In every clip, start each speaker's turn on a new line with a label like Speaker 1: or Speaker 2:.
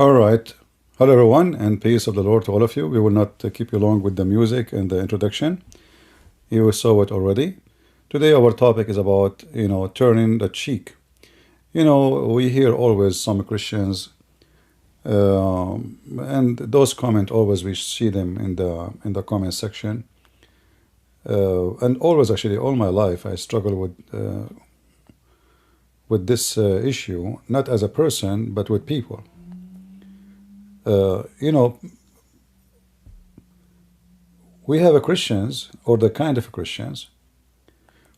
Speaker 1: All right. Hello, everyone, and peace of the Lord to all of you. We will not keep you long with the music and the introduction. You saw it already. Today, our topic is about, turning the cheek. We hear always some Christians, and those comment always we see them in the comment section. And always, actually, all my life, I struggle with this issue, not as a person, but with people. We have Christians, or the kind of Christians,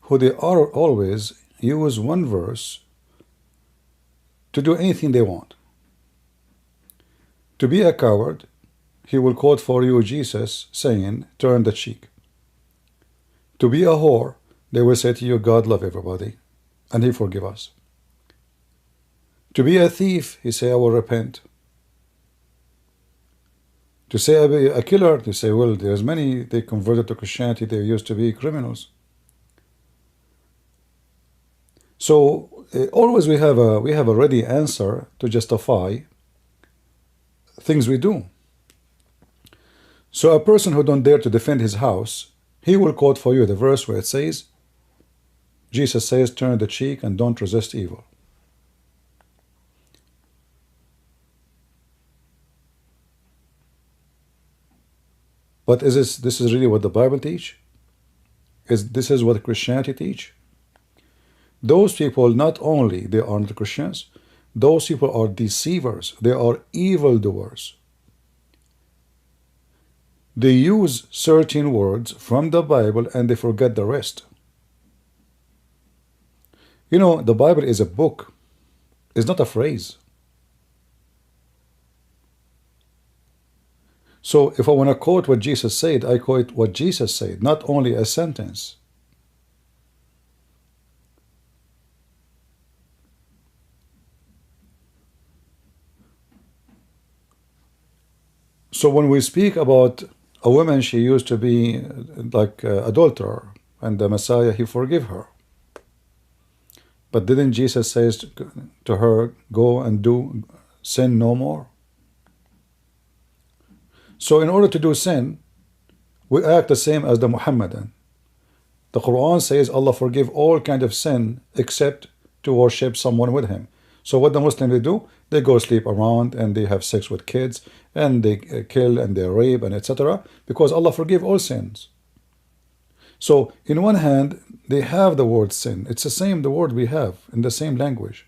Speaker 1: who they are always use one verse to do anything they want. To be a coward, he will quote for you Jesus saying, turn the cheek. To be a whore, they will say to you, God love everybody, and he forgive us. To be a thief, he say, I will repent. To say a killer, they say, well, there's many, they converted to Christianity, they used to be criminals. So always we have a ready answer to justify things we do. So a person who don't dare to defend his house, he will quote for you the verse where it says, Jesus says, turn the cheek and don't resist evil. But this is really what the Bible teach? This is what Christianity teach? Those people, not only they are not Christians, those people are deceivers. They are evildoers. They use certain words from the Bible and they forget the rest. The Bible is a book. It's not a phrase. So if I want to quote what Jesus said, I quote what Jesus said, not only a sentence. So when we speak about a woman, she used to be like adulterer, and the Messiah, he forgive her. But didn't Jesus say to her, go and do sin no more? So in order to do sin, we act the same as the Muhammadan. The Qur'an says Allah forgive all kind of sin except to worship someone with him. So what the Muslims do, they go sleep around and they have sex with kids and they kill and they rape and etc. because Allah forgive all sins. So in one hand, they have the word sin. It's the same, the word we have in the same language.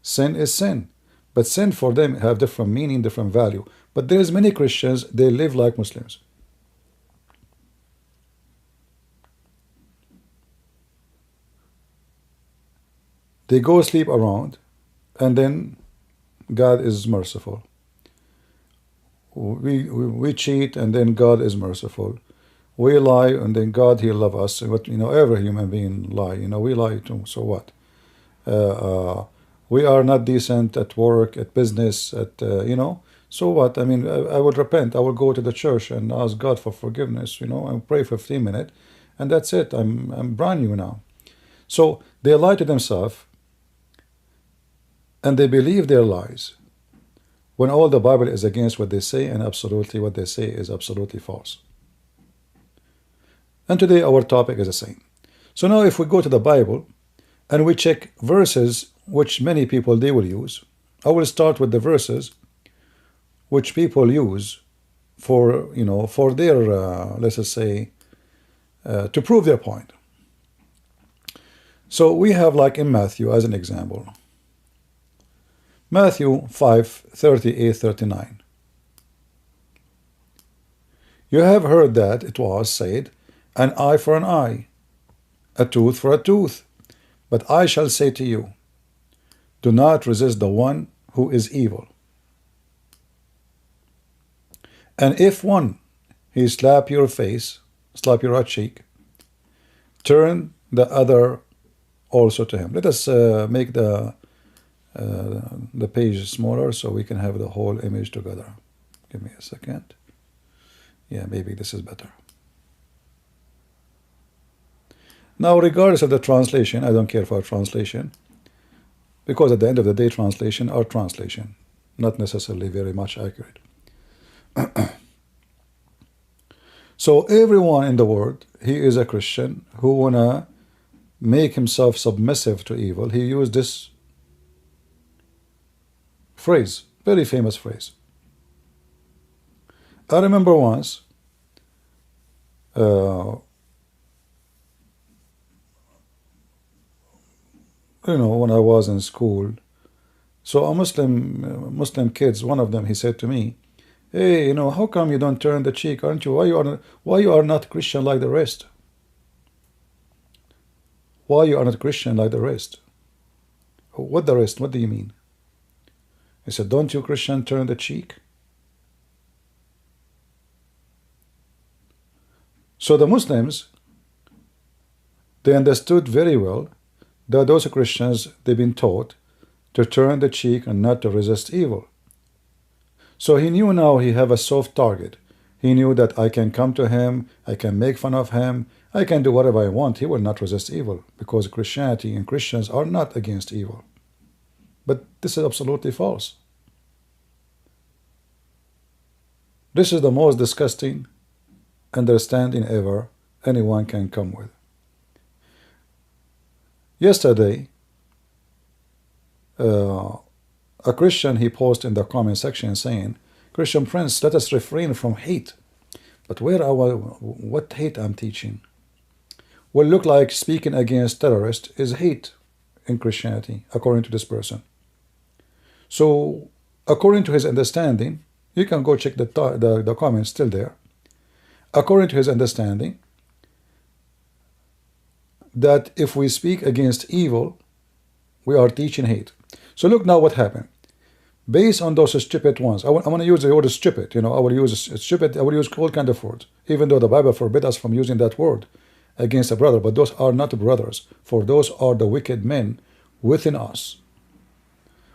Speaker 1: Sin is sin. But sin for them have different meaning, different value. But there is many Christians, they live like Muslims. They go sleep around, and then God is merciful. We cheat, and then God is merciful. We lie, and then God, He'll love us. But every human being lie. We lie too. So what? We are not decent at work, at business, So what? I mean, I would repent. I will go to the church and ask God for forgiveness, and pray for 15 minutes, and that's it. I'm brand new now. So they lie to themselves, and they believe their lies, when all the Bible is against what they say, and absolutely what they say is absolutely false. And today our topic is the same. So now if we go to the Bible, and we check verses which many people they will use, I will start with the verses which people use for for their let's just say to prove their point. So we have, like in Matthew as an example, Matthew 5:38-39. You have heard that it was said, an eye for an eye, a tooth for a tooth. But I shall say to you, do not resist the one who is evil. And if one, he slap your face, slap your right cheek, turn the other also to him. Let us make the page smaller so we can have the whole image together. Give me a second. Yeah, maybe this is better. Now, regardless of the translation, I don't care for translation, because at the end of the day, translation are translation. not necessarily very much accurate. So everyone in the world, he is a Christian who wanna make himself submissive to evil. He used this phrase, very famous phrase. I remember once, when I was in school, so a Muslim kids, one of them, he said to me, "Hey, how come you don't turn the cheek? Aren't you? Why you are not Christian like the rest? Why you are not Christian like the rest?" "What the rest? What do you mean?" He said, "Don't you Christian turn the cheek?" So the Muslims, they understood very well that those Christians, they've been taught to turn the cheek and not to resist evil. So he knew now he have a soft target. He knew that I can come to him, I can make fun of him, I can do whatever I want. He will not resist evil, because Christianity and Christians are not against evil. But this is absolutely false. This is the most disgusting understanding ever anyone can come with. Yesterday, a Christian, he posted in the comment section saying, "Christian Prince, let us refrain from hate." But what hate I'm teaching? Well, look like speaking against terrorists is hate in Christianity, according to this person. So, according to his understanding, you can go check the comments, still there. According to his understanding, that if we speak against evil, we are teaching hate. So look now what happened. Based on those stupid ones, I want to use the word stupid. I will use stupid. I will use all kind of words, even though the Bible forbids us from using that word against a brother. But those are not brothers, for those are the wicked men within us.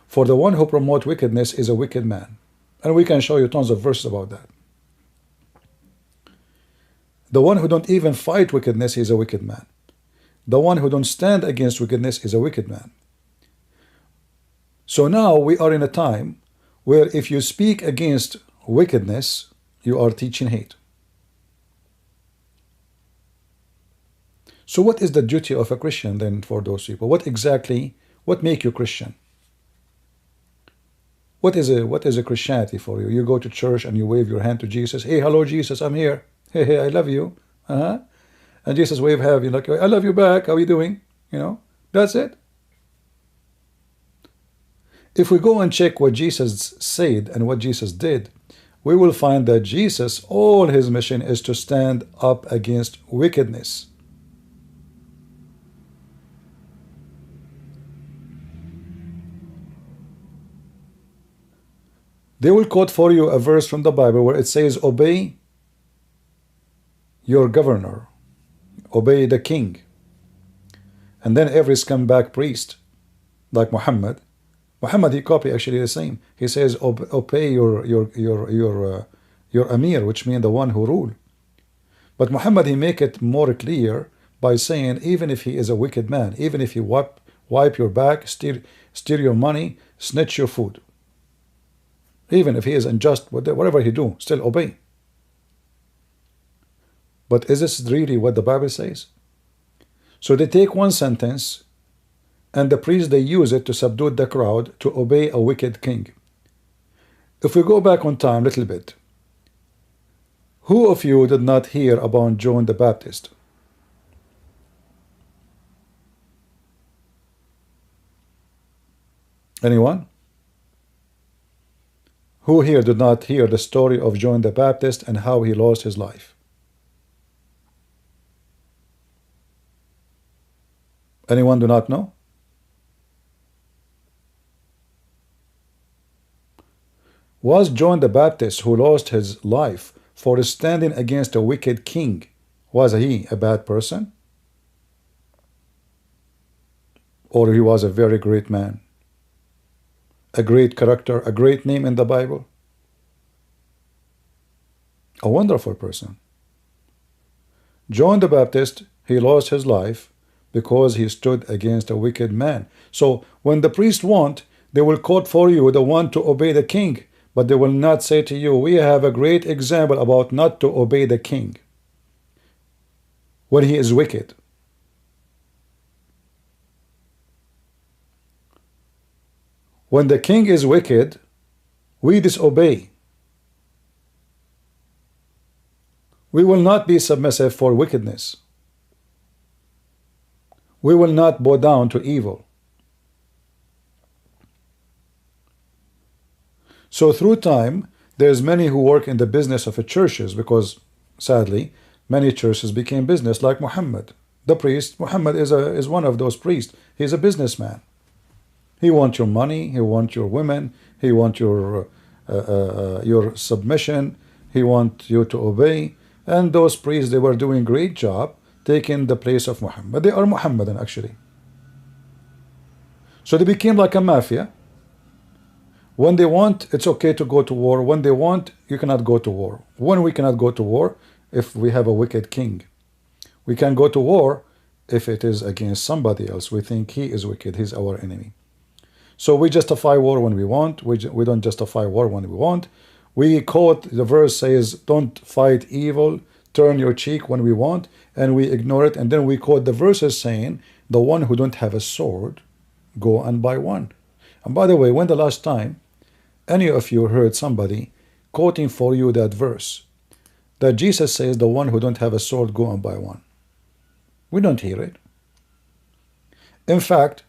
Speaker 1: For the one who promotes wickedness is a wicked man, and we can show you tons of verses about that. The one who don't even fight wickedness is a wicked man. The one who don't stand against wickedness is a wicked man. So now we are in a time where if you speak against wickedness, you are teaching hate. So what is the duty of a Christian then for those people? What make you Christian? What is a Christianity for you? You go to church and you wave your hand to Jesus. "Hey, hello Jesus, I'm here. Hey, I love you." And Jesus wave hand, you're like, "I love you back. How are you doing?" That's it. If we go and check what Jesus said and what Jesus did, we will find that Jesus, all his mission is to stand up against wickedness. They will quote for you a verse from the Bible where it says, "Obey your governor, obey the king." And then every scumbag priest, like Muhammad, he copied actually the same. He says, "Obey your Amir," which means the one who rule. But Muhammad, he make it more clear by saying, even if he is a wicked man, even if he wipe your back, steal your money, snatch your food, even if he is unjust, whatever he do, still obey. But is this really what the Bible says? So they take one sentence, and the priests, they use it to subdue the crowd to obey a wicked king. If we go back on time a little bit, who of you did not hear about John the Baptist? Anyone? Who here did not hear the story of John the Baptist and how he lost his life? Anyone do not know? Was John the Baptist, who lost his life for standing against a wicked king, was he a bad person? Or he was a very great man? A great character, a great name in the Bible? A wonderful person. John the Baptist, he lost his life because he stood against a wicked man. So when the priest want, They will quote for you the one to obey the king, but they will not say to you, we have a great example about not to obey the king when he is wicked. When the king is wicked, we disobey. We will not be submissive for wickedness. We will not bow down to evil. So through time, there's many who work in the business of churches, because sadly, many churches became business, like Muhammad. The priest, Muhammad is one of those priests. He's a businessman. He wants your money, he wants your women, he wants your submission, he wants you to obey. And those priests, they were doing a great job taking the place of Muhammad. They are Muhammadan actually. So they became like a mafia. When they want, it's okay to go to war. When they want, you cannot go to war. When we cannot go to war, if we have a wicked king. We can go to war if it is against somebody else. We think he is wicked, he's our enemy. So we justify war when we want. We don't justify war when we want. We quote, the verse says, don't fight evil, turn your cheek when we want, and we ignore it. And then we quote the verses saying, the one who don't have a sword, go and buy one. And by the way, when the last time any of you heard somebody quoting for you that verse, that Jesus says, the one who don't have a sword, go and buy one? We don't hear it. In fact,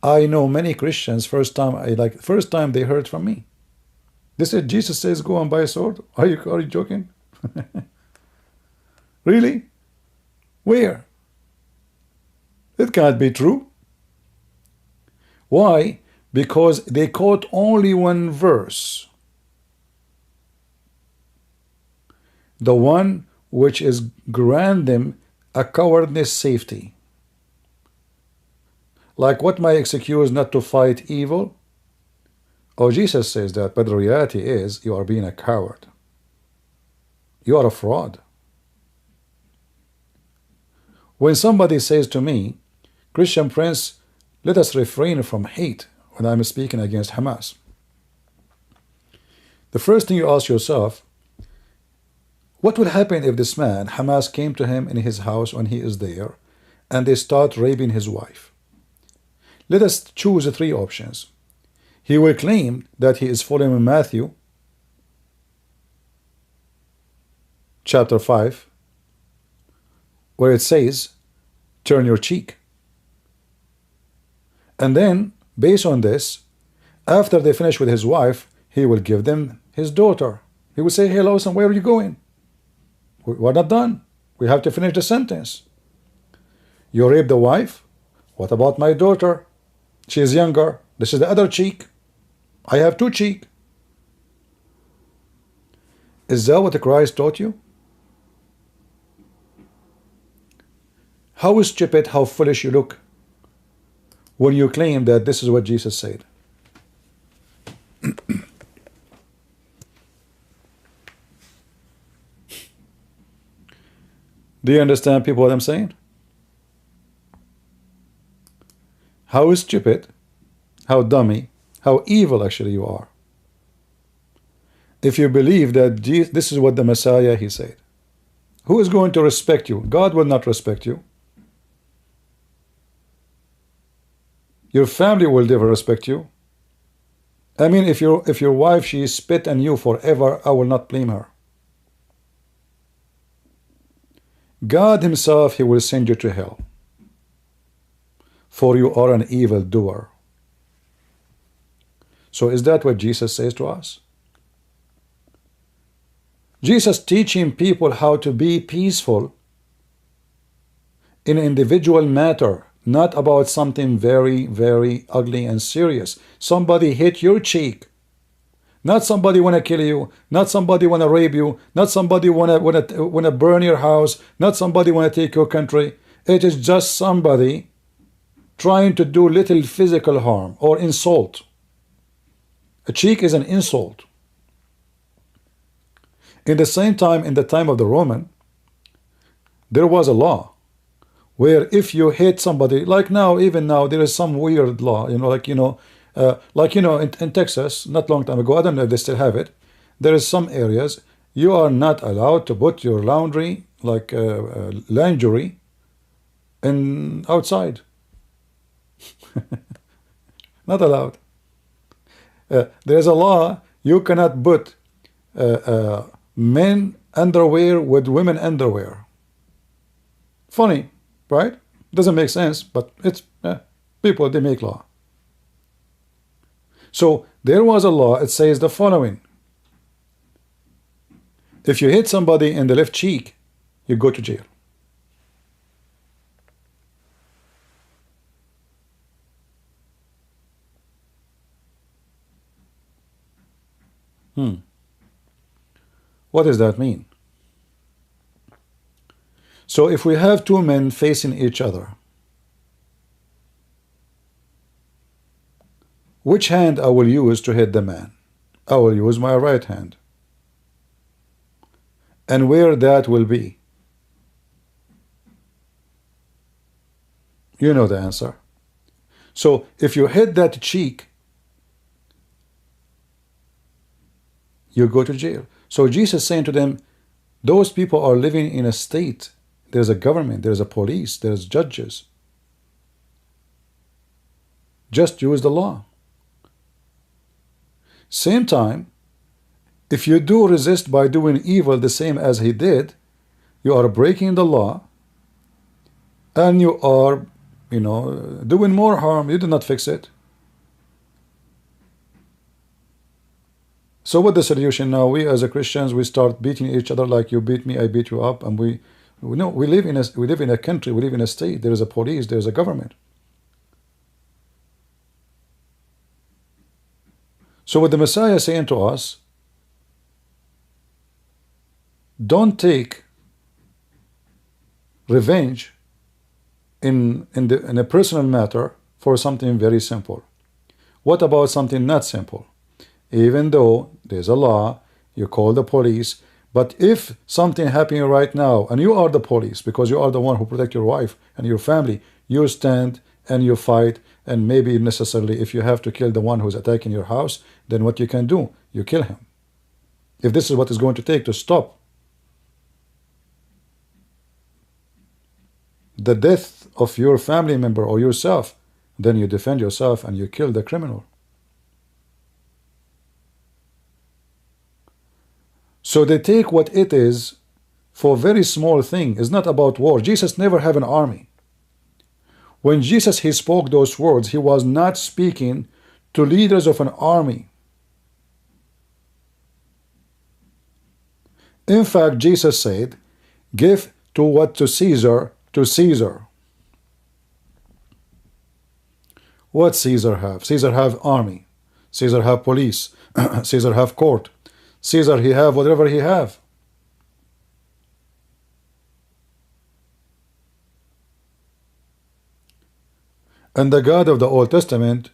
Speaker 1: I know many Christians, first time they heard from me. They said, Jesus says, go and buy a sword. Are you joking? Really? Where? It can't be true. Why? Because they quote only one verse. The one which is grant them a cowardness safety. Like, what my excuse not to fight evil? Oh, Jesus says that, but the reality is you are being a coward. You are a fraud. When somebody says to me, Christian Prince, let us refrain from hate when I'm speaking against Hamas, the first thing you ask yourself, what would happen if this man, Hamas, came to him in his house when he is there, and they start raping his wife? Let us choose the three options. He will claim that he is following Matthew chapter 5, where it says, turn your cheek. And then, based on this, after they finish with his wife, he will give them his daughter. He will say, hey, listen, where are you going? We're not done. We have to finish the sentence. You raped the wife? What about my daughter? She is younger. This is the other cheek. I have two cheeks. Is that what Christ taught you? How stupid, how foolish you look when you claim that this is what Jesus said. Do you understand, people, what I'm saying? How stupid, how dummy, how evil actually you are, if you believe that this is what the Messiah, he said. Who is going to respect you? God will not respect you. Your family will never respect you. I mean, if your wife, she spit on you forever, I will not blame her. God himself, he will send you to hell, for you are an evil doer. So is that what Jesus says to us? Jesus teaching people how to be peaceful in an individual matter, not about something very, very ugly and serious. Somebody hit your cheek. Not somebody want to kill you, not somebody want to rape you, not somebody want to burn your house, not somebody want to take your country. It is just somebody trying to do little physical harm or insult. A cheek is an insult. In the same time, in the time of the Roman, there was a law where if you hit somebody, like now, even now, there is some weird law, Like, you know, in Texas, not long time ago, I don't know if they still have it. There is some areas you are not allowed to put your laundry, like lingerie, in outside. Not allowed. There's a law you cannot put men underwear with women underwear. Funny, right? Doesn't make sense, but it's people, they make law. So there was a law, it says the following: if you hit somebody in the left cheek, you go to jail. What does that mean? So if we have two men facing each other, which hand I will use to hit the man? I will use my right hand. And where that will be? You know the answer. So if you hit that cheek, you go to jail. So Jesus is saying to them, those people are living in a state. There's a government, there's a police, there's judges. Just use the law. Same time, if you do resist by doing evil the same as he did, you are breaking the law, and you are, you know, doing more harm. You do not fix it. So what the solution now? We as a Christians, we start beating each other like you beat me, I beat you up, and we live in a country, we live in a state. There is a police, there is a government. So what the Messiah is saying to us, don't take revenge in a personal matter for something very simple. What about something not simple? Even though there's a law, you call the police, but if something happening right now, and you are the police, because you are the one who protect your wife and your family, you stand and you fight, and maybe necessarily if you have to kill the one who's attacking your house, then what you can do, you kill him. If this is what it's going to take to stop the death of your family member or yourself, then you defend yourself and you kill the criminal. So they take what it is for a very small thing. It's not about war. Jesus never had an army. When Jesus, he spoke those words, he was not speaking to leaders of an army. In fact, Jesus said, give to what to Caesar, to Caesar. What Caesar have? Caesar have army. Caesar have police. Caesar have court. Caesar, he have whatever he have. And the God of the Old Testament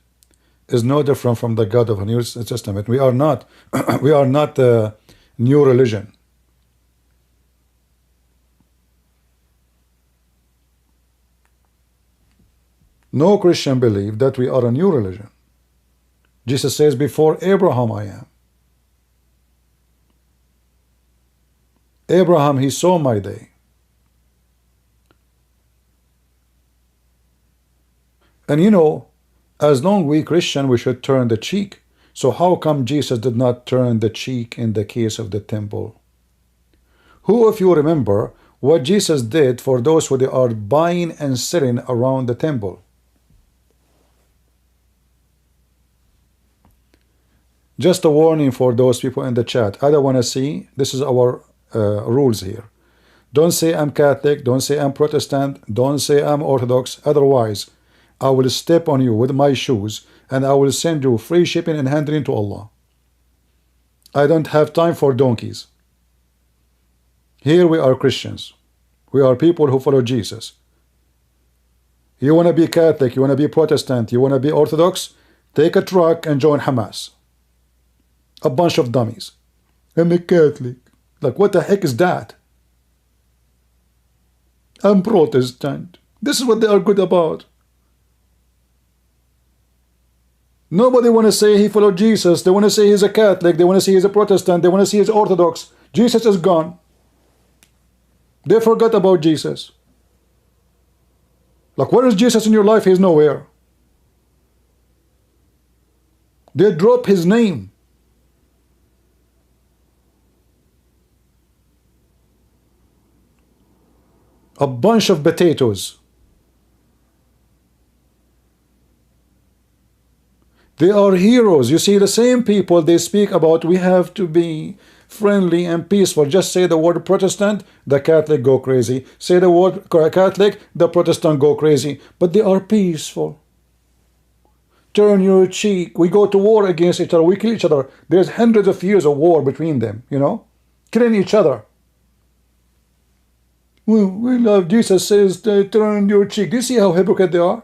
Speaker 1: is no different from the God of the New Testament. We are not we are not a new religion. No Christian believe that we are a new religion. Jesus says, before Abraham I am. Abraham, he saw my day. And you know, as long we Christian, we should turn the cheek. So how come Jesus did not turn the cheek in the case of the temple? Who, if you remember, what Jesus did for those who they are buying and selling around the temple? Just a warning for those people in the chat. I don't want to see, this is our rules here. Don't say I'm Catholic, don't say I'm Protestant, don't say I'm Orthodox. Otherwise, I will step on you with my shoes and I will send you free shipping and handling to Allah. I don't have time for donkeys. Here we are Christians. We are people who follow Jesus. You want to be Catholic, you want to be Protestant, you want to be Orthodox, take a truck and join Hamas. A bunch of dummies. I'm a Catholic. Like, what the heck is that? I'm Protestant. This is what they are good about. Nobody want to say he followed Jesus. They want to say he's a Catholic. They want to say he's a Protestant. They want to say he's Orthodox. Jesus is gone. They forgot about Jesus. Like, where is Jesus in your life? He's nowhere. They drop his name. A bunch of potatoes. They are heroes. You see, the same people they speak about, we have to be friendly and peaceful. Just say the word Protestant, the Catholic go crazy. Say the word Catholic, the Protestant go crazy. But they are peaceful. Turn your cheek. We go to war against each other. We kill each other. There's hundreds of years of war between them, you know, killing each other. We love Jesus says, turn your cheek. Do you see how hypocrite they are?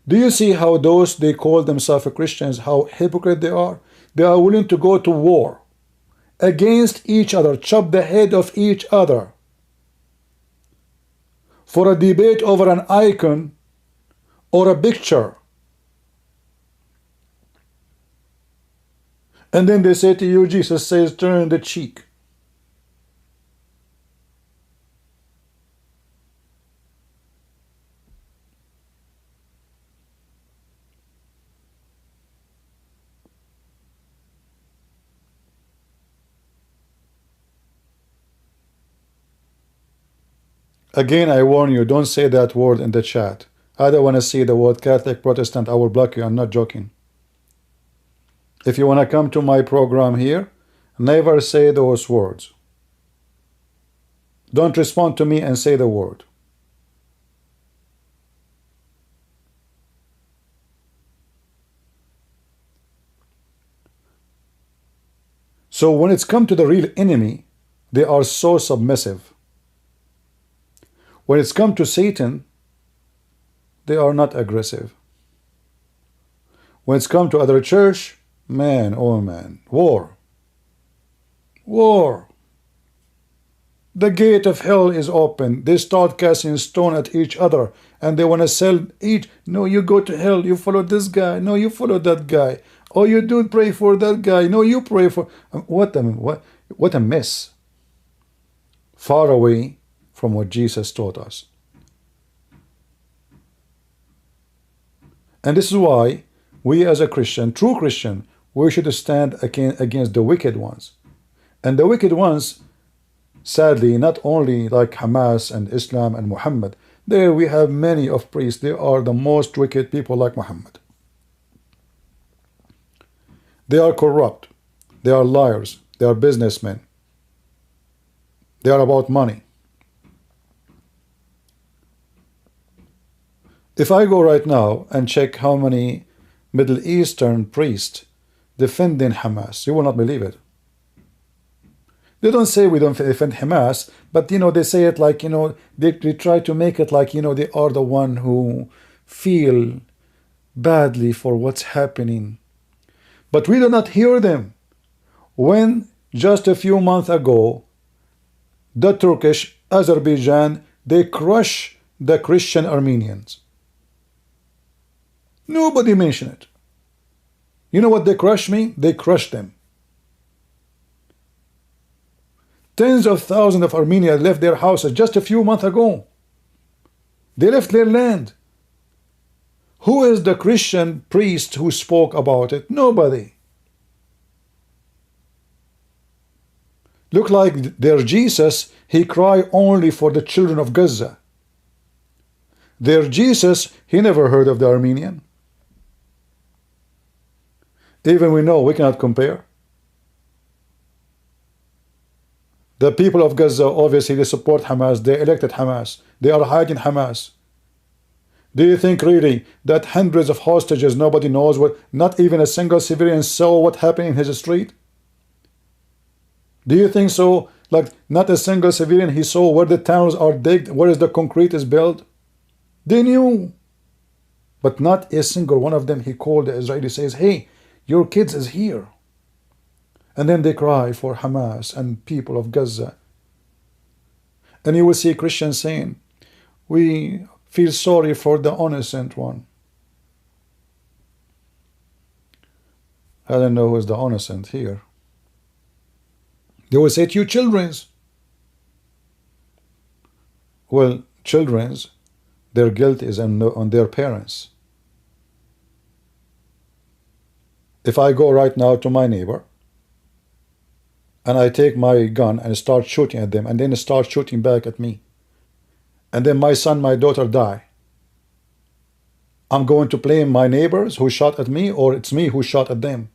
Speaker 1: Do you see how those they call themselves Christians, how hypocrite they are? They are willing to go to war against each other, chop the head of each other for a debate over an icon or a picture. And then they say to you, Jesus says, turn the cheek. Again, I warn you, don't say that word in the chat. I don't want to see the word Catholic, Protestant. I will block you. I'm not joking. If you want to come to my program here, never say those words. Don't respond to me and say the word. So when it's come to the real enemy, they are so submissive. When it's come to Satan, they are not aggressive. When it's come to other church, man, oh man, war. War. The gate of hell is open. They start casting stone at each other and they want to sell each. No, you go to hell. You follow this guy. No, you follow that guy. Oh, you do pray for that guy. No, you pray for... What a mess. Far away from what Jesus taught us. And this is why we as a Christian, true Christian, we should stand against the wicked ones. And the wicked ones, sadly, not only like Hamas and Islam and Muhammad, there we have many of priests. They are the most wicked people like Muhammad. They are corrupt. They are liars. They are businessmen. They are about money. If I go right now and check how many Middle Eastern priests defending Hamas, you will not believe it. They don't say we don't defend Hamas, but you know, they say it like, you know, they try to make it like, you know, they are the one who feel badly for what's happening. But we do not hear them. When just a few months ago, the Turkish, Azerbaijan, they crush the Christian Armenians. Nobody mentioned it. You know what they crushed me? They crushed them. Tens of thousands of Armenians left their houses just a few months ago. They left their land. Who is the Christian priest who spoke about it? Nobody. Look like their Jesus, he cried only for the children of Gaza. Their Jesus, he never heard of the Armenian. Even we know we cannot compare. The people of Gaza, obviously, they support Hamas. They elected Hamas. They are hiding Hamas. Do you think really that hundreds of hostages, nobody knows what, not even a single civilian saw what happened in his street? Do you think so? Like, not a single civilian, he saw where the towns are digged, where is the concrete is built? They knew. But not a single one of them, he called the Israeli, says, hey, your kids is here. And then they cry for Hamas and people of Gaza. And you will see Christians saying, we feel sorry for the innocent one. I don't know who is the innocent here. They will say to you, children's. Well, children's, their guilt is on their parents. If I go right now to my neighbor and I take my gun and start shooting at them and then start shooting back at me, and then my son, my daughter die, I'm going to blame my neighbors who shot at me, or it's me who shot at them?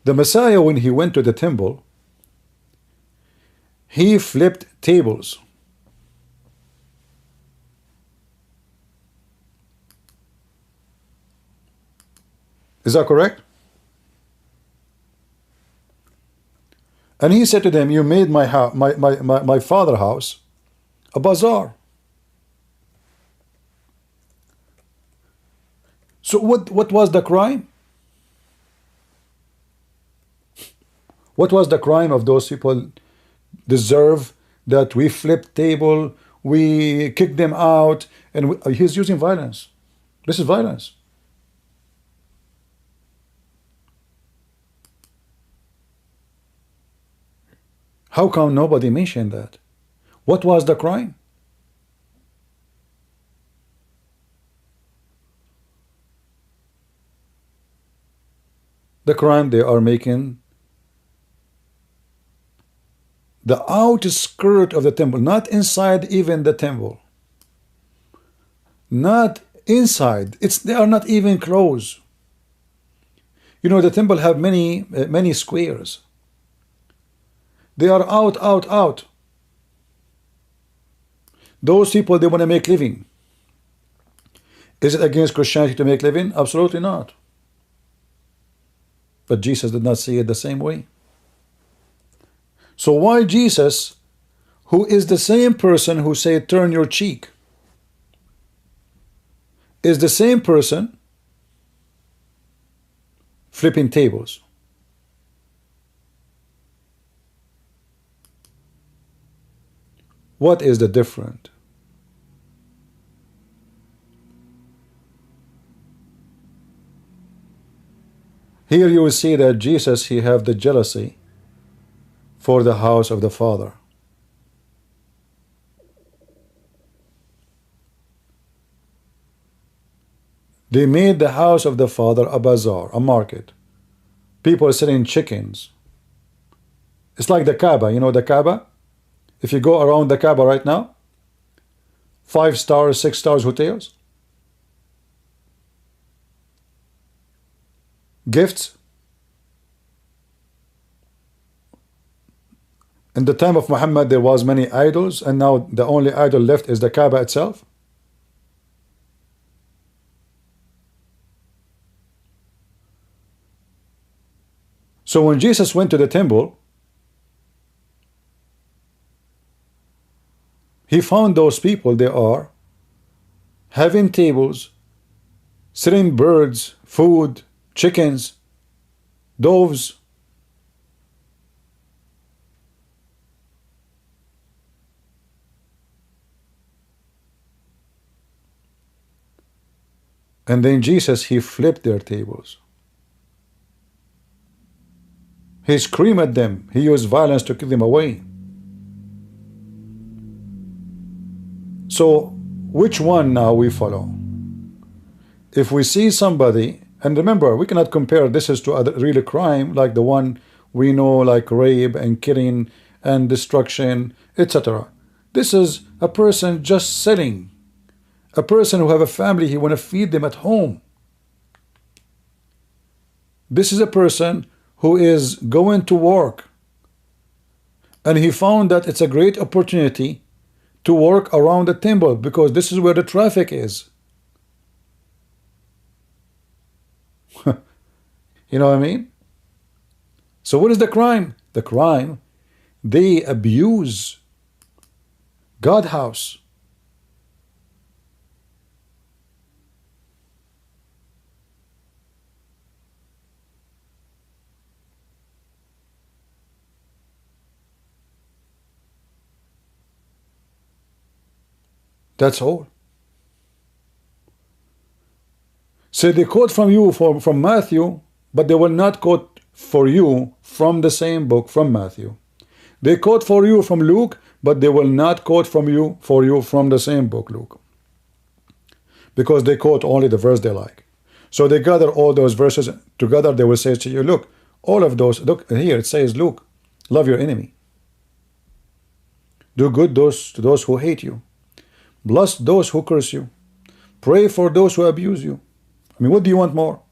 Speaker 1: The Messiah, when he went to the temple, he flipped tables. Is that correct? And he said to them, you made my father's house a bazaar. So what was the crime? What was the crime of those people deserve that we flip table, we kick them out, and he's using violence? This is violence. How come nobody mentioned that? What was the crime? The crime they are making the outskirt of the temple, not inside even the temple. Not inside. They are not even close. You know, the temple have many squares. They are out. Those people, they want to make living. Is it against Christianity to make living? Absolutely not. But Jesus did not see it the same way. So why Jesus, who is the same person who said turn your cheek, is the same person flipping tables? What is the difference? Here you will see that Jesus, he have the jealousy for the house of the Father. They made the house of the Father a bazaar, a market. People selling chickens. It's like the Kaaba. You know the Kaaba? If you go around the Kaaba right now, 5 stars, 6 stars hotels, gifts. In the time of Muhammad, there was many idols, and now the only idol left is the Kaaba itself. So when Jesus went to the temple, he found those people, they are having tables, selling birds, food, chickens, doves. And then Jesus, he flipped their tables. He screamed at them. He used violence to keep them away. So, which one now we follow? If we see somebody, and remember, we cannot compare this is to other really crime, like the one we know, like rape and killing and destruction, etc. This is a person just selling. A person who have a family, he want to feed them at home. This is a person who is going to work, and he found that it's a great opportunity to work around the temple because this is where the traffic is. You know what I mean? So what is the crime? The crime, they abuse God's house. That's all. So they quote from you from Matthew, but they will not quote for you from the same book from Matthew. They quote for you from Luke, but they will not quote from you from the same book, Luke, because they quote only the verse they like. So they gather all those verses together. They will say to you, look, all of those, look here, it says, look, love your enemy, do good to those who hate you, bless those who curse you, pray for those who abuse you. I mean, what do you want more?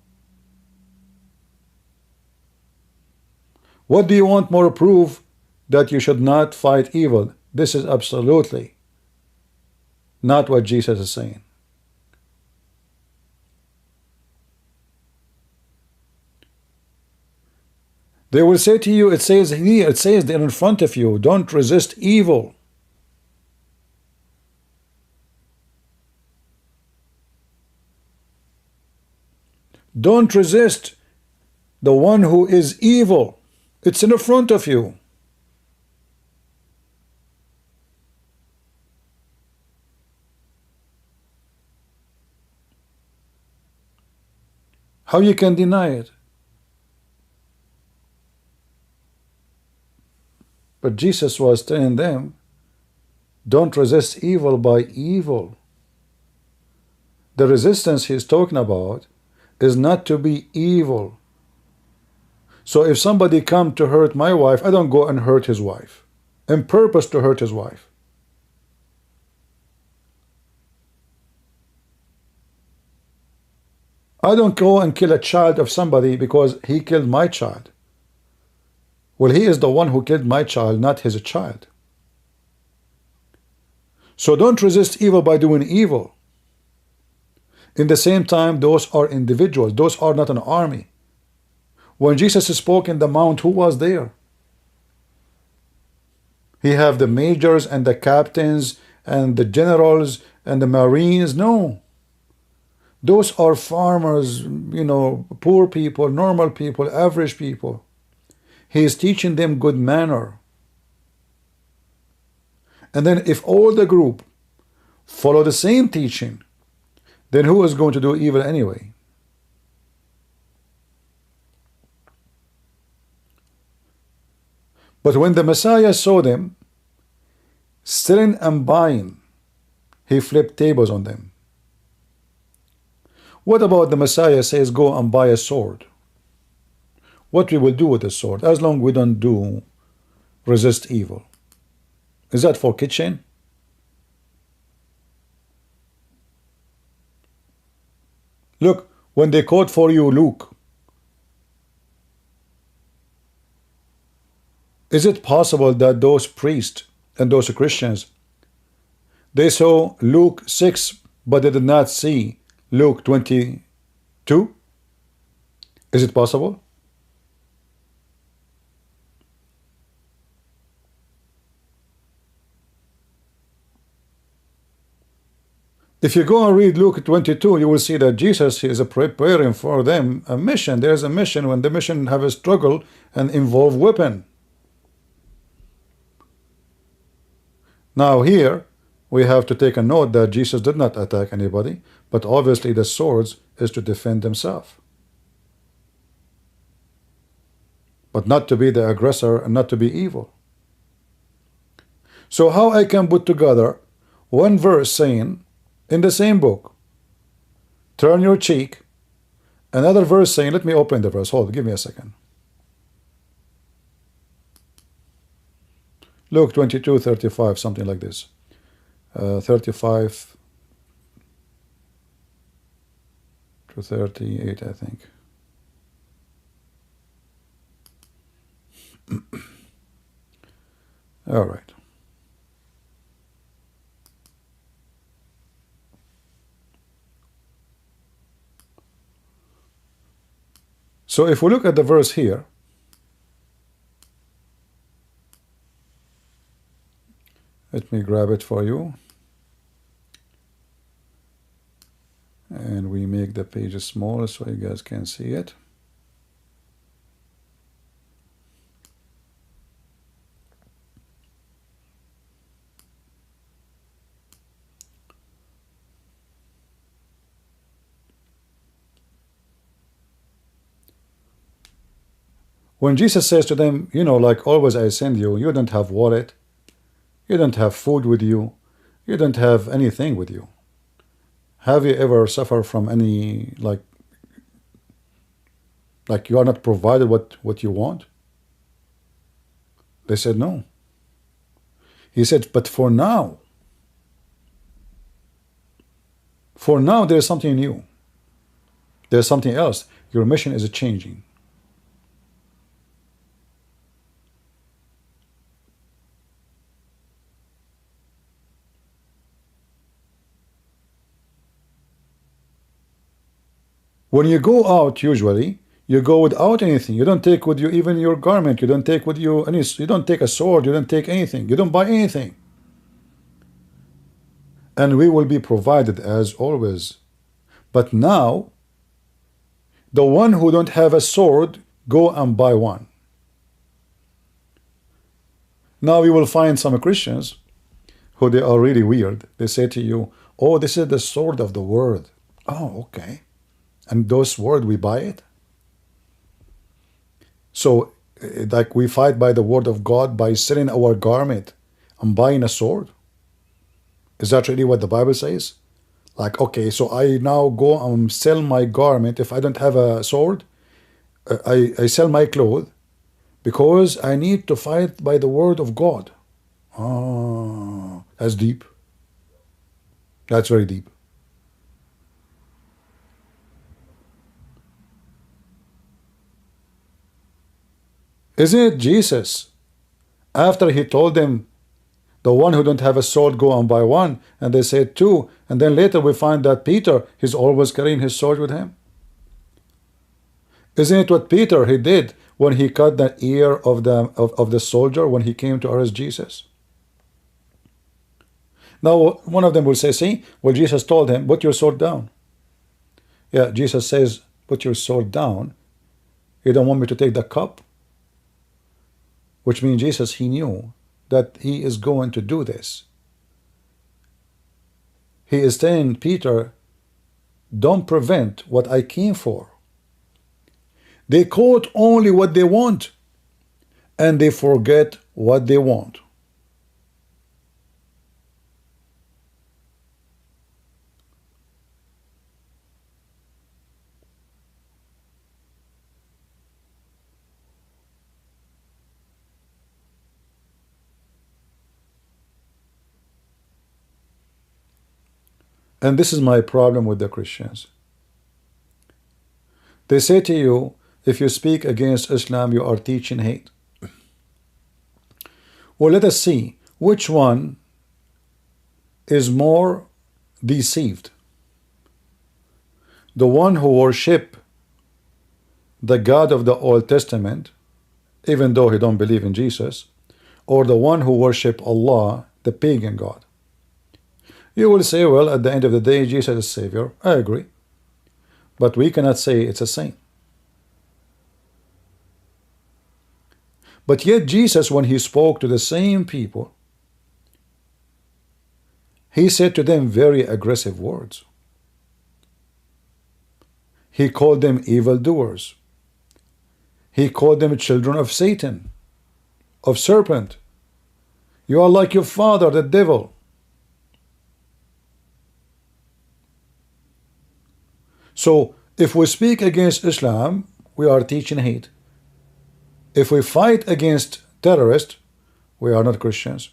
Speaker 1: What do you want more proof that you should not fight evil? This is absolutely not what Jesus is saying. They will say to you, it says here, it says there in front of you, don't resist evil. Don't resist the one who is evil. It's in front of you. How you can deny it? But Jesus was telling them, don't resist evil by evil. The resistance he's talking about is not to be evil. So if somebody come to hurt my wife, I don't go and hurt his wife on purpose to hurt his wife. I don't go and kill a child of somebody because he killed my child. Well, he is the one who killed my child, not his child. So don't resist evil by doing evil. In the same time, those are individuals. Those are not an army. When Jesus spoke in the mount, who was there? He have the majors and the captains and the generals and the marines. No. Those are farmers, you know, poor people, normal people, average people. He is teaching them good manner. And then if all the group follow the same teaching, then who is going to do evil anyway? But when the Messiah saw them selling and buying, he flipped tables on them. What about the Messiah says, go and buy a sword? What we will do with the sword, as long as we don't do resist evil? Is that for kitchen? Look, when they quote for you Luke, is it possible that those priests and those Christians, they saw Luke 6, but they did not see Luke 22? Is it possible? If you go and read Luke 22, you will see that Jesus is preparing for them a mission. There's a mission when the mission have a struggle and involve weapon. Now here, we have to take a note that Jesus did not attack anybody, but obviously the swords is to defend himself. But not to be the aggressor and not to be evil. So how I can put together one verse saying, in the same book, turn your cheek, another verse saying, let me open the verse, hold, give me a second. Luke 22:35, something like this. 35 to 38, I think. All right. So if we look at the verse here, let me grab it for you. And we make the page smaller so you guys can see it. When Jesus says to them, you know, like always I send you, you don't have wallet, you don't have food with you, you don't have anything with you. Have you ever suffered from any, like you are not provided what you want? They said no. He said, but for now there's something new. There's something else. Your mission is changing. When you go out, usually you go without anything. You don't take with you even your garment. You don't take with you any. You don't take a sword. You don't take anything. You don't buy anything. And we will be provided as always. But now, the one who don't have a sword, go and buy one. Now you will find some Christians who they are really weird. They say to you, oh, this is the sword of the word. Oh, okay. And those word, we buy it? So, like we fight by the word of God by selling our garment and buying a sword? Is that really what the Bible says? Like, okay, so I now go and sell my garment. If I don't have a sword, I sell my clothes because I need to fight by the word of God. Oh, that's deep. That's very deep. Isn't it Jesus, after he told them, the one who don't have a sword, go and buy one, and they said two, and then later we find that Peter, he's always carrying his sword with him? Isn't it what Peter, he did when he cut the ear of the soldier when he came to arrest Jesus? Now, one of them will say, see, well, Jesus told him, put your sword down. Yeah, Jesus says, put your sword down. You don't want me to take the cup? Which means Jesus, he knew that he is going to do this. He is telling Peter, don't prevent what I came for. They quote only what they want, and they forget what they want. And this is my problem with the Christians. They say to you, if you speak against Islam, you are teaching hate. Well, let us see which one is more deceived. The one who worship the God of the Old Testament, even though he don't believe in Jesus, or the one who worship Allah, the pagan God. You will say, well, at the end of the day, Jesus is Savior. I agree. But we cannot say it's a saint. But yet Jesus, when he spoke to the same people, he said to them very aggressive words. He called them evildoers. He called them children of Satan, of serpent. You are like your father, the devil. So, if we speak against Islam, we are teaching hate. If we fight against terrorists, we are not Christians.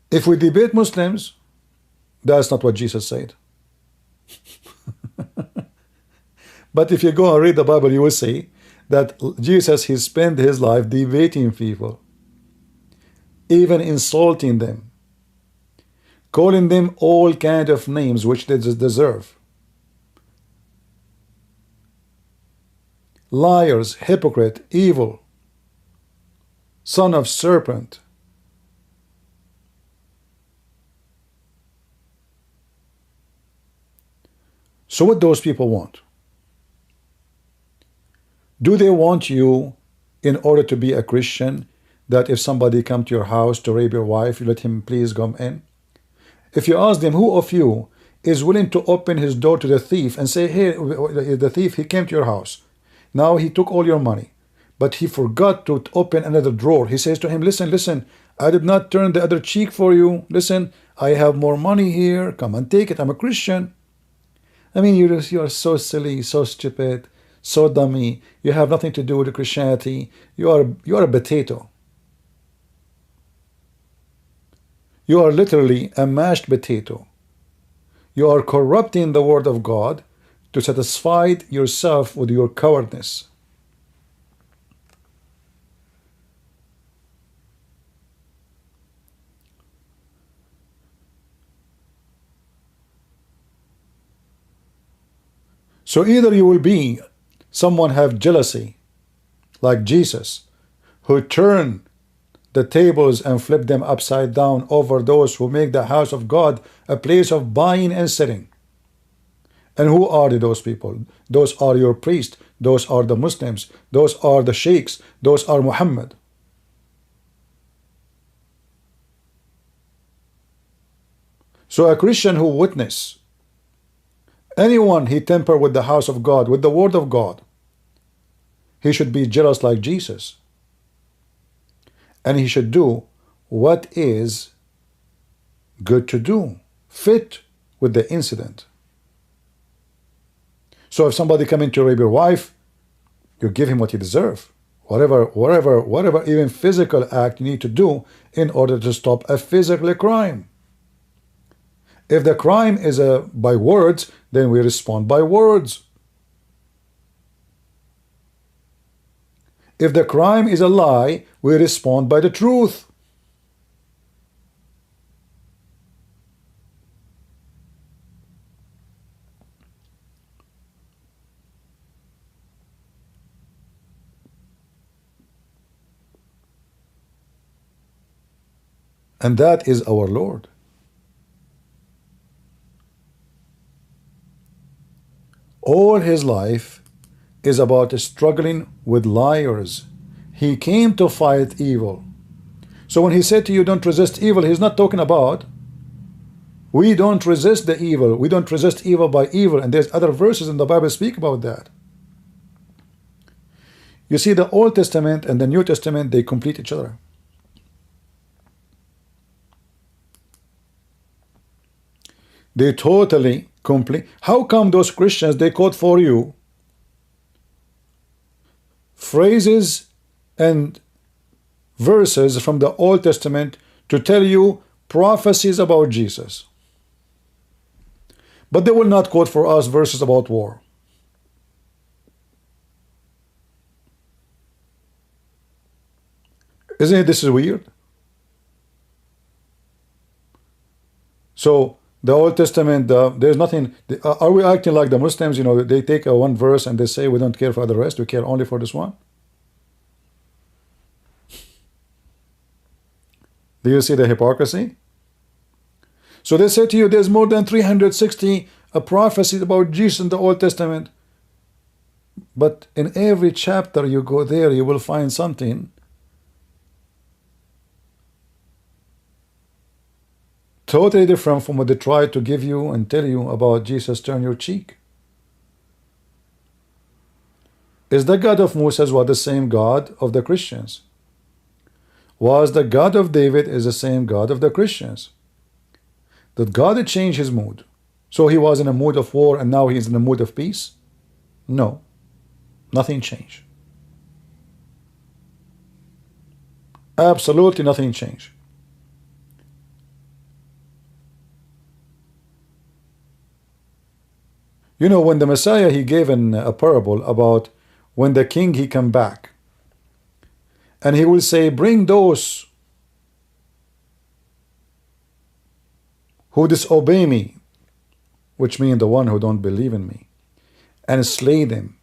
Speaker 1: If we debate Muslims, that's not what Jesus said. But if you go and read the Bible, you will see that Jesus, he spent his life debating people, even insulting them, calling them all kind of names which they deserve. Liars, hypocrite, evil, son of serpent. So what those people want? Do they want you, in order to be a Christian, that if somebody come to your house to rape your wife, you let him please come in? If you ask them, who of you is willing to open his door to the thief and say, hey, the thief, he came to your house. Now he took all your money, but he forgot to open another drawer. He says to him, listen, I did not turn the other cheek for you. Listen, I have more money here. Come and take it. I'm a Christian. I mean, you are so silly, so stupid, so dummy. You have nothing to do with Christianity. You are a potato. You are literally a mashed potato. You are corrupting the word of God to satisfy yourself with your cowardness. So either you will be someone have jealousy, like Jesus, who turned the tables and flip them upside down over those who make the house of God a place of buying and selling. And who are those people? Those are your priests. Those are the Muslims. Those are the sheikhs. Those are Muhammad. So a Christian who witness anyone he temper with the house of God, with the word of God, he should be jealous like Jesus. And he should do what is good to do, fit with the incident. So if somebody come in to rape your wife, you give him what he deserves. Whatever, even physical act you need to do in order to stop a physical crime. If the crime is by words, then we respond by words. If the crime is a lie, we respond by the truth. And that is our Lord. All his life is about struggling with liars. He came to fight evil. So when he said to you, don't resist evil, he's not talking about we don't resist the evil. We don't resist evil by evil. And there's other verses in the Bible speak about that. You see, the Old Testament and the New Testament, they complete each other. They totally complete. How come those Christians, they quote for you phrases and verses from the Old Testament to tell you prophecies about Jesus, but they will not quote for us verses about war? Isn't it this is weird? So the Old Testament, there's nothing. Are we acting like the Muslims? You know, they take one verse and they say we don't care for the rest, we care only for this one. Do you see the hypocrisy? So they say to you there's more than 360 prophecies about Jesus in the Old Testament, but in every chapter you go there, you will find something totally different from what they try to give you and tell you about Jesus. Turn your cheek. Is the God of Moses was the same God of the Christians? Was the God of David is the same God of the Christians? Did God change his mood? So he was in a mood of war and now he's in a mood of peace? No, nothing changed. Absolutely nothing changed. You know, when the Messiah, he gave a parable about when the king, he come back. And he will say, bring those who disobey me, which means the one who don't believe in me, and slay them.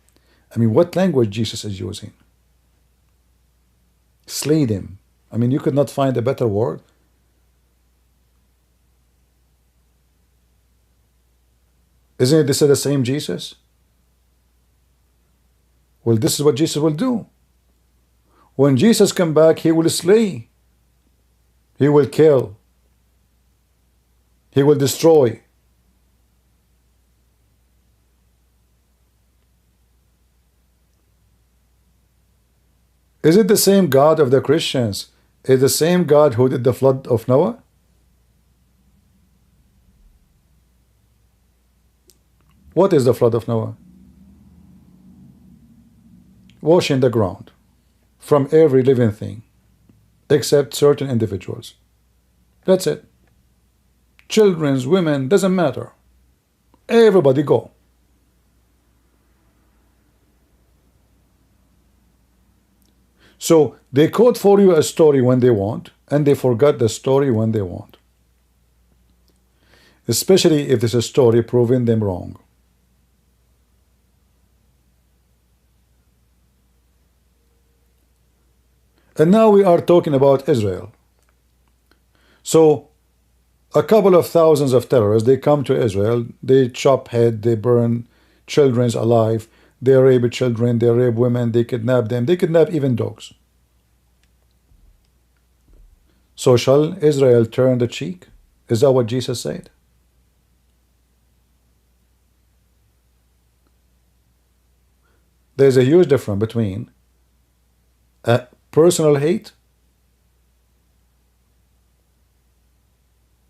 Speaker 1: I mean, what language Jesus is using? Slay them. I mean, you could not find a better word. Isn't it this is the same Jesus? Well, this is what Jesus will do. When Jesus come back, he will slay. He will kill. He will destroy. Is it the same God of the Christians? Is the same God who did the flood of Noah? What is the flood of Noah? Washing the ground from every living thing except certain individuals. That's it. Children's, women, doesn't matter. Everybody go. So they quote for you a story when they want, and they forgot the story when they want. Especially if this is a story proving them wrong. And now we are talking about Israel. So a couple of thousands of terrorists, they come to Israel, they chop head, they burn children alive, they rape children, they rape women, they kidnap them, they kidnap even dogs. So shall Israel turn the cheek? Is that what Jesus said? There's a huge difference between personal hate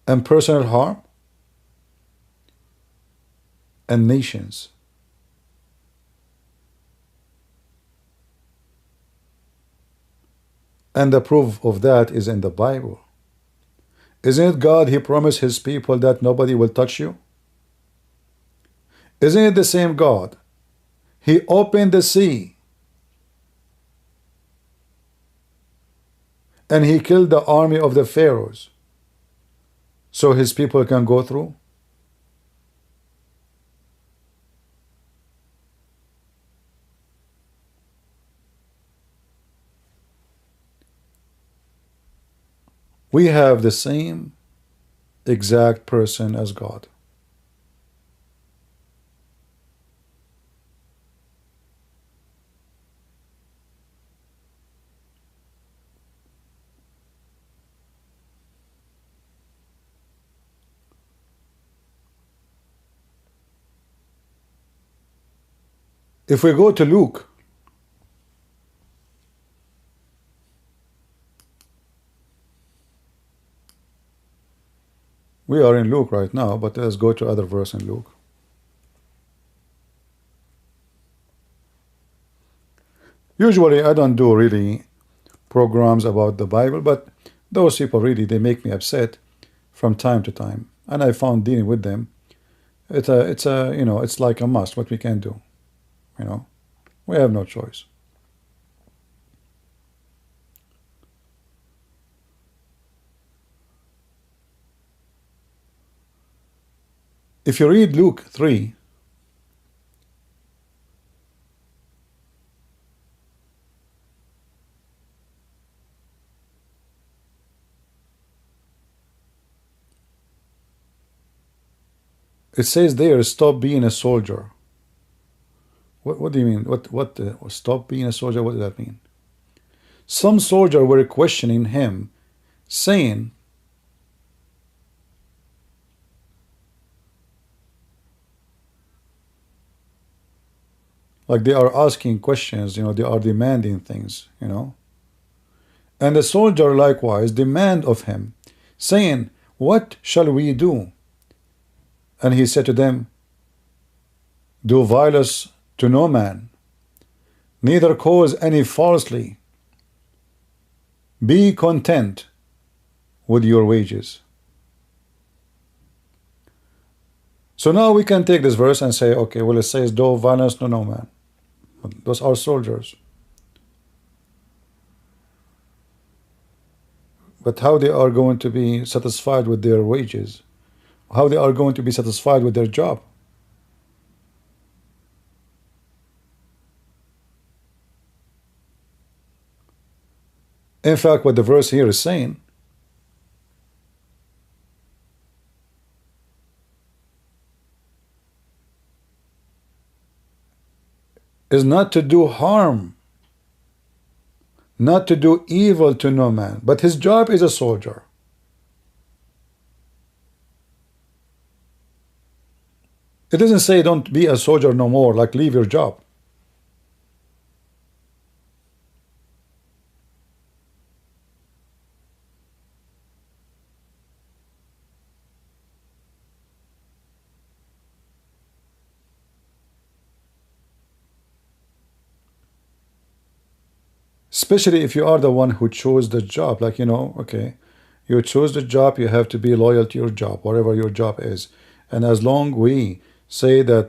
Speaker 1: and personal harm and nations. And the proof of that is in the Bible. Isn't it God, He promised His people that nobody will touch you? Isn't it the same God? He opened the sea and He killed the army of the pharaohs so His people can go through. We have the same exact person as God. If we go to Luke, we are in Luke right now, but let's go to other verse in Luke. Usually I don't do really programs about the Bible, but those people really, they make me upset from time to time. And I found dealing with them, it's a you know, it's like a must, what we can do. You know, we have no choice. If you read Luke 3, it says there, stop being a soldier. What do you mean? What stop being a soldier? What does that mean? Some soldiers were questioning him, saying, like they are asking questions, you know, they are demanding things, you know. And the soldier likewise demand of him, saying, what shall we do? And he said to them, do violence to no man, neither cause any falsely. Be content with your wages. So now we can take this verse and say, okay, well, it says, do violence to no man. Those are soldiers. But how they are going to be satisfied with their wages? How they are going to be satisfied with their job? In fact, what the verse here is saying is not to do harm, not to do evil to no man, but his job is a soldier. It doesn't say don't be a soldier no more, like leave your job. Especially if you are the one who chose the job. Like, okay, you chose the job, you have to be loyal to your job, whatever your job is. And as long we say that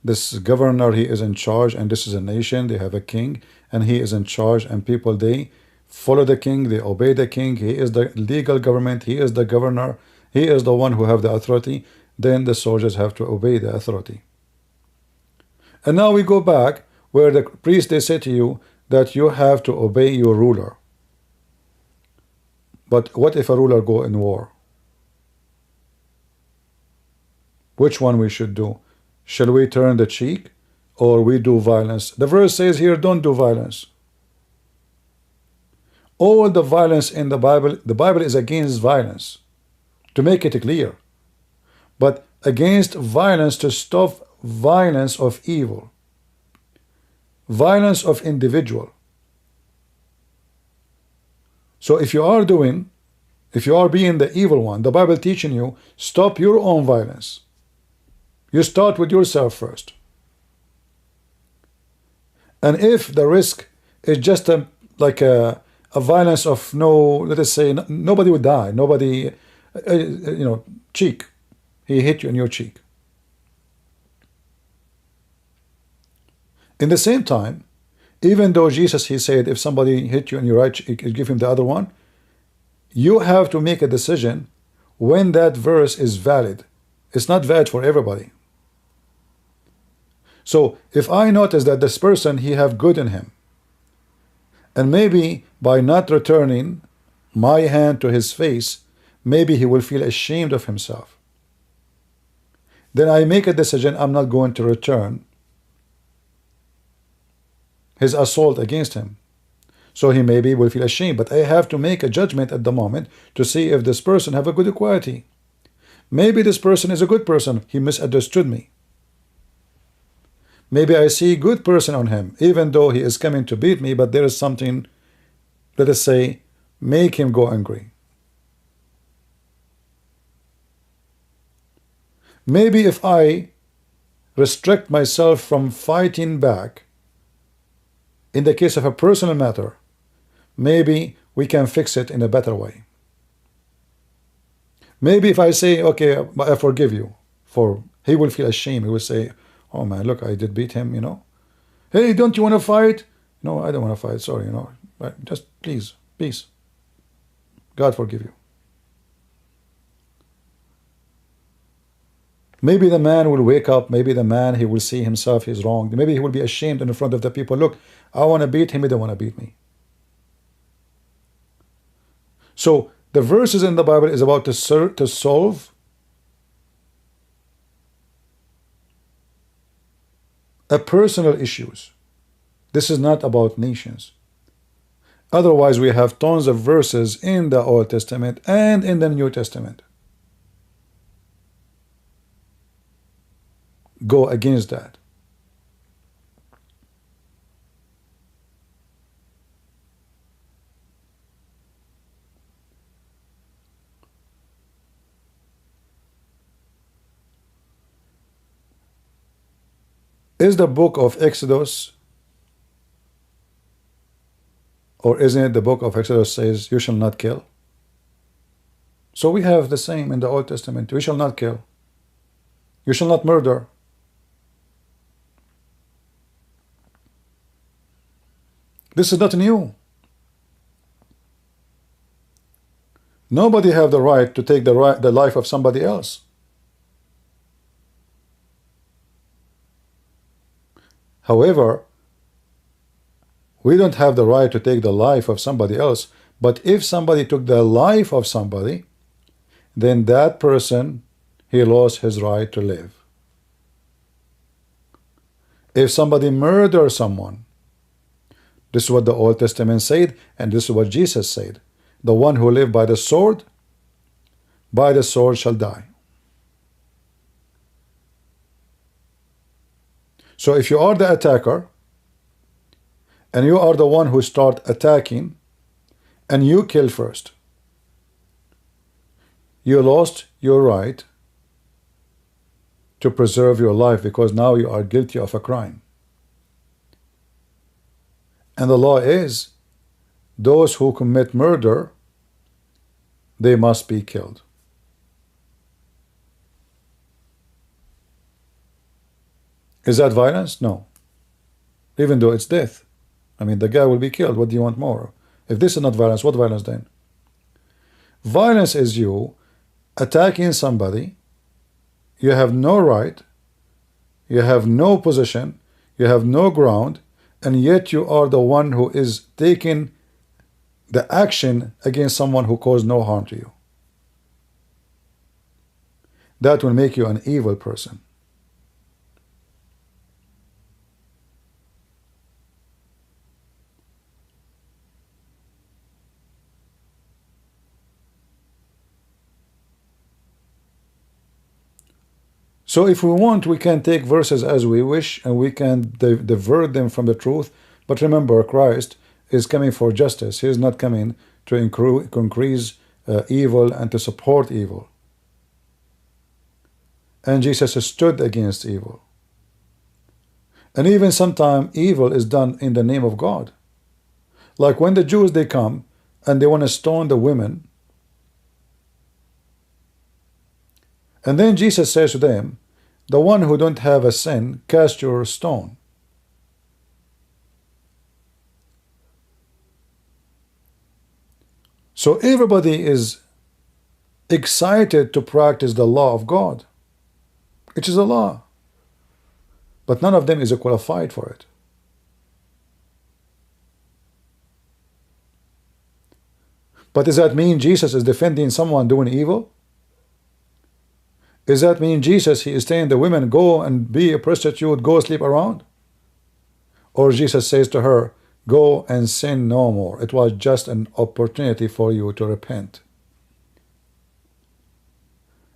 Speaker 1: this governor, he is in charge, and this is a nation, they have a king, and he is in charge, and people, they follow the king, they obey the king, he is the legal government, he is the governor, he is the one who have the authority, then the soldiers have to obey the authority. And now we go back where the priest, they say to you that you have to obey your ruler. But what if a ruler go in war? Which one we should do? Shall we turn the cheek, or we do violence? The verse says here, don't do violence. All the violence in the Bible is against violence, to make it clear. But against violence, to stop violence of evil, violence of individual. So if you are being the evil one, the Bible teaching you, stop your own violence. You start with yourself first. And if the risk is just like a violence of let us say, nobody would die, nobody, cheek, he hit you in your cheek. In the same time, even though Jesus, he said, if somebody hit you in your right cheek, give him the other one, you have to make a decision when that verse is valid. It's not valid for everybody. So if I notice that this person, he have good in him, and maybe by not returning my hand to his face, maybe he will feel ashamed of himself, then I make a decision, I'm not going to return his assault against him. So he maybe will feel ashamed, but I have to make a judgment at the moment to see if this person have a good quality. Maybe this person is a good person, he misunderstood me. Maybe I see good person on him, even though he is coming to beat me, but there is something, let us say, make him go angry. Maybe if I restrict myself from fighting back, in the case of a personal matter, maybe we can fix it in a better way. Maybe if I say, okay, I forgive you, he will feel ashamed. He will say, oh man, look, I did beat him, Hey, don't you want to fight? No, I don't want to fight, sorry, just please, peace. God forgive you. Maybe the man will wake up, maybe the man, he will see himself, he's wrong. Maybe he will be ashamed in front of the people. Look, I want to beat him, he don't want to beat me. So the verses in the Bible is about to solve a personal issues. This is not about nations. Otherwise, we have tons of verses in the Old Testament and in the New Testament go against that. Is the book of Exodus, or isn't it the book of Exodus says you shall not kill? So we have the same in the Old Testament. We shall not kill. You shall not murder. This is not new. Nobody have the right to take the life of somebody else. However, we don't have the right to take the life of somebody else, but if somebody took the life of somebody, then that person, he lost his right to live. If somebody murders someone, this is what the Old Testament said, and this is what Jesus said. The one who lives by the sword shall die. So if you are the attacker, and you are the one who start attacking, and you kill first, you lost your right to preserve your life, because now you are guilty of a crime. And the law is, those who commit murder, they must be killed. Is that violence? No. Even though it's death. I mean, the guy will be killed. What do you want more? If this is not violence, what violence then? Violence is you attacking somebody. You have no right, you have no position, you have no ground, and yet you are the one who is taking the action against someone who caused no harm to you. That will make you an evil person. So if we want, we can take verses as we wish, and we can divert them from the truth. But remember, Christ is coming for justice. He is not coming to increase evil and to support evil. And Jesus stood against evil. And even sometimes evil is done in the name of God. Like when the Jews, they come and they want to stone the women. And then Jesus says to them, the one who don't have a sin, cast your stone. So everybody is excited to practice the law of God. It is a law. But none of them is qualified for it. But does that mean Jesus is defending someone doing evil? Does that mean Jesus, he is telling the women, go and be a prostitute, go sleep around? Or Jesus says to her, go and sin no more. It was just an opportunity for you to repent.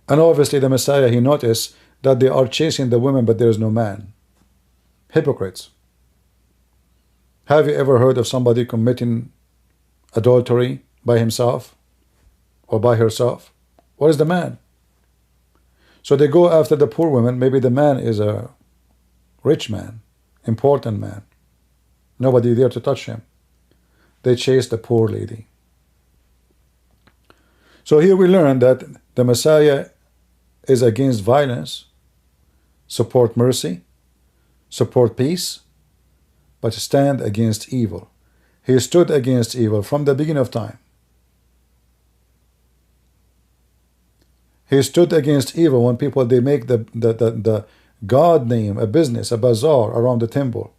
Speaker 1: And obviously the Messiah, he noticed that they are chasing the women, but there is no man. Hypocrites. Have you ever heard of somebody committing adultery by himself or by herself? What is the man? So they go after the poor women. Maybe the man is a rich man, important man. Nobody there to touch him. They chase the poor lady. So here we learn that the Messiah is against violence, support mercy, support peace, but stand against evil. He stood against evil from the beginning of time. He stood against evil when people, they make the God name a business, a bazaar around the temple.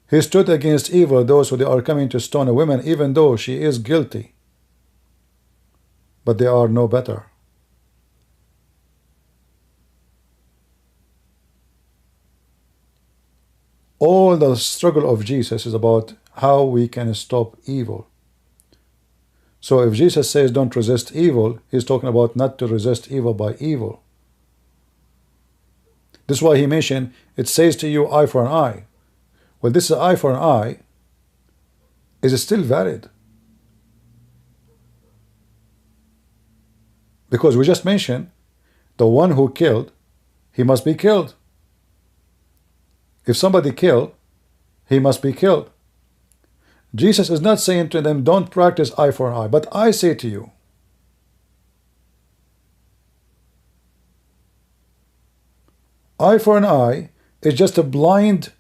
Speaker 1: He stood against evil, those who they are coming to stone a woman, even though she is guilty. But they are no better. All the struggle of Jesus is about how we can stop evil. So if Jesus says don't resist evil, he's talking about not to resist evil by evil. This is why he mentioned, it says to you eye for an eye. Well, this eye for an eye is still valid. Because we just mentioned, the one who killed, he must be killed. If somebody killed, he must be killed. Jesus is not saying to them, don't practice eye for an eye, but I say to you, eye for an eye is just a blind,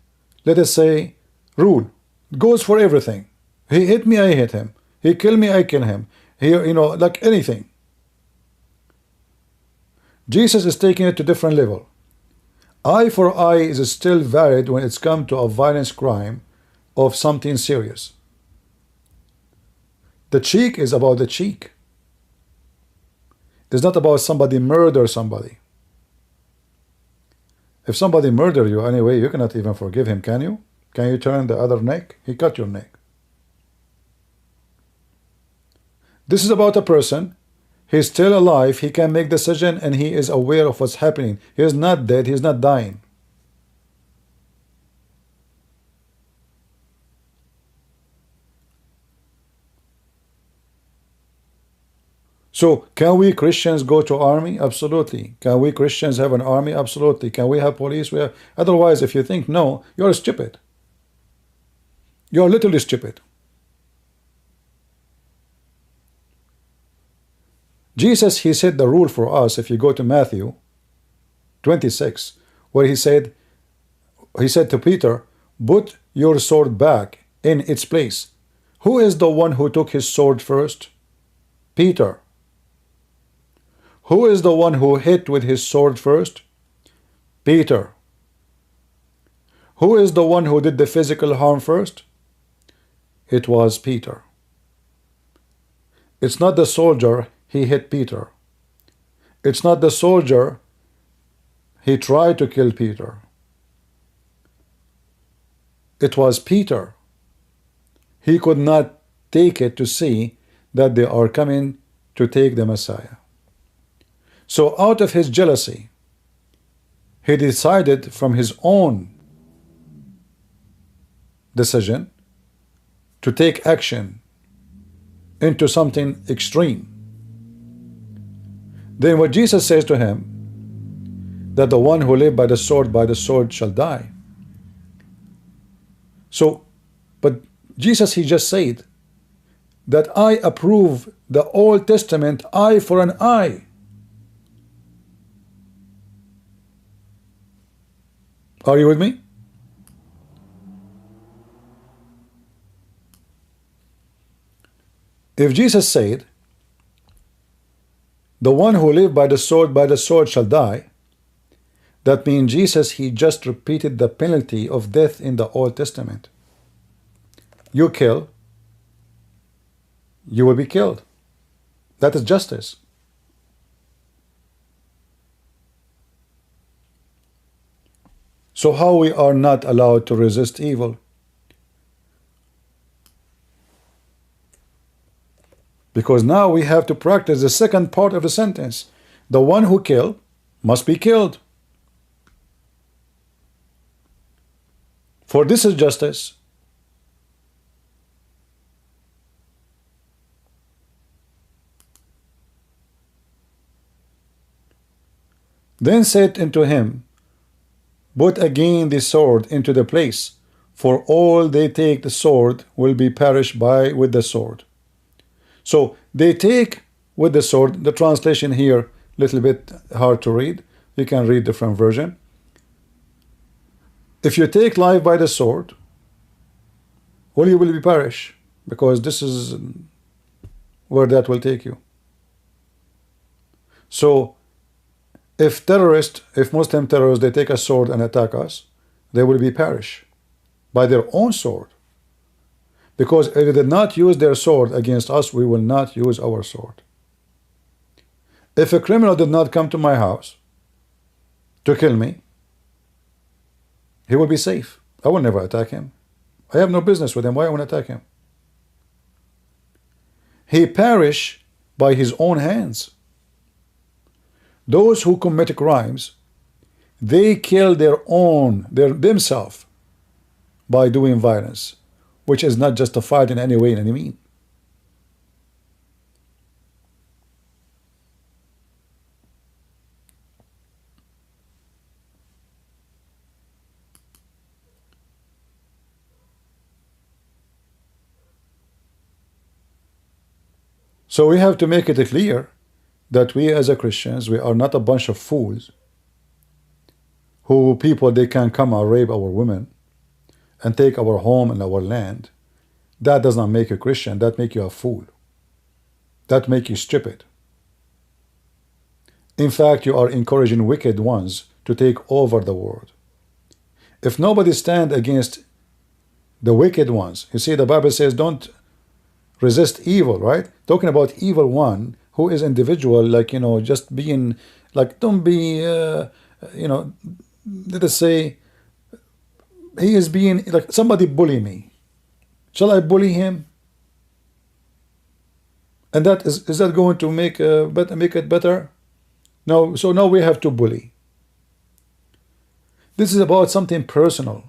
Speaker 1: let us say, rule. It goes for everything. He hit me, I hit him. He killed me, I kill him. He, like anything. Jesus is taking it to a different level. Eye for eye is still valid when it's come to a violence crime of something serious. The cheek is about the cheek. It's not about somebody murder somebody. If somebody murder you anyway, you cannot even forgive him, can you? Can you turn the other neck? He cut your neck. This is about a person. He's still alive. He can make decision and he is aware of what's happening. He is not dead. He's not dying. So, can we Christians go to army? Absolutely. Can we Christians have an army? Absolutely. Can we have police? Otherwise, if you think no, you're stupid. You are literally stupid. Jesus, he set the rule for us. If you go to Matthew 26, where he said to Peter, put your sword back in its place. Who is the one who took his sword first? Peter. Who is the one who hit with his sword first? Peter. Who is the one who did the physical harm first? It was Peter. It's not the soldier, he hit Peter. It's not the soldier, he tried to kill Peter. It was Peter. He could not take it to see that they are coming to take the Messiah. So out of his jealousy, he decided from his own decision to take action into something extreme. Then what Jesus says to him, that the one who lives by the sword shall die. So, but Jesus, he just said that I approve the Old Testament eye for an eye. Are you with me? If Jesus said, the one who lives by the sword shall die, that means Jesus, he just repeated the penalty of death in the Old Testament. You kill, you will be killed. That is justice. So how we are not allowed to resist evil? Because now we have to practice the second part of the sentence. The one who kills must be killed. For this is justice. Then said unto him, put again the sword into the place, for all they take the sword will be perished with the sword. So they take with the sword. The translation here little bit hard to read. You can read different version. If you take life by the sword, well, you will be perish, because this is where that will take you. So if Muslim terrorists, they take a sword and attack us, they will be perish by their own sword. Because if they did not use their sword against us, we will not use our sword. If a criminal did not come to my house to kill me, he will be safe. I will never attack him. I have no business with him. Why I want to attack him? He perish by his own hands. Those who commit crimes, they kill themselves by doing violence, which is not justified in any way, in any mean. So we have to make it clear that we as a Christians, we are not a bunch of fools who people, they can come and rape our women and take our home and our land. That does not make you Christian. That make you a fool. That make you stupid. In fact, you are encouraging wicked ones to take over the world. If nobody stand against the wicked ones, you see, the Bible says don't resist evil, right? Talking about evil one who is individual, like, you know, just being like, don't be, you know, let us say he is being like, somebody bully me. Shall I bully him? And that is that going to make it better? No. So now we have to bully. This is about something personal.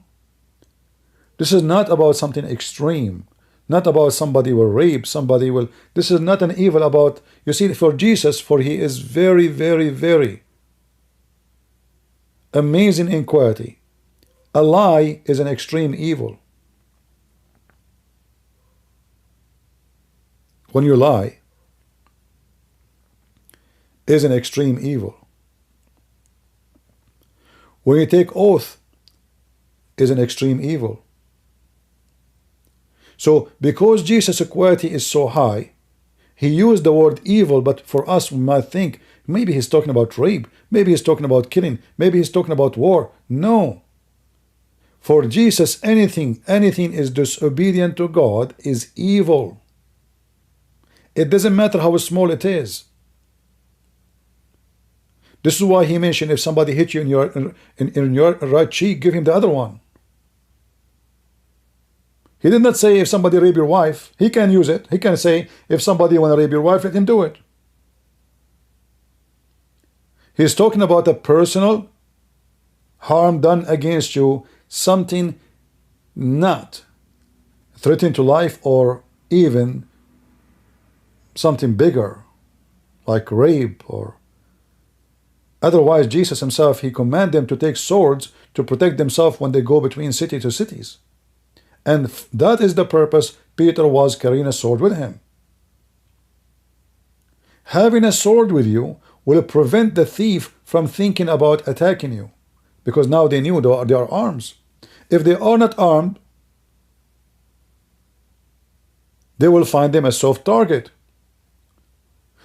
Speaker 1: This is not about something extreme. Not about somebody will rape, somebody will. This is not an evil about, you see, for Jesus, for he is very, very, very amazing in quality. A lie is an extreme evil. when you lie, is an extreme evil. When you take oath, is an extreme evil. So because Jesus' equality is so high, he used the word evil, but for us we might think maybe he's talking about rape, maybe he's talking about killing, maybe he's talking about war. No. For Jesus, anything is disobedient to God is evil. It doesn't matter how small it is. This is why he mentioned if somebody hit you in your right cheek, give him the other one. He did not say if somebody rape your wife. He can use it. He can say if somebody want to rape your wife, let him do it. He's talking about a personal harm done against you, something not threatening to life or even something bigger like rape or otherwise. Jesus himself, he commanded them to take swords to protect themselves when they go between city to cities. And that is the purpose Peter was carrying a sword with him. Having a sword with you will prevent the thief from thinking about attacking you, because now they knew they are arms. If they are not armed, they will find them a soft target.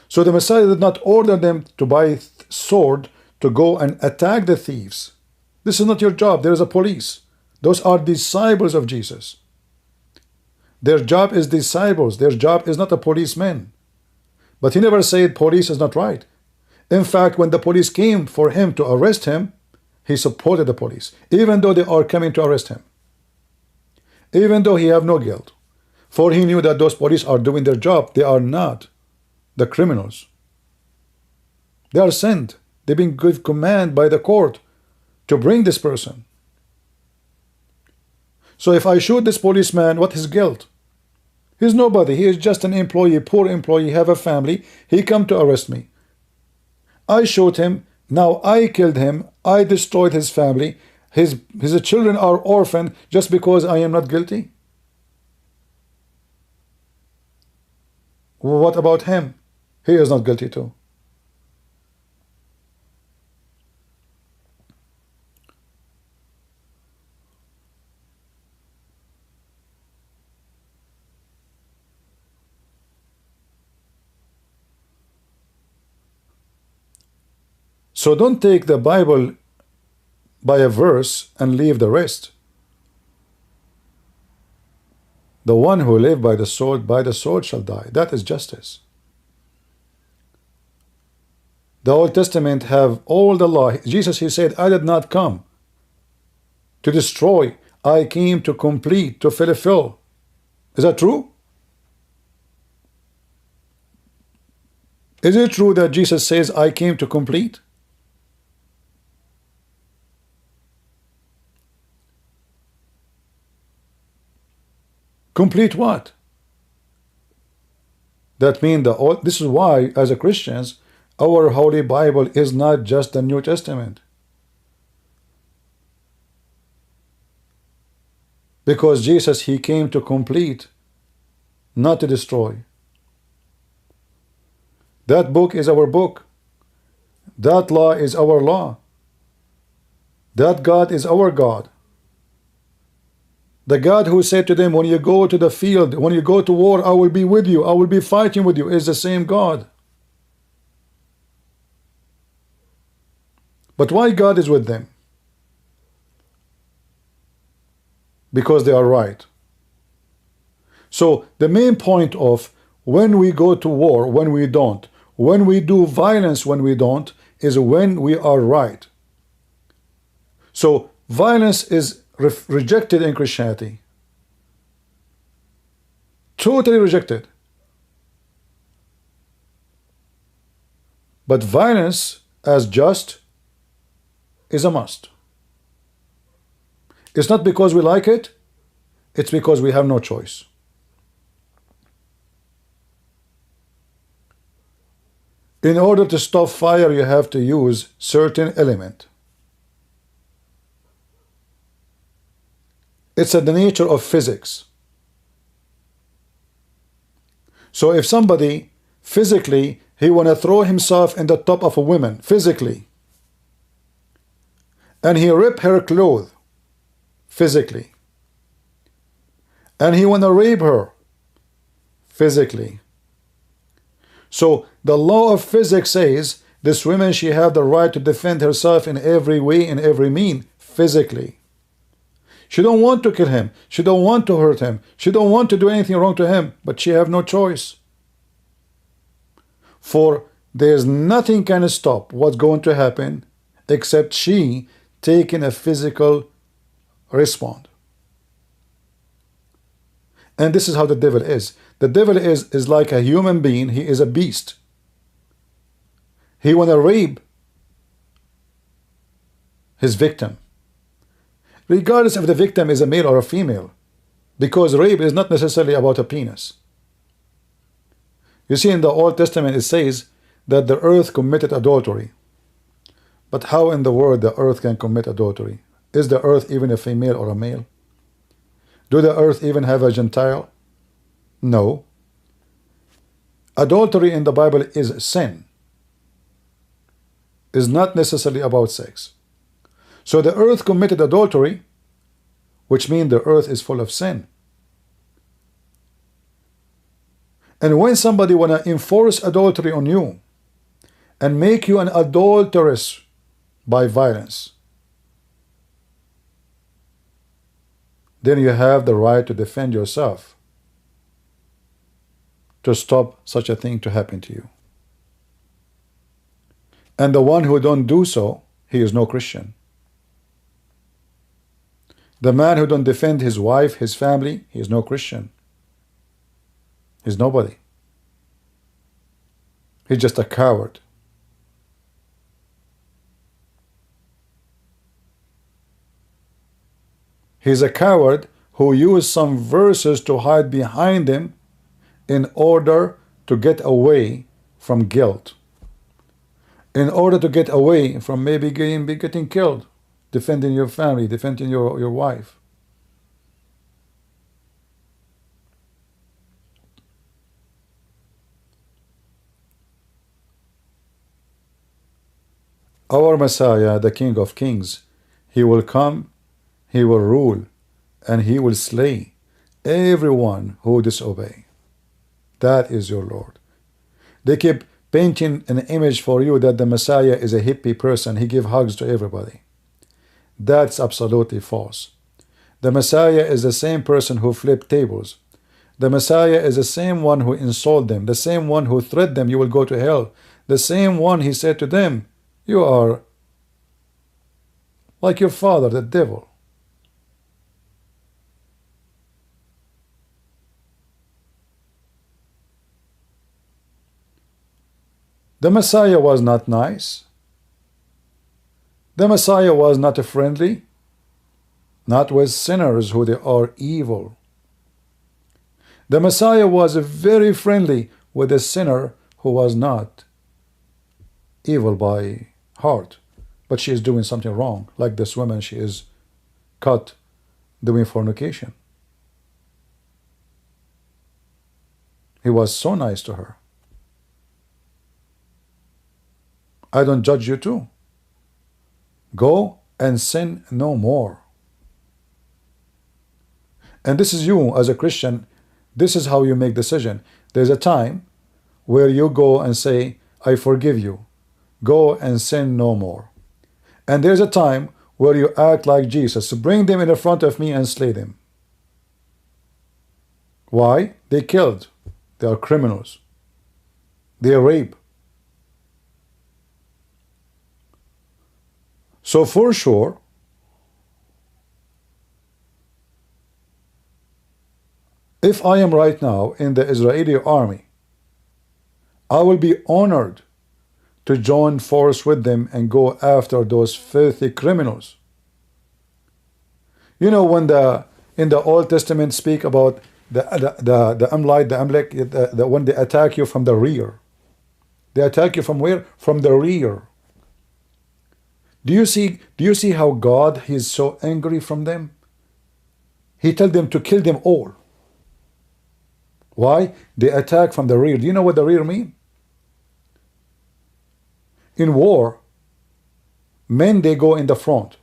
Speaker 1: So the Messiah did not order them to buy sword to go and attack the thieves. This is not your job. There is a police. Those are disciples of Jesus. Their job is disciples. Their job is not a policeman. But he never said police is not right. In fact, when the police came for him to arrest him, he supported the police, even though they are coming to arrest him, even though he have no guilt. For he knew that those police are doing their job. They are not the criminals. They are sent. They've been given command by the court to bring this person. So if I shoot this policeman, what is guilt? He's nobody. He is just an employee, poor employee, have a family. He come to arrest me. I shot him. Now I killed him. I destroyed his family. His children are orphaned just because I am not guilty. What about him? He is not guilty too. So don't take the Bible by a verse and leave the rest. The one who live by the sword shall die. That is justice. The Old Testament have all the law. Jesus, he said, I did not come to destroy. I came to complete, to fulfill. Is that true? Is it true that Jesus says, I came to complete? Complete what? That means this is why, as a Christians, our Holy Bible is not just the New Testament. Because Jesus, he came to complete, not to destroy. That book is our book. That law is our law. That God is our God. The God who said to them, when you go to the field, when you go to war, I will be with you, I will be fighting with you, is the same God. But why God is with them? Because they are right. So the main point of when we go to war, when we don't, when we do violence, when we don't, is when we are right. So violence is rejected in Christianity. Totally rejected. But violence as just is a must. It's not because we like it, it's because we have no choice. In order to stop fire, you have to use certain element. It's the nature of physics. So if somebody physically, he want to throw himself in the top of a woman, physically, and he rip her clothes, physically, and he want to rape her, physically. So the law of physics says this woman, she have the right to defend herself in every way, in every mean, physically. She don't want to kill him. She don't want to hurt him. She don't want to do anything wrong to him, but she have no choice. For there's nothing can stop what's going to happen except she taking a physical response. And this is how the devil is. The devil is like a human being. He is a beast. He want to rape his victim, regardless if the victim is a male or a female, because rape is not necessarily about a penis. You see, in the Old Testament it says that the earth committed adultery. But how in the world the earth can commit adultery? Is the earth even a female or a male? Do the earth even have a Gentile? No. Adultery in the Bible is sin. Is not necessarily about sex. So the earth committed adultery, which means the earth is full of sin. And when somebody want to enforce adultery on you and make you an adulteress by violence, then you have the right to defend yourself, to stop such a thing to happen to you. And the one who don't do so, he is no Christian. The man who don't defend his wife, his family, he is no Christian. He's nobody. He's just a coward. He's a coward who used some verses to hide behind him in order to get away from guilt, in order to get away from maybe getting killed, defending your family, defending your wife. Our Messiah, the King of Kings, he will come, he will rule, and he will slay everyone who disobey. That is your Lord. They keep painting an image for you that the Messiah is a hippie person. He gives hugs to everybody. That's absolutely false. The Messiah is the same person who flipped tables. The Messiah is the same one who insulted them, the same one who threatened them, you will go to hell. The same one he said to them, you are like your father, the devil. The Messiah was not nice. The Messiah was not friendly, not with sinners who they are evil. The Messiah was very friendly with a sinner who was not evil by heart, but she is doing something wrong, like this woman, she is caught doing fornication. He was so nice to her. I don't judge you too. Go and sin no more. And this is you as a Christian, this is how you make decision. There's a time where you go and say, I forgive you. Go and sin no more. And there's a time where you act like Jesus. Bring them in the front of me and slay them. Why? They killed. They are criminals. They rape. So for sure, if I am right now in the Israeli army, I will be honored to join force with them and go after those filthy criminals. You know, when in the Old Testament speak about the Amalek, when they attack you from the rear. They attack you from where? From the rear. Do you see how God is so angry from them? He told them to kill them all. Why? They attack from the rear. Do you know what the rear mean? In war, men, they go in the front.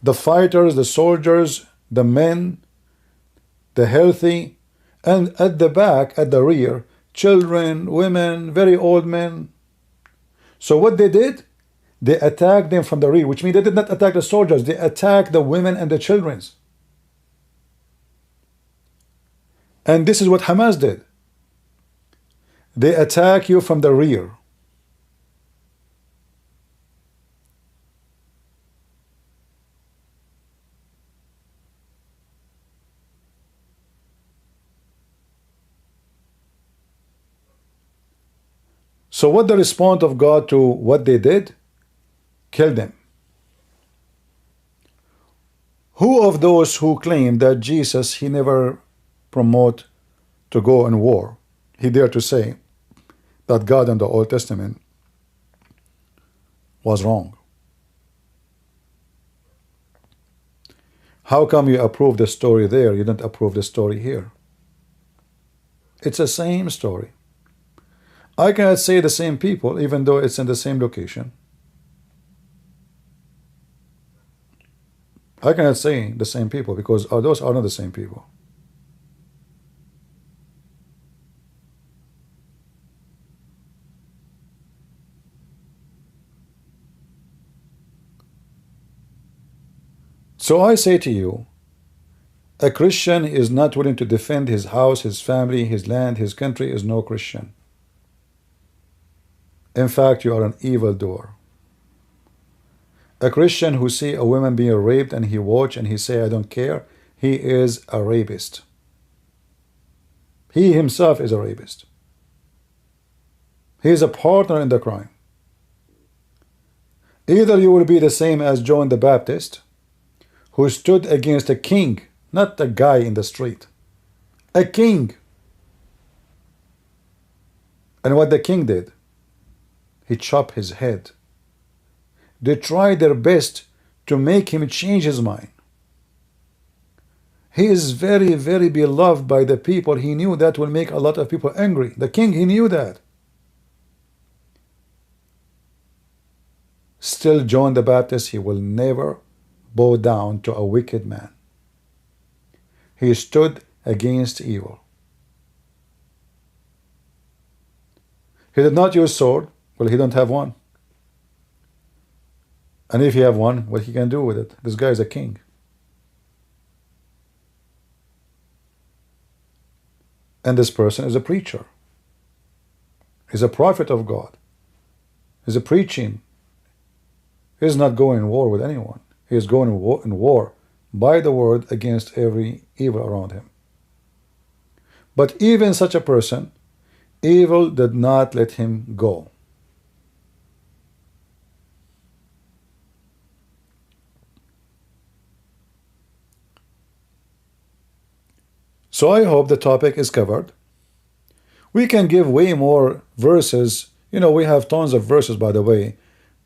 Speaker 1: The fighters, the soldiers, the men, the healthy, and at the back, at the rear, children, women, very old men. So what they did, they attacked them from the rear, which means they did not attack the soldiers, they attacked the women and the children. And this is what Hamas did. They attack you from the rear. So what the response of God to what they did? Kill them. Who of those who claim that Jesus, he never promote to go in war, he dared to say that God in the Old Testament was wrong? How come you approve the story there, you don't approve the story here? It's the same story. I cannot say the same people, even though it's in the same location. I cannot say the same people because those are not the same people. So I say to you, a Christian is not willing to defend his house, his family, his land, his country is no Christian. In fact, you are an evildoer. A Christian who see a woman being raped and he watch and he say, I don't care, he is a rapist. He himself is a rapist. He is a partner in the crime. Either you will be the same as John the Baptist, who stood against a king, not a guy in the street, a king. And what the king did, he chopped his head. They tried their best to make him change his mind. He is very, very beloved by the people. He knew that will make a lot of people angry. The king, he knew that. Still, John the Baptist, he will never bow down to a wicked man. He stood against evil. He did not use sword. Well, he don't have one. And if he have one, what he can do with it? This guy is a king. And this person is a preacher. He's a prophet of God. He's a preaching. He's not going in war with anyone. He is going in war by the word against every evil around him. But even such a person, evil did not let him go. So I hope the topic is covered. We can give way more verses. You know, we have tons of verses, by the way,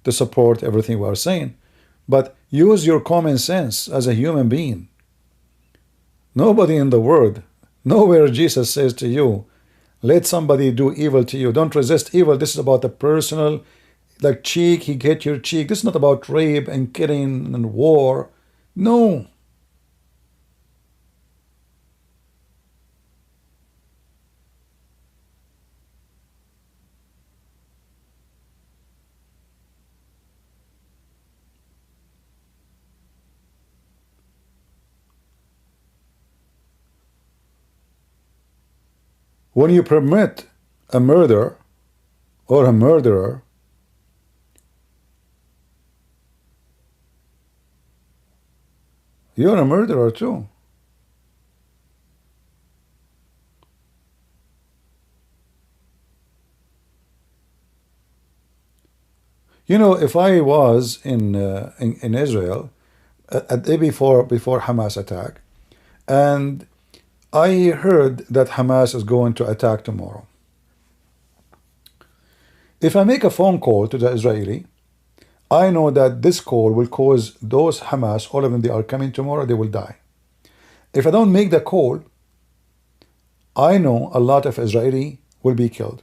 Speaker 1: to support everything we are saying. But use your common sense as a human being. Nobody in the world, nowhere Jesus says to you, let somebody do evil to you. Don't resist evil. This is about the personal, like cheek, he get your cheek. This is not about rape and killing and war. No. When you permit a murder or a murderer, you're a murderer too. You know, if I was in Israel a day before Hamas attack, and I heard that Hamas is going to attack tomorrow. If I make a phone call to the Israeli, I know that this call will cause those Hamas, all of them, they are coming tomorrow, they will die. If I don't make the call, I know a lot of Israeli will be killed.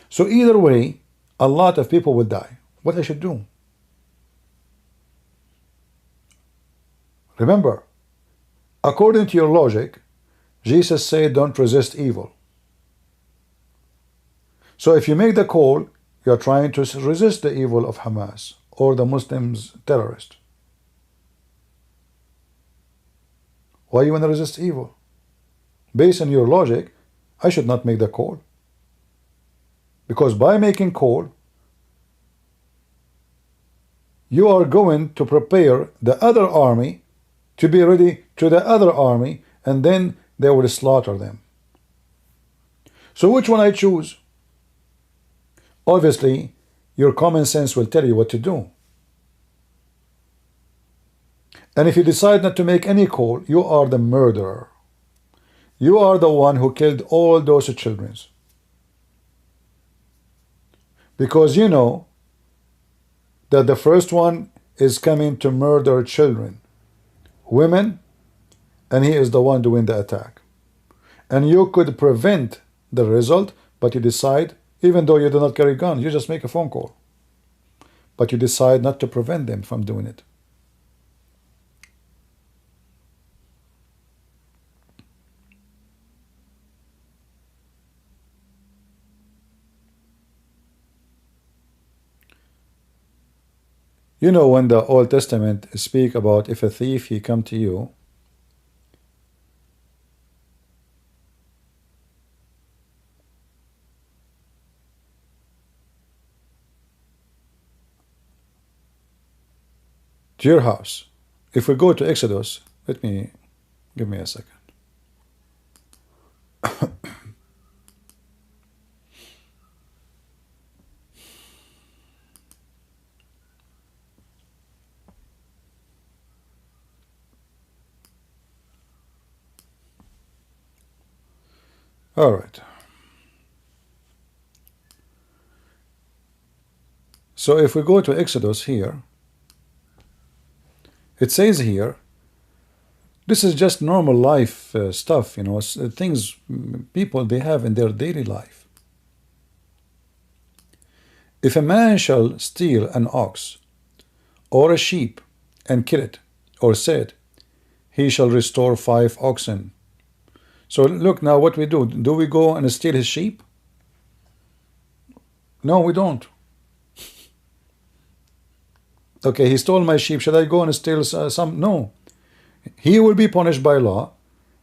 Speaker 1: So either way, a lot of people will die. What I should do? Remember, according to your logic, Jesus said, don't resist evil. So if you make the call, you're trying to resist the evil of Hamas or the Muslims terrorist. Why you want to resist evil? Based on your logic, I should not make the call. Because by making call, you are going to prepare the other army to be ready to the other army, and then they will slaughter them. So which one I choose? Obviously, your common sense will tell you what to do. And if you decide not to make any call, you are the murderer. You are the one who killed all those children. Because you know that the first one is coming to murder children, women, and he is the one doing the attack. And you could prevent the result, but you decide, even though you do not carry guns, you just make a phone call. But you decide not to prevent them from doing it. You know, when the Old Testament speak about if a thief he come to you, to your house. If we go to Exodus, give me a second. All right. So if we go to Exodus here, it says here, this is just normal life stuff, you know, things people they have in their daily life. If a man shall steal an ox or a sheep and kill it, or said, he shall restore 5 oxen. So look now what we do. Do we go and steal his sheep? No, we don't. Okay, he stole my sheep. Should I go and steal some? No. He will be punished by law.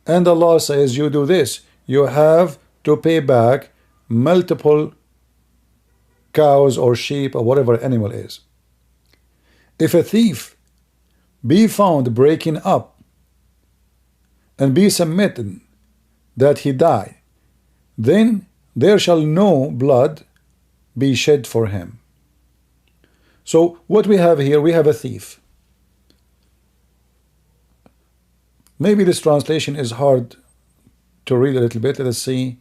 Speaker 1: And the law says you do this. You have to pay back multiple cows or sheep or whatever animal is. If a thief be found breaking up and be submitted that he die, then there shall no blood be shed for him. So what we have here, we have a thief. Maybe this translation is hard to read a little bit. Let's see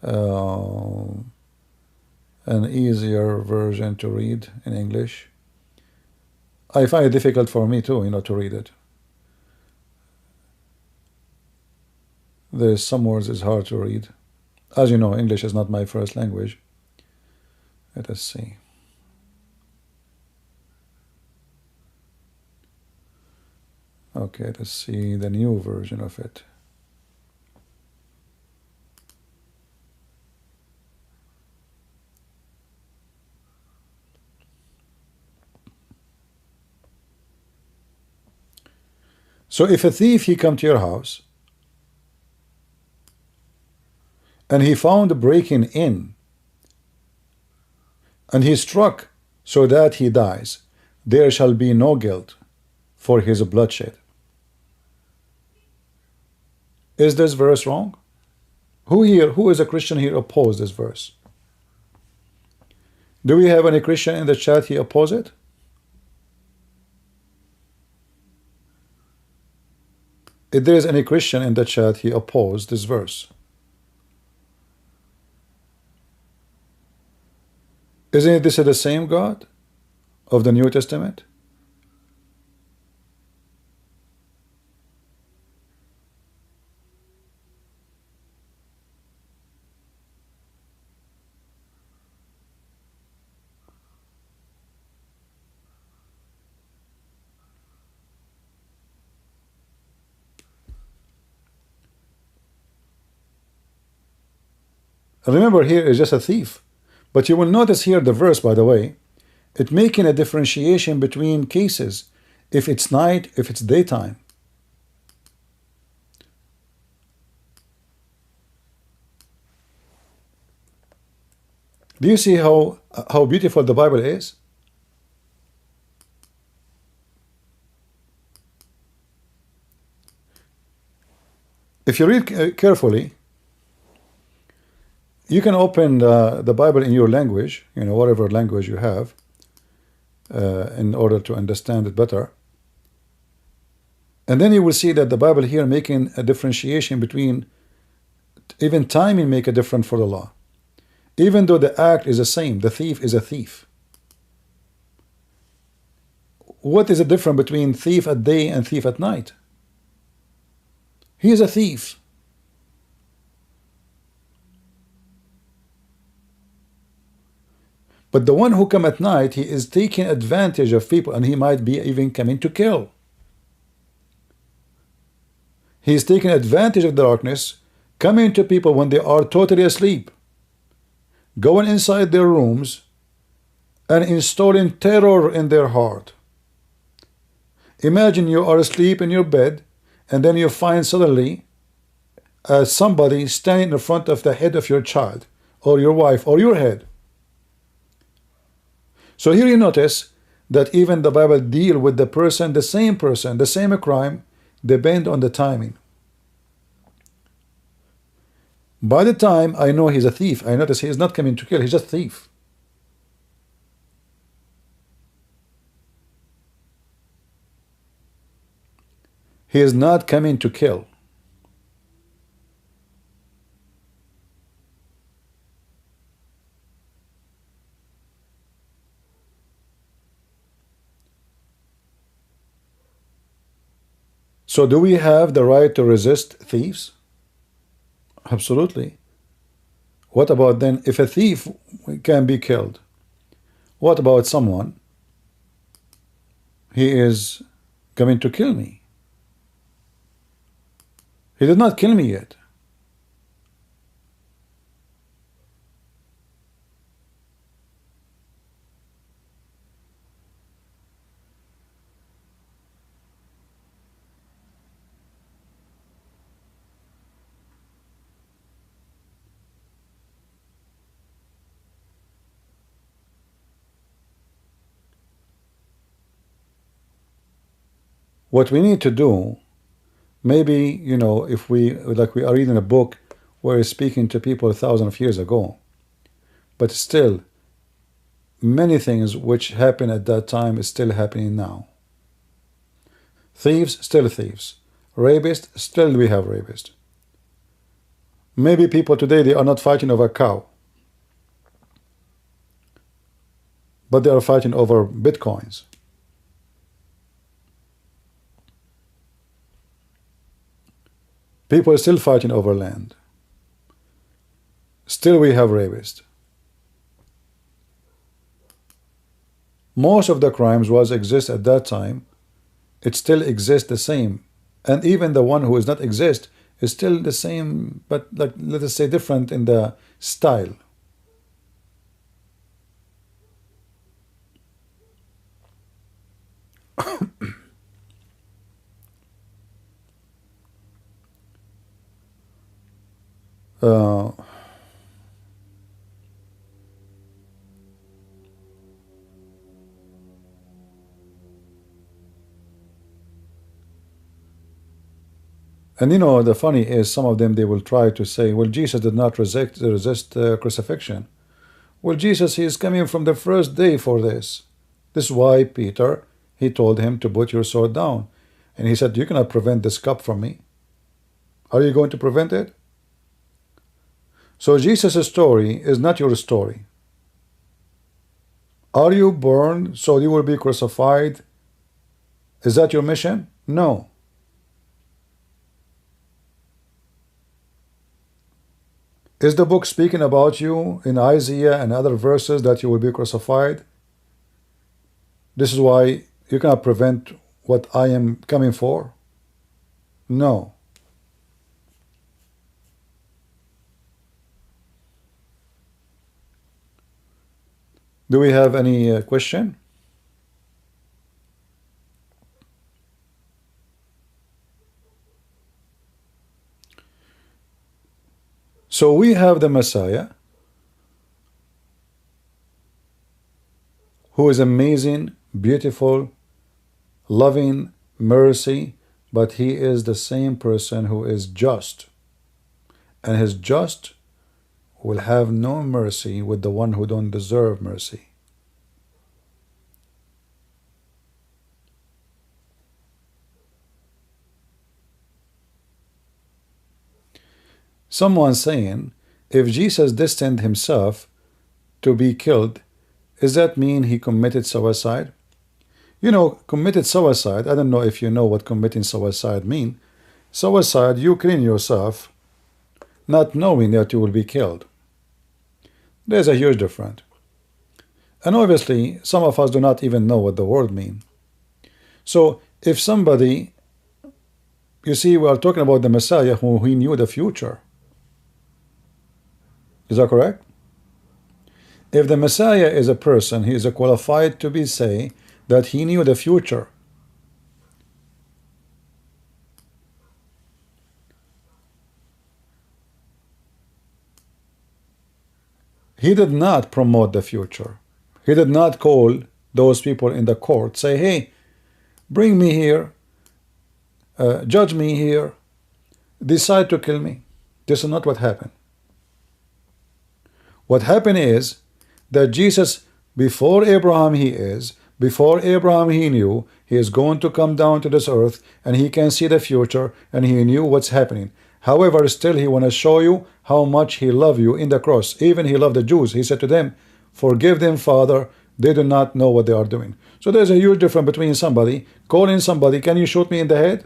Speaker 1: an easier version to read in English. I find it difficult for me too, you know, to read it. There's some words it's hard to read. As you know, English is not my first language. Let us see. Okay, let's see the new version of it. So if a thief he come to your house and he found breaking in and he struck so that he dies, there shall be no guilt for his bloodshed. Is this verse wrong? Who is a Christian here oppose this verse? Do we have any Christian in the chat he oppose it? If there is any Christian in the chat he oppose this verse. Isn't this the same God of the New Testament? Remember, here is just a thief. But you will notice here the verse, by the way, it making a differentiation between cases, if it's night, if it's daytime. Do you see how beautiful the Bible is? If you read carefully, you can open the Bible in your language, whatever language you have, in order to understand it better. And then you will see that the Bible here making a differentiation between, even timing make a difference for the law. Even though the act is the same, the thief is a thief. What is the difference between thief at day and thief at night? He is a thief. But the one who come at night, he is taking advantage of people, and he might be even coming to kill. He is taking advantage of darkness, coming to people when they are totally asleep, going inside their rooms and installing terror in their heart. Imagine you are asleep in your bed, and then you find suddenly somebody standing in front of the head of your child, or your wife, or your head. So here you notice that even the Bible deal with the person, the same crime, depend on the timing. By the time I know he's a thief, I notice he is not coming to kill, he's just a thief. He is not coming to kill. So do we have the right to resist thieves? Absolutely. What about then if a thief can be killed? What about someone? He is coming to kill me. He did not kill me yet. What we need to do, maybe, if we are reading a book where it's speaking to people thousands of years ago, but still, many things which happened at that time is still happening now. Thieves, still thieves. Rapists, still we have rapists. Maybe people today, they are not fighting over a cow, but they are fighting over bitcoins. People are still fighting over land. Still we have rapists. Most of the crimes exist at that time. It still exists the same. And even the one who does not exist is still the same, but let us say different in the style. And the funny is, some of them, they will try to say, well, Jesus did not resist crucifixion. Well, Jesus, he is coming from the first day for this. This is why Peter, he told him to put your sword down. And he said, you cannot prevent this cup from me. Are you going to prevent it? So Jesus' story is not your story. Are you born so you will be crucified? Is that your mission? No. Is the book speaking about you in Isaiah and other verses that you will be crucified? This is why you cannot prevent what I am coming for? No. Do we have any question? So we have the Messiah, who is amazing, beautiful, loving, mercy, but he is the same person who is just. And his just will have no mercy with the one who don't deserve mercy. Someone saying, if Jesus destined himself to be killed, does that mean he committed suicide? You know, committed suicide, I don't know if you know what committing suicide mean. Suicide, you killing yourself, not knowing that you will be killed. There's a huge difference. And obviously, some of us do not even know what the word means. So, if somebody, you see, we are talking about the Messiah who he knew the future. Is that correct? If the Messiah is a person, he is qualified to be say that he knew the future. He did not promote the future. He did not call those people in the court, say, hey, bring me here, judge me here, decide to kill me. This is not what happened. What happened is that Jesus, before Abraham before Abraham he knew he is going to come down to this earth, and he can see the future, and he knew what's happening. However, still he want to show you how much he loved you in the cross. Even he loved the Jews. He said to them, forgive them, Father, they do not know what they are doing. So there's a huge difference between somebody calling somebody, can you shoot me in the head?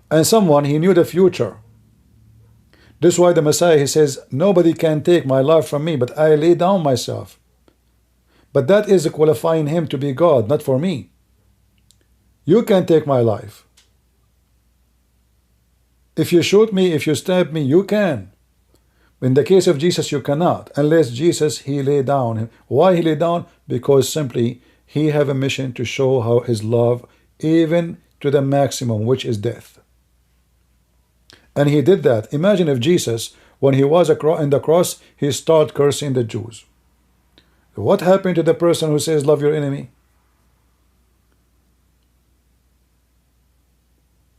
Speaker 1: And someone, he knew the future. This is why the Messiah, he says, nobody can take my life from me, but I lay down myself. But that is qualifying him to be God, not for me. You can take my life. If you shoot me, if you stab me, you can. In the case of Jesus, you cannot, unless Jesus, he lay down. Why he lay down? Because simply, he have a mission to show how his love, even to the maximum, which is death. And he did that. Imagine if Jesus, when he was in the cross, he started cursing the Jews. What happened to the person who says, love your enemy?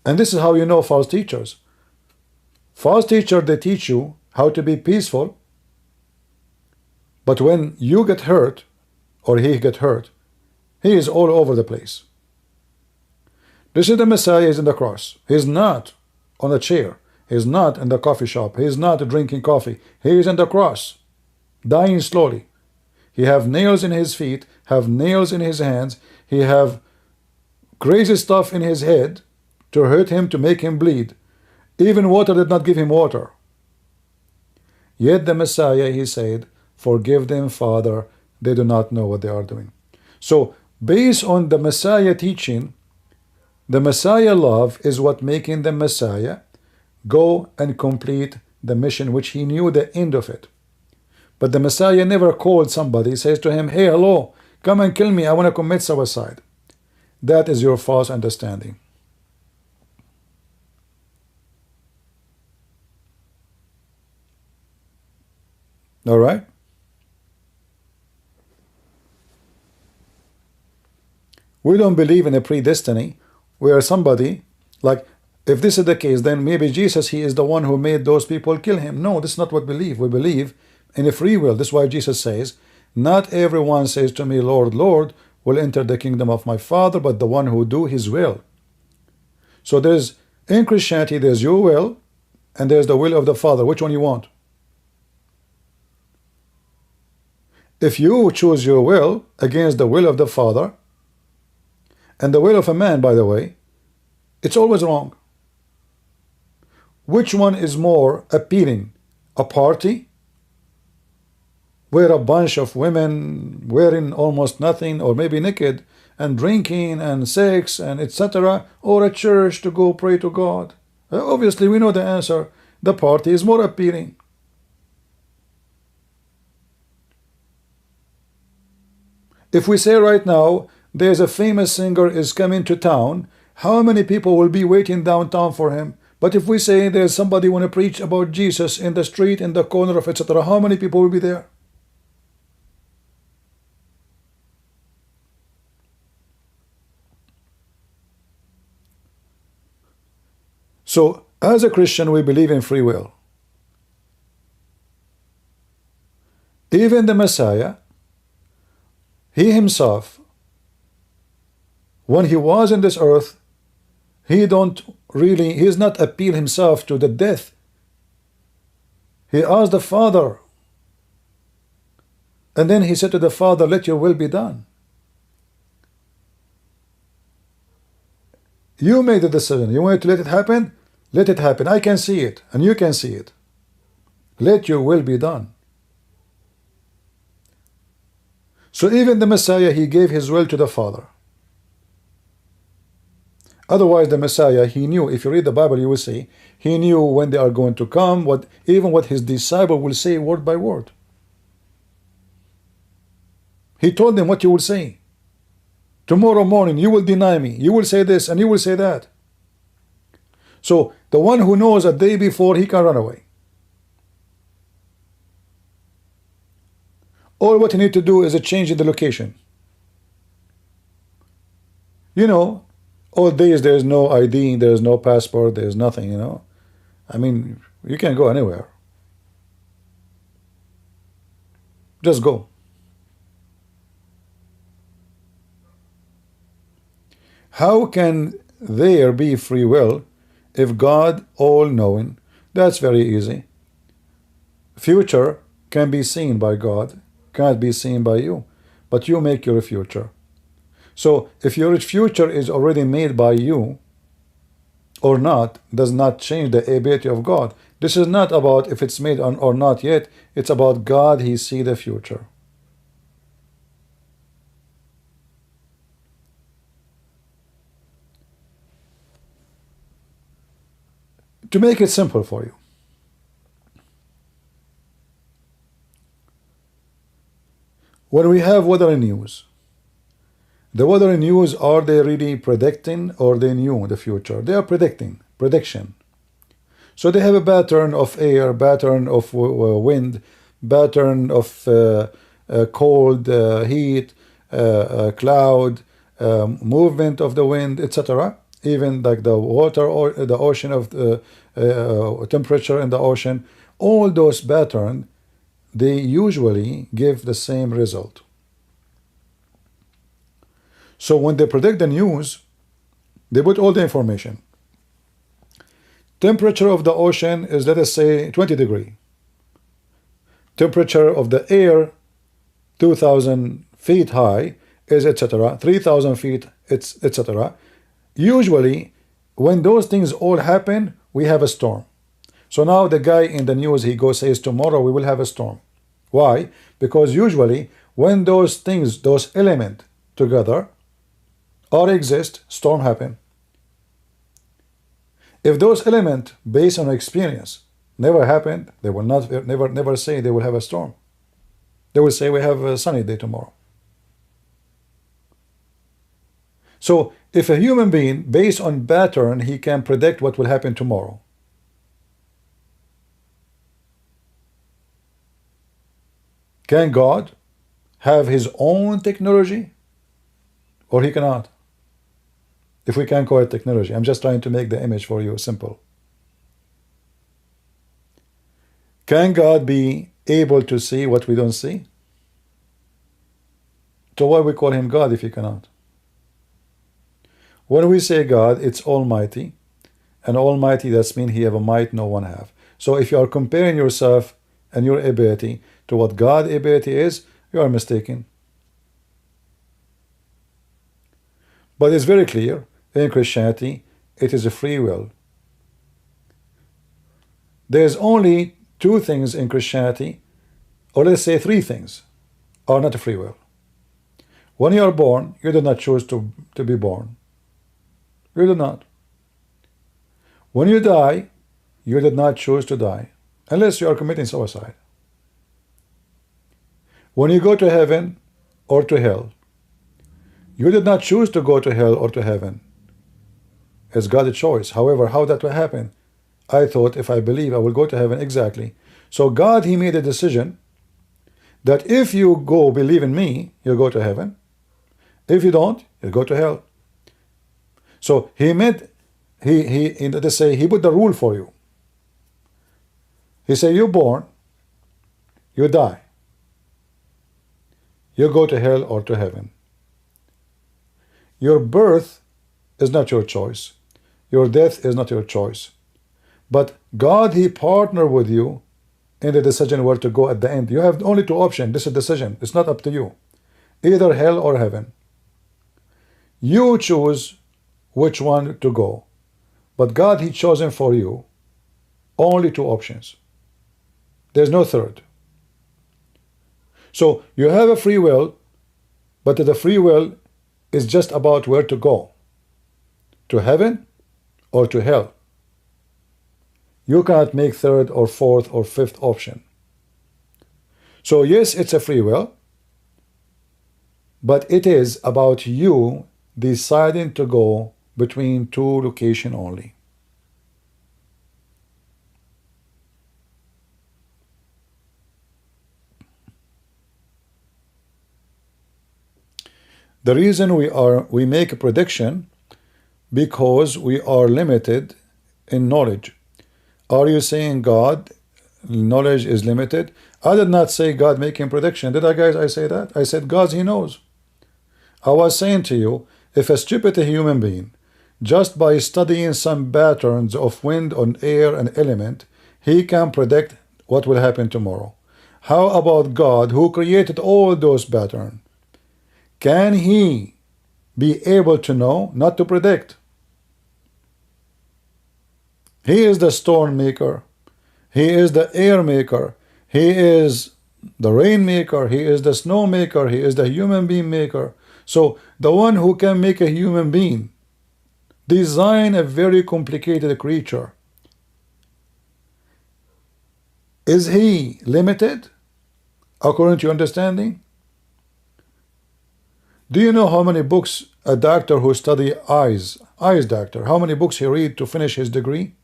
Speaker 1: And this is how you know false teachers. False teachers, they teach you how to be peaceful, but when you get hurt, or he get hurt, he is all over the place. This is the Messiah, is in the cross. He's not on a chair. He's not in the coffee shop. He's not drinking coffee. He is in the cross, dying slowly. He have nails in his feet, have nails in his hands. He have crazy stuff in his head to hurt him, to make him bleed. Even water did not give him water. Yet the Messiah, he said, forgive them, Father, they do not know what they are doing. So, based on the Messiah teaching, the Messiah love is what making the Messiah go and complete the mission, which he knew the end of it. But the Messiah never called somebody, says to him, hey, hello, come and kill me, I want to commit suicide. That is your false understanding. All right? We don't believe in a predestiny where somebody, like, if this is the case, then maybe Jesus, he is the one who made those people kill him. No, this is not what we believe. We believe in a free will. This is why Jesus says, not everyone says to me, Lord, Lord, will enter the kingdom of my Father, but the one who do his will. So there's, in Christianity, there's your will, and there's the will of the Father. Which one you want? If you choose your will against the will of the Father, and the will of a man, by the way, it's always wrong. Which one is more appealing? A party where a bunch of women wearing almost nothing, or maybe naked, and drinking and sex and etc., or a church to go pray to God? Obviously, we know the answer. The party is more appealing. If we say right now, there's a famous singer is coming to town, how many people will be waiting downtown for him? But if we say there's somebody want to preach about Jesus in the street, in the corner of etc., how many people will be there? So, as a Christian, we believe in free will. Even the Messiah, he himself, when he was in this earth, he's not appeal himself to the death. He asked the Father, and then he said to the Father, let your will be done. You made the decision. You wanted to let it happen? Let it happen. I can see it, and you can see it. Let your will be done. So even the Messiah, he gave his will to the Father. Otherwise, the Messiah, he knew, if you read the Bible, you will see, he knew when they are going to come, even what his disciple will say word by word. He told them what you will say. Tomorrow morning, you will deny me. You will say this, and you will say that. So, the one who knows a day before, he can run away. All what you need to do is a change in the location. You know, all days there is no ID, there is no passport, there is nothing, you know. I mean, you can't go anywhere. Just go. How can there be free will if God all-knowing? That's very easy. Future can be seen by God, can't be seen by you, but you make your future. So if your future is already made by you or not, does not change the ability of God. This is not about if it's made or not yet. It's about God, he see the future. To make it simple for you, when we have weather news, the weather news, are they really predicting or they knew the future? They are prediction. So they have a pattern of air, pattern of wind, pattern of cold, heat, cloud, movement of the wind, etc. Even like the water or the ocean of the temperature in the ocean, all those patterns, they usually give the same result. So when they predict the news, they put all the information. Temperature of the ocean is, let us say, 20 degrees. Temperature of the air, 2,000 feet high, is etc. 3,000 feet, etc. Usually, when those things all happen, we have a storm. So now the guy in the news, he says, tomorrow we will have a storm. Why? Because usually, when those things, those elements together or exist, storm happen. If those elements, based on experience, never happened, they will never say they will have a storm. They will say we have a sunny day tomorrow. So if a human being, based on pattern, he can predict what will happen tomorrow. Can God have his own technology? Or he cannot? If we can call it technology. I'm just trying to make the image for you simple. Can God be able to see what we don't see? So why we call him God if he cannot? When we say God, it's almighty, and almighty, that means he have a might no one have. So if you are comparing yourself and your ability to what God's ability is, you are mistaken. But it's very clear, in Christianity, it is a free will. There's only two things in Christianity, or let's say three things, are not a free will. When you are born, you did not choose to be born. You did not. When you die, you did not choose to die, unless you are committing suicide. When you go to heaven or to hell, You did not choose to go to hell or to heaven. It's God's choice. However, how that will happen? I thought if I believe I will go to heaven. Exactly. So God, he made a decision that if you go believe in me, you'll go to heaven. If you don't, you'll go to hell. So he made, they say, he put the rule for you. He said, you're born, you die. You go to hell or to heaven. Your birth is not your choice. Your death is not your choice. But God, he partnered with you in the decision where to go at the end. You have only two options. This is a decision. It's not up to you. Either hell or heaven. You choose which one to go. But God, he chosen for you only two options. There's no third. So you have a free will, but the free will is just about where to go. To heaven or to hell. You cannot make third or fourth or fifth option. So yes, it's a free will, but it is about you deciding to go between two locations only. The reason we make a prediction because we are limited in knowledge. Are you saying God knowledge is limited? I did not say God making prediction. Did I, guys? I say that? I said God, he knows. I was saying to you, if a stupid human being, just by studying some patterns of wind on air and element, he can predict what will happen tomorrow. How about God, who created all those patterns? Can he be able to know, not to predict? He is the storm maker. He is the air maker. He is the rain maker. He is the snow maker. He is the human being maker. So the one who can make a human being, design a very complicated creature, is he limited according to your understanding? Do you know how many books a doctor who study eyes doctor, how many books he read to finish his degree?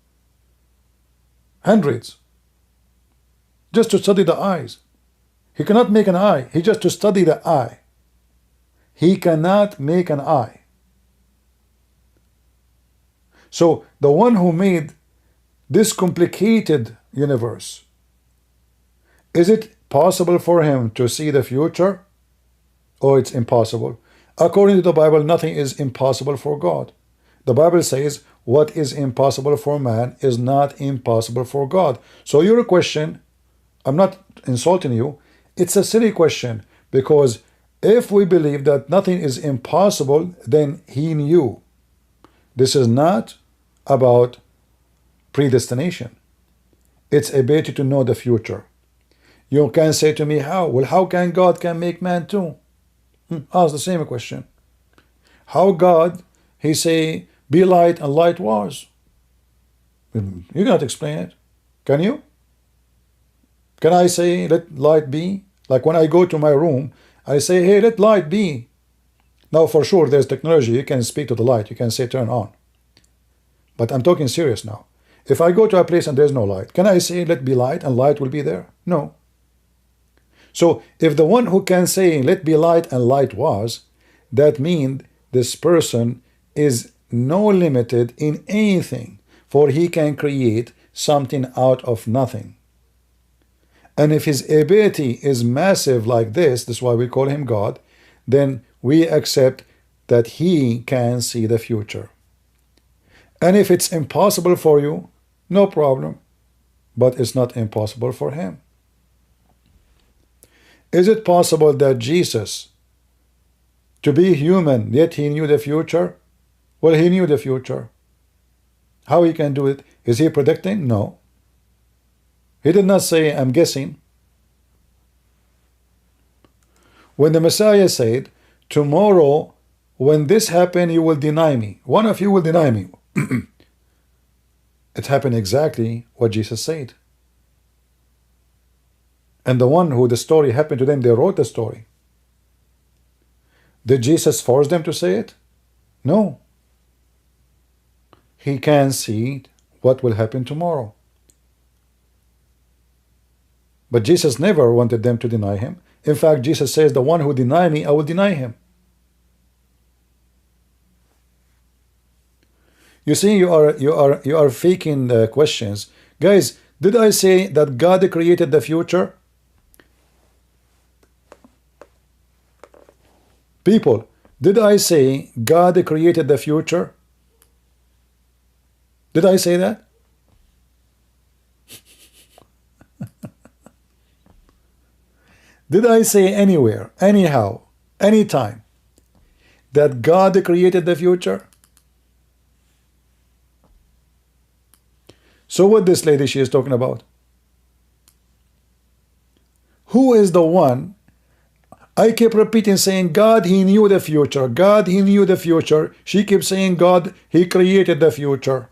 Speaker 1: Hundreds. Just to study the eyes. He cannot make an eye. He just to study the eye. He cannot make an eye. So the one who made this complicated universe, is it possible for him to see the future? Or it's impossible? According to the Bible, nothing is impossible for God. The Bible says what is impossible for man is not impossible for God. So your question, I'm not insulting you, it's a silly question, because if we believe that nothing is impossible, then he knew. This is not about predestination. It's ability to know the future. You can say to me, how? Well, how can God can make man too? Ask the same question. How God, he say, be light, and light was. You cannot explain it. Can you? Can I say, let light be? Like when I go to my room, I say, hey, let light be. Now, for sure, there's technology. You can speak to the light. You can say, turn on. But I'm talking serious now. If I go to a place and there's no light, can I say, let be light, and light will be there? No. So if the one who can say, let be light, and light was, that means this person is no limited in anything, for he can create something out of nothing. And if his ability is massive like this is why we call him God, then we accept that he can see the future. And if it's impossible for you, no problem, but it's not impossible for him. Is it possible that Jesus, to be human, yet he knew the future? Well, he knew the future. How he can do it? Is he predicting? No. He did not say, I'm guessing. When the Messiah said, tomorrow, when this happens, you will deny me. One of you will deny me. It happened exactly what Jesus said. And the one who the story happened to them, they wrote the story. Did Jesus force them to say it? No. He can see what will happen tomorrow. But Jesus never wanted them to deny him. In fact, Jesus says, the one who deny me, I will deny him. You see, you are faking the questions. Guys, did I say that God created the future? People, did I say God created the future? Did I say that? Did I say anywhere, anyhow, anytime, that God created the future? So what this lady she is talking about? Who is the one? I keep repeating saying God, he knew the future. God, he knew the future. She keeps saying God, he created the future.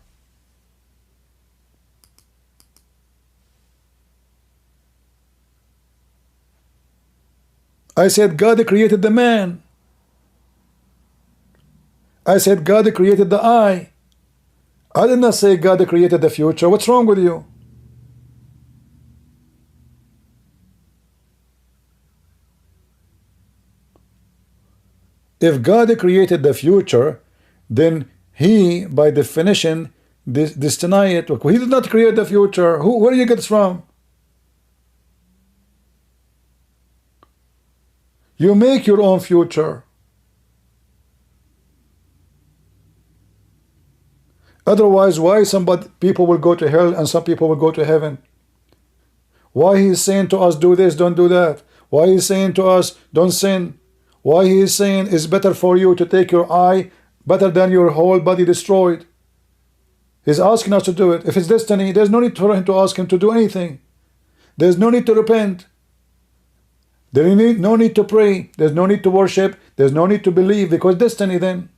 Speaker 1: I said God created the man. I said God created the eye. I did not say God created the future. What's wrong with you? If God created the future, then he, by definition, deny it. He did not create the future. Where do you get this from? You make your own future. Otherwise, why people will go to hell and some people will go to heaven? Why he's saying to us, do this, don't do that? Why he's saying to us, don't sin? Why he is saying it's better for you to take your eye better than your whole body destroyed? He's asking us to do it. If it's destiny, there's no need for him to ask him to do anything. There's no need to repent. There's no need to pray. There's no need to worship. There's no need to believe, because destiny then.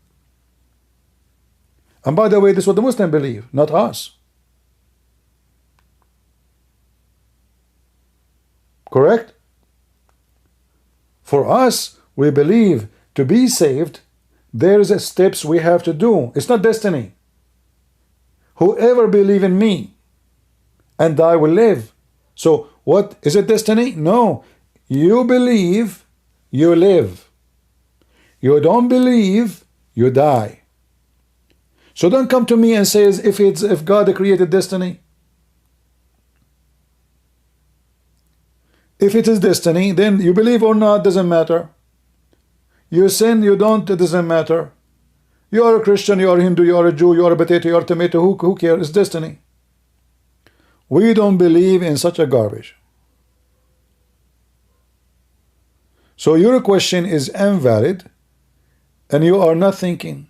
Speaker 1: And by the way, this is what the Muslims believe, not us. Correct? For us, we believe to be saved, there's steps we have to do. It's not destiny. Whoever believe in me and I will live. So what is it, destiny? No. You believe, you live. You don't believe, you die. So don't come to me and say if God created destiny. If it is destiny, then you believe or not, doesn't matter. You sin, you don't, it doesn't matter. You are a Christian, you are a Hindu, you are a Jew, you are a potato, you are a tomato, who cares? It's destiny. We don't believe in such a garbage. So your question is invalid and you are not thinking.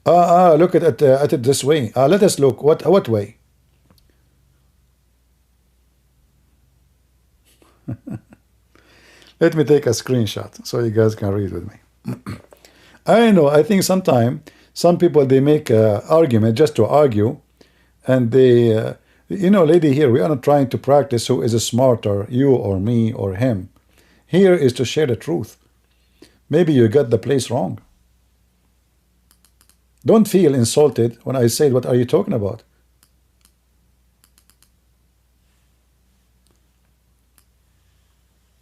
Speaker 1: Look at it this way. Let us look. What way? Let me take a screenshot so you guys can read with me. I know, I think sometimes some people, they make an argument just to argue, and they, lady, here we are not trying to practice who is smarter, you or me or him. Here is to share the truth. Maybe you got the place wrong. Don't feel insulted when I say, what are you talking about?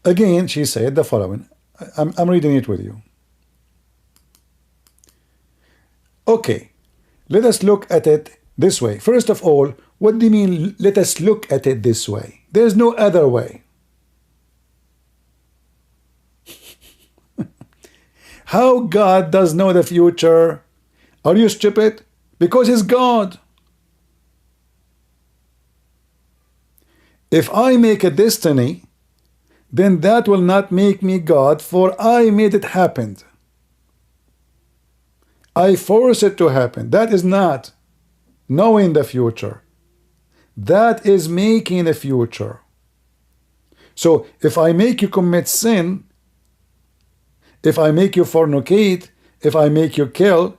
Speaker 1: Again, she said the following. I'm reading it with you. Okay, let us look at it this way. First of all, what do you mean, let us look at it this way? There's no other way. How God does know the future? Are you stupid? Because He's God. If I make a destiny, then that will not make me God, for I made it happen. I force it to happen. That is not knowing the future. That is making the future. So if I make you commit sin, if I make you fornicate, if I make you kill,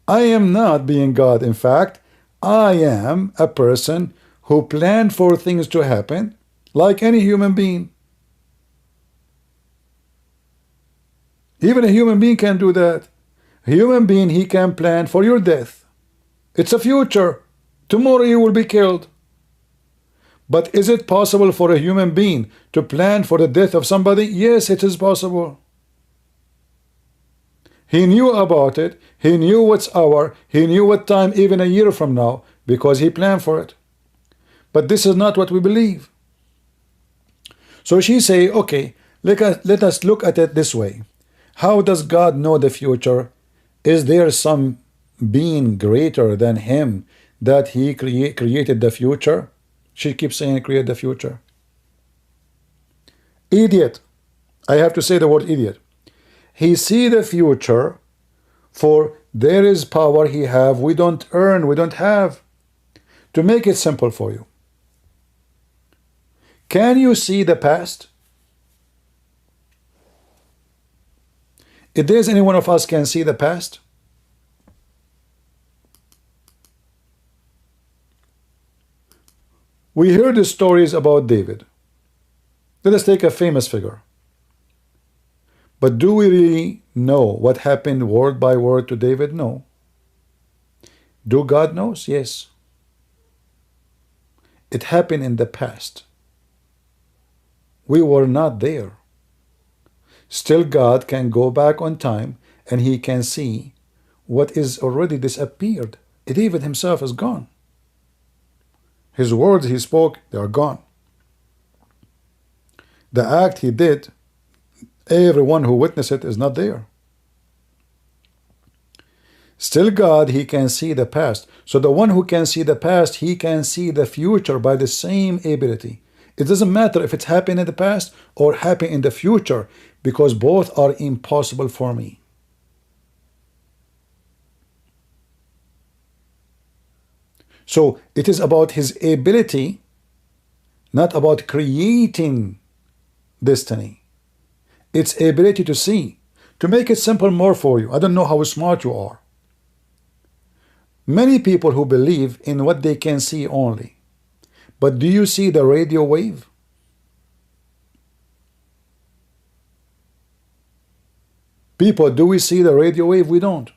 Speaker 1: I am not being God. In fact, I am a person who planned for things to happen like any human being. Even a human being can do that. A human being, he can plan for your death. It's a future. Tomorrow you will be killed. But is it possible for a human being to plan for the death of somebody? Yes, it is possible. He knew about it. He knew what's hour. He knew what time, even a year from now, because he planned for it. But this is not what we believe. So she say, okay, let us look at it this way. How does God know the future? Is there some being greater than him that he created the future? She keeps saying create the future. Idiot. I have to say the word idiot. He see the future, for there is power he have, we don't earn, we don't have. To make it simple for you, can you see the past? If there's any one of us can see the past, we heard the stories about David. Let us take a famous figure. But do we really know what happened word by word to David? No. Do God knows? Yes. It happened in the past. We were not there. Still, God can go back on time and he can see what is already disappeared. David himself is gone. His words he spoke, they are gone. The act he did, everyone who witnessed it is not there. Still God, he can see the past. So the one who can see the past, he can see the future by the same ability. It doesn't matter if it's happened in the past or happened in the future, because both are impossible for me. So it is about his ability, not about creating destiny. It's ability to see. To make it simple more for you, I don't know how smart you are. Many people who believe in what they can see only. But do you see the radio wave? People, do we see the radio wave? We don't.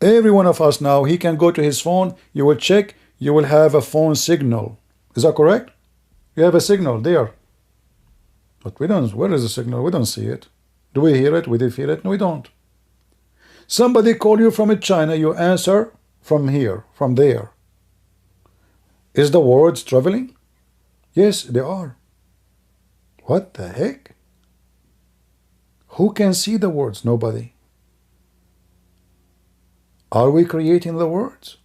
Speaker 1: Every one of us now, he can go to his phone, you will check, you will have a phone signal. Is that correct? You have a signal there. But we don't. Where is the signal? We don't see it. Do we hear it? We do feel it? No, we don't. Somebody call you from China, you answer from here, from there. Is the words traveling? Yes, they are. What the heck? Who can see the words? Nobody. Are we creating the words?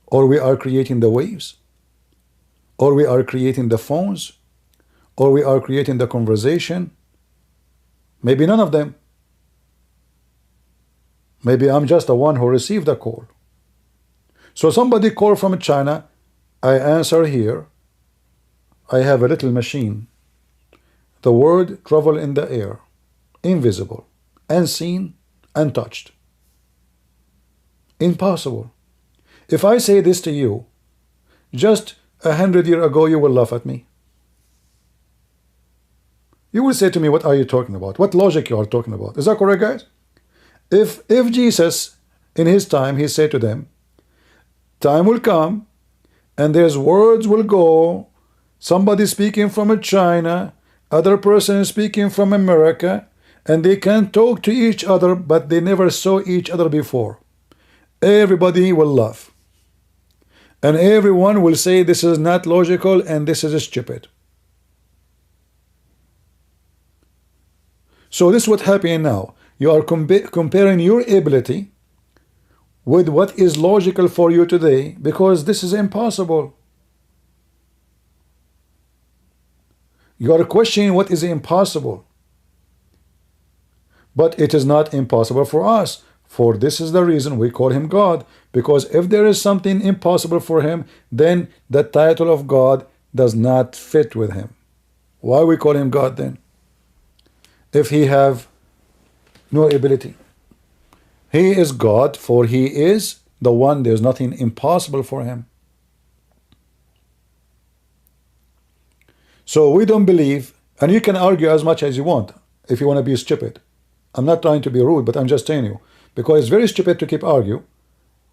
Speaker 1: Or we are creating the waves? Or we are creating the phones? Or we are creating the conversation? Maybe none of them. Maybe I'm just the one who received the call. So somebody called from China, I answer here. I have a little machine. The word travel in the air, invisible, unseen, untouched. Impossible. If I say this to you, just 100 years ago, you will laugh at me. You will say to me, what are you talking about? What logic you are talking about? Is that correct, guys? If Jesus, in his time, he said to them, time will come, and there's words will go, somebody speaking from China, other person speaking from America, and they can talk to each other, but they never saw each other before. Everybody will laugh. And everyone will say this is not logical and this is stupid. So this is what's happening now. You are comparing your ability with what is logical for you today, because this is impossible. You are questioning what is impossible. But it is not impossible for us. For this is the reason we call him God. Because if there is something impossible for him, then the title of God does not fit with him. Why we call him God then? If he have no ability. He is God, for he is the one. There's nothing impossible for him. So we don't believe, and you can argue as much as you want. if you want to be stupid. I'm not trying to be rude, but I'm just telling you. Because it's very stupid to keep arguing.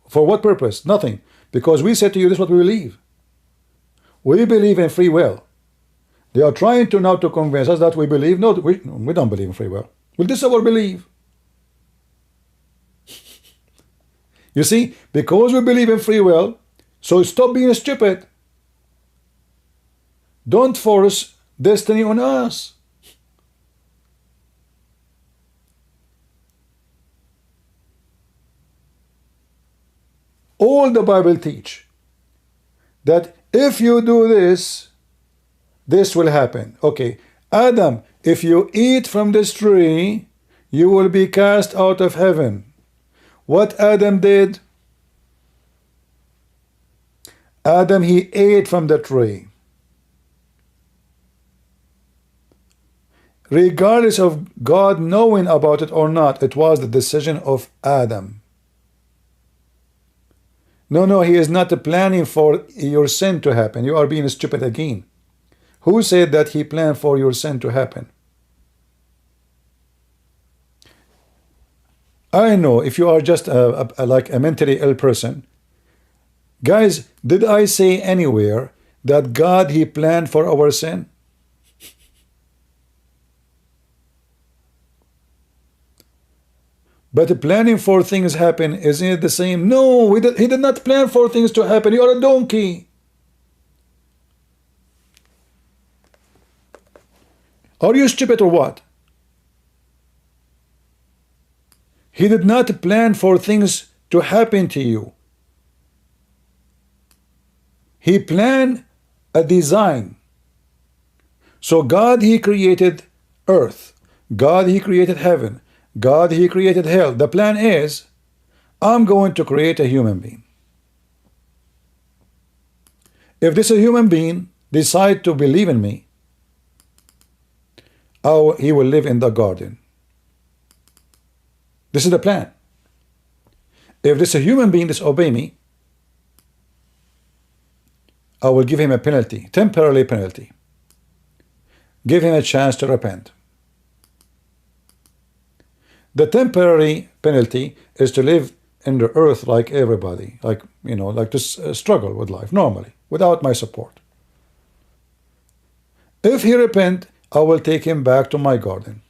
Speaker 1: For what purpose? Nothing. Because we said to you, this is what we believe. We believe in free will. They are trying to now to convince us that we believe. No, we don't believe in free will. Well, this is our belief. You see, because we believe in free will, so stop being stupid. Don't force destiny on us. All the Bible teach that if you do this, this will happen. Okay, Adam, if you eat from this tree, you will be cast out of heaven. What Adam did? Adam, he ate from the tree. Regardless of God knowing about it or not, it was the decision of Adam. No, he is not planning for your sin to happen. You are being stupid again. Who said that he planned for your sin to happen? I know if you are just like a mentally ill person. Guys, did I say anywhere that God, he planned for our sin? But planning for things happen, isn't it the same? No, he did not plan for things to happen. You are a donkey. Are you stupid or what? He did not plan for things to happen to you. He planned a design. So God, he created earth. God, he created heaven. God, he created hell. The plan is, I'm going to create a human being. If this human being decide to believe in me, he will live in the garden. This is the plan. If this human being disobey me, I will give him a penalty, temporary penalty. Give him a chance to repent. The temporary penalty is to live in the earth like everybody, like, you know, like to struggle with life normally, without my support. If he repent, I will take him back to my garden.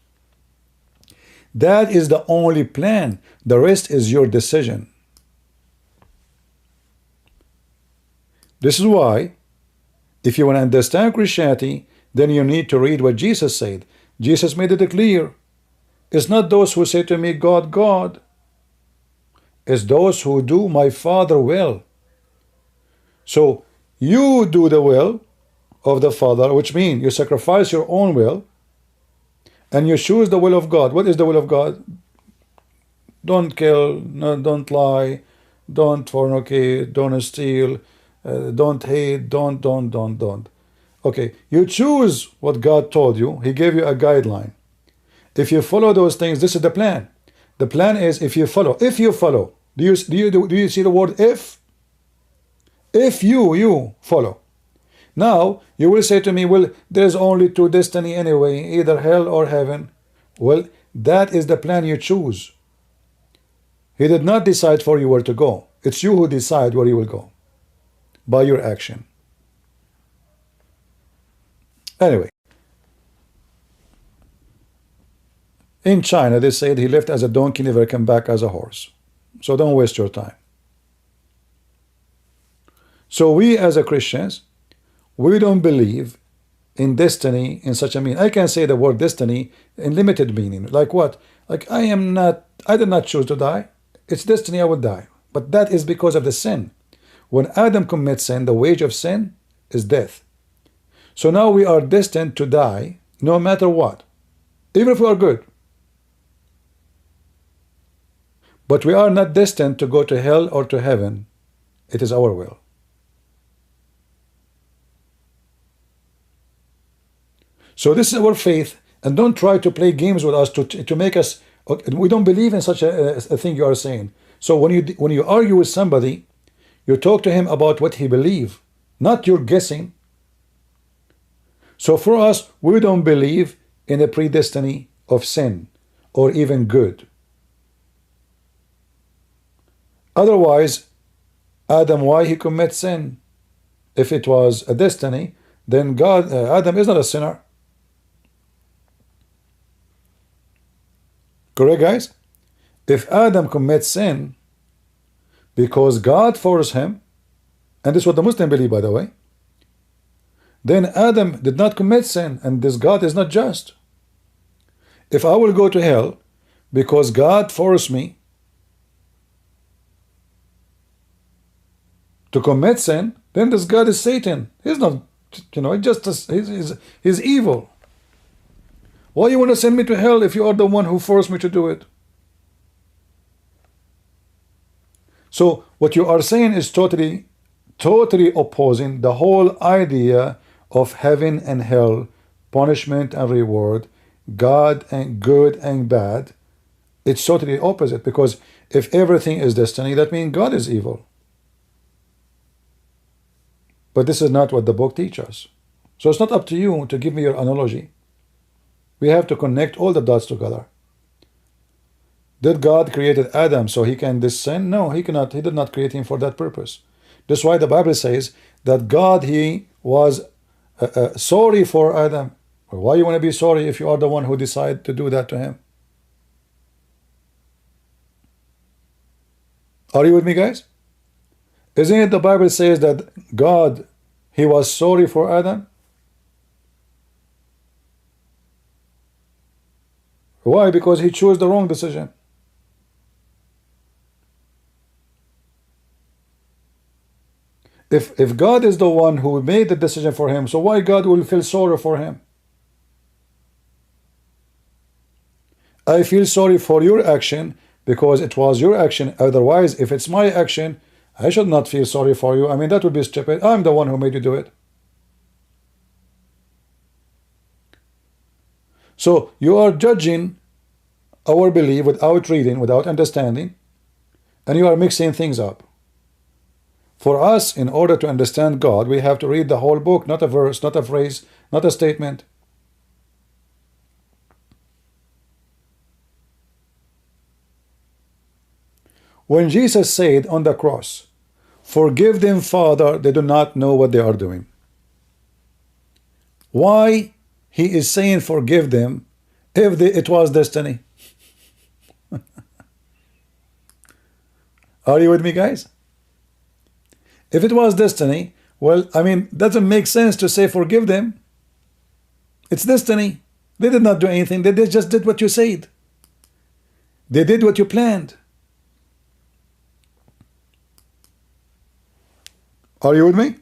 Speaker 1: That is the only plan. The rest is your decision. This is why, if you want to understand Christianity, then you need to read what Jesus said. Jesus made it clear. It's not those who say to me, God, God. It's those who do my Father will. So you do the will of the Father, which means you sacrifice your own will and you choose the will of God. What is the will of God? Don't kill, no, don't lie, don't fornicate, don't steal, don't hate, don't. Okay, you choose what God told you. He gave you a guideline. If you follow those things, this is the plan. The plan is if you follow. Do you see the word if? If you follow. Now you will say to me, well, there's only two destiny anyway, either hell or heaven. Well, that is the plan you choose. He did not decide for you where to go. It's you who decide where you will go by your action. Anyway, in China, they said he left as a donkey, never came back as a horse. So don't waste your time. So we as a Christians, we don't believe in destiny in such a meaning. I can say the word destiny in limited meaning. Like what? Like I did not choose to die. It's destiny, I will die. But that is because of the sin. When Adam commits sin, the wage of sin is death. So now we are destined to die no matter what, even if we are good. But we are not destined to go to hell or to heaven. It is our will. So this is our faith, and don't try to play games with us to make us. We don't believe in such a thing you are saying. So when you argue with somebody, you talk to him about what he believes, not your guessing. So for us, we don't believe in a predestiny of sin or even good. Otherwise, Adam, why he commits sin? If it was a destiny, then Adam is not a sinner. Correct, guys? If Adam commits sin because God forced him, and this is what the Muslim believe, by the way, then Adam did not commit sin, and this God is not just. If I will go to hell because God forced me to commit sin, then this God is Satan. He's not, he's evil. Why you want to send me to hell if you are the one who forced me to do it? So what you are saying is totally opposing the whole idea of heaven and hell, punishment and reward, God and good and bad. It's totally opposite, because if everything is destiny, that means God is evil. But this is not what the book teaches us. So it's not up to you to give me your analogy. We have to connect all the dots together. Did God created Adam so he can sin? No, he cannot. He did not create him for that purpose. That's why the Bible says that God, he was sorry for Adam. Well, why you want to be sorry if you are the one who decided to do that to him? Are you with me, guys? Isn't it the Bible says that God, he was sorry for Adam? Why? Because he chose the wrong decision. If God is the one who made the decision for him, so why God will feel sorry for him? I feel sorry for your action because it was your action. Otherwise, if it's my action, I should not feel sorry for you. I mean, that would be stupid. I'm the one who made you do it. So you are judging our belief without reading, without understanding, and you are mixing things up. For us, in order to understand God, we have to read the whole book, not a verse, not a phrase, not a statement. When Jesus said on the cross, "Forgive them, Father, they do not know what they are doing." Why he is saying forgive them if it was destiny? Are you with me, guys? If it was destiny, well, I mean, doesn't make sense to say forgive them. It's destiny. They did not do anything. They just did what you said. They did what you planned. Are you with me?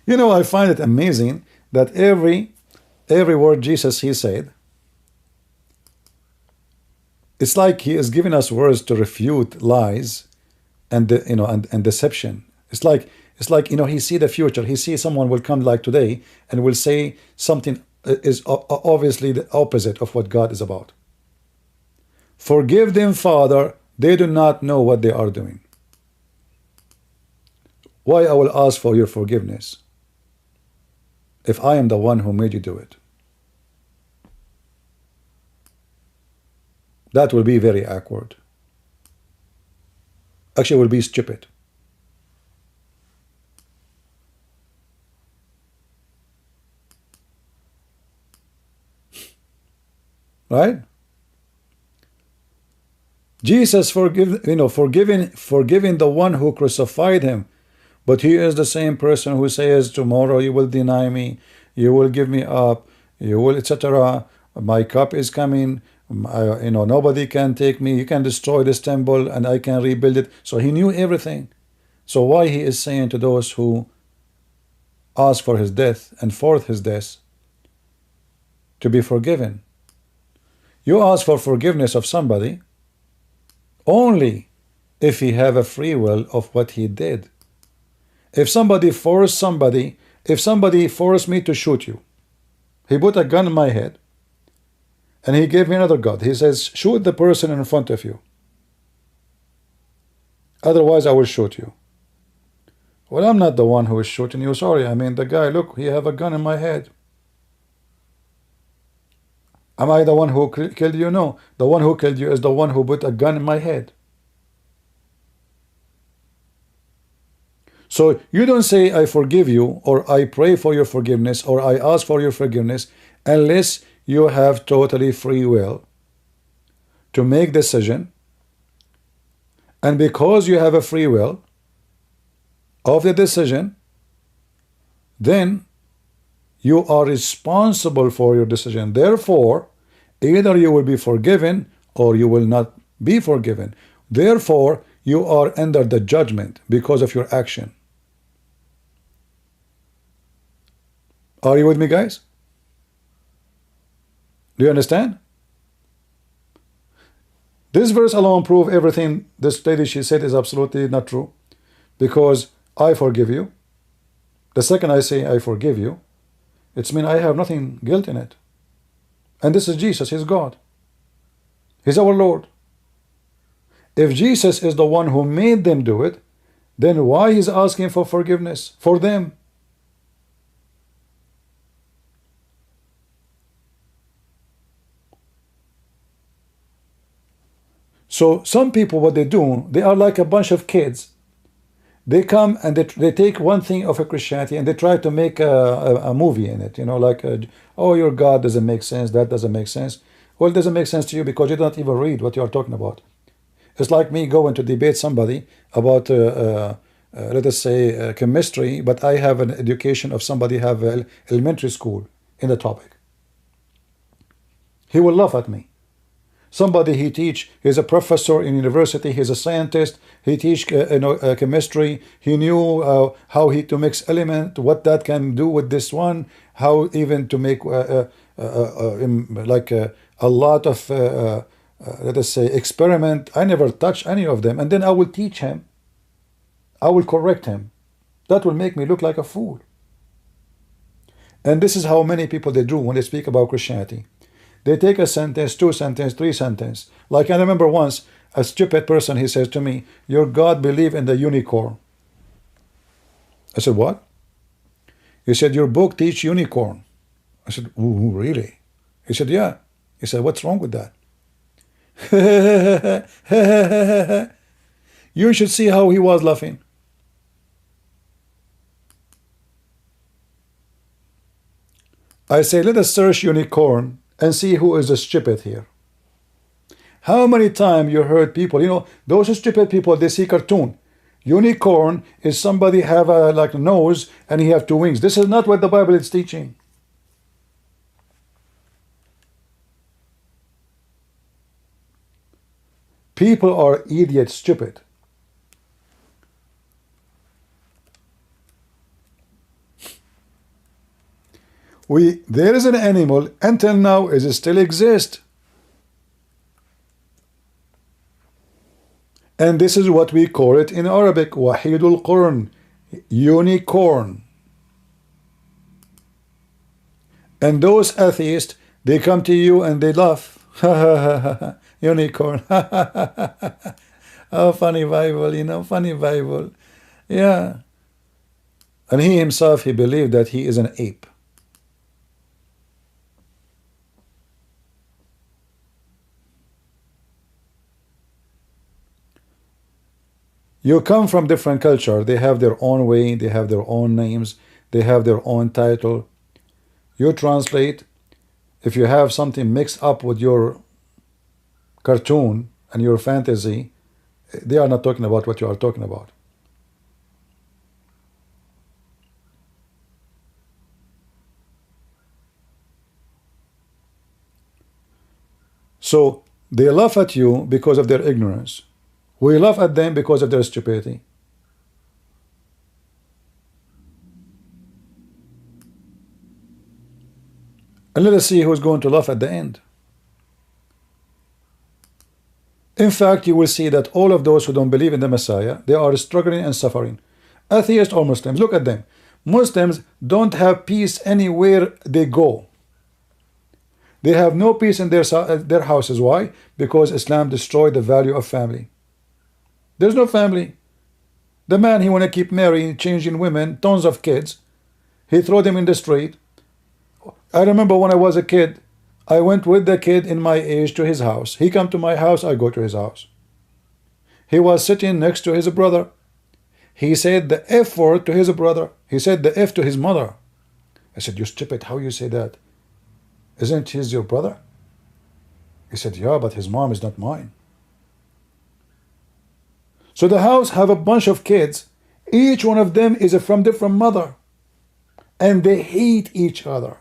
Speaker 1: You know, I find it amazing that every word Jesus he said, it's like he is giving us words to refute lies and and deception. It's like he see the future. He sees someone will come like today and will say something is obviously the opposite of what God is about. Forgive them, Father, they do not know what they are doing. Why I will ask for your forgiveness if I am the one who made you do it? That will be very awkward. Actually, it will be stupid. Right? Jesus forgiving the one who crucified him, but he is the same person who says tomorrow you will deny me, you will give me up, you will etc. My cup is coming. Nobody can take me. You can destroy this temple and I can rebuild it. So he knew everything. So why he is saying to those who ask for his death and forth his death to be forgiven? You ask for forgiveness of somebody only if he have a free will of what he did. If somebody forced me to shoot you, he put a gun in my head and he gave me another gun. He says, shoot the person in front of you. Otherwise, I will shoot you. Well, I'm not the one who is shooting you. Sorry. I mean, the guy, look, he have a gun in my head. Am I the one who killed you? No. The one who killed you is the one who put a gun in my head. So you don't say, I forgive you, or I pray for your forgiveness, or I ask for your forgiveness, unless you have totally free will to make decision. And because you have a free will of the decision, then you are responsible for your decision. Therefore, either you will be forgiven or you will not be forgiven. Therefore, you are under the judgment because of your action. Are you with me, guys? Do you understand? This verse alone proves everything this lady she said is absolutely not true. Because I forgive you. The second I say I forgive you, it's mean I have nothing guilt in it. And this is Jesus, he's God. He's our Lord. If Jesus is the one who made them do it, then why he's asking for forgiveness for them? So some people, what they do, they are like a bunch of kids. They come and they take one thing of a Christianity and they try to make a movie in it, you know, like, oh, your God doesn't make sense, that doesn't make sense. Well, it doesn't make sense to you because you don't even read what you are talking about. It's like me going to debate somebody about, let us say, chemistry, but I have an education of somebody have elementary school in the topic. He will laugh at me. Somebody he teach, he's a professor in university, he's a scientist, he teach chemistry, he knew how he to mix element, what that can do with this one, how even to make like a lot of let us say experiment. I never touch any of them, and then I will teach him, I will correct him. That will make me look like a fool. And this is how many people they do when they speak about Christianity. They take a sentence, two sentences, three sentences. Like I remember once, a stupid person, he says to me, your God believe in the unicorn. I said, what? He said, your book teach unicorn. I said, ooh, really? He said, yeah. He said, what's wrong with that? You should see how he was laughing. I say, let us search unicorn and see who is the stupid here. How many times you heard people, you know, those stupid people, they see cartoon. Unicorn is somebody have a like a nose and he have two wings. This is not what the Bible is teaching. People are idiot, stupid. There is an animal until now it still exists, and this is what we call it in Arabic, wahidul qurn, unicorn. And those atheists, they come to you and they laugh. Unicorn. Oh, funny Bible, you know, funny Bible. Yeah. And he himself, he believed that he is an ape. You come from different culture. They have their own way. They have their own names. They have their own title. You translate. If you have something mixed up with your cartoon and your fantasy, they are not talking about what you are talking about. So they laugh at you because of their ignorance. We laugh at them because of their stupidity. And let us see who's going to laugh at the end. In fact, you will see that all of those who don't believe in the Messiah, they are struggling and suffering. Atheists or Muslims, look at them. Muslims don't have peace anywhere they go. They have no peace in their houses. Why? Because Islam destroyed the value of family. There's no family. The man, he want to keep marrying, changing women, tons of kids. He throw them in the street. I remember when I was a kid, I went with the kid in my age to his house. He come to my house, I go to his house. He was sitting next to his brother. He said the F word to his brother. He said the F to his mother. I said, you stupid, how you say that? Isn't he your brother? He said, yeah, but his mom is not mine. So the house have a bunch of kids. Each one of them is from different mother. And they hate each other.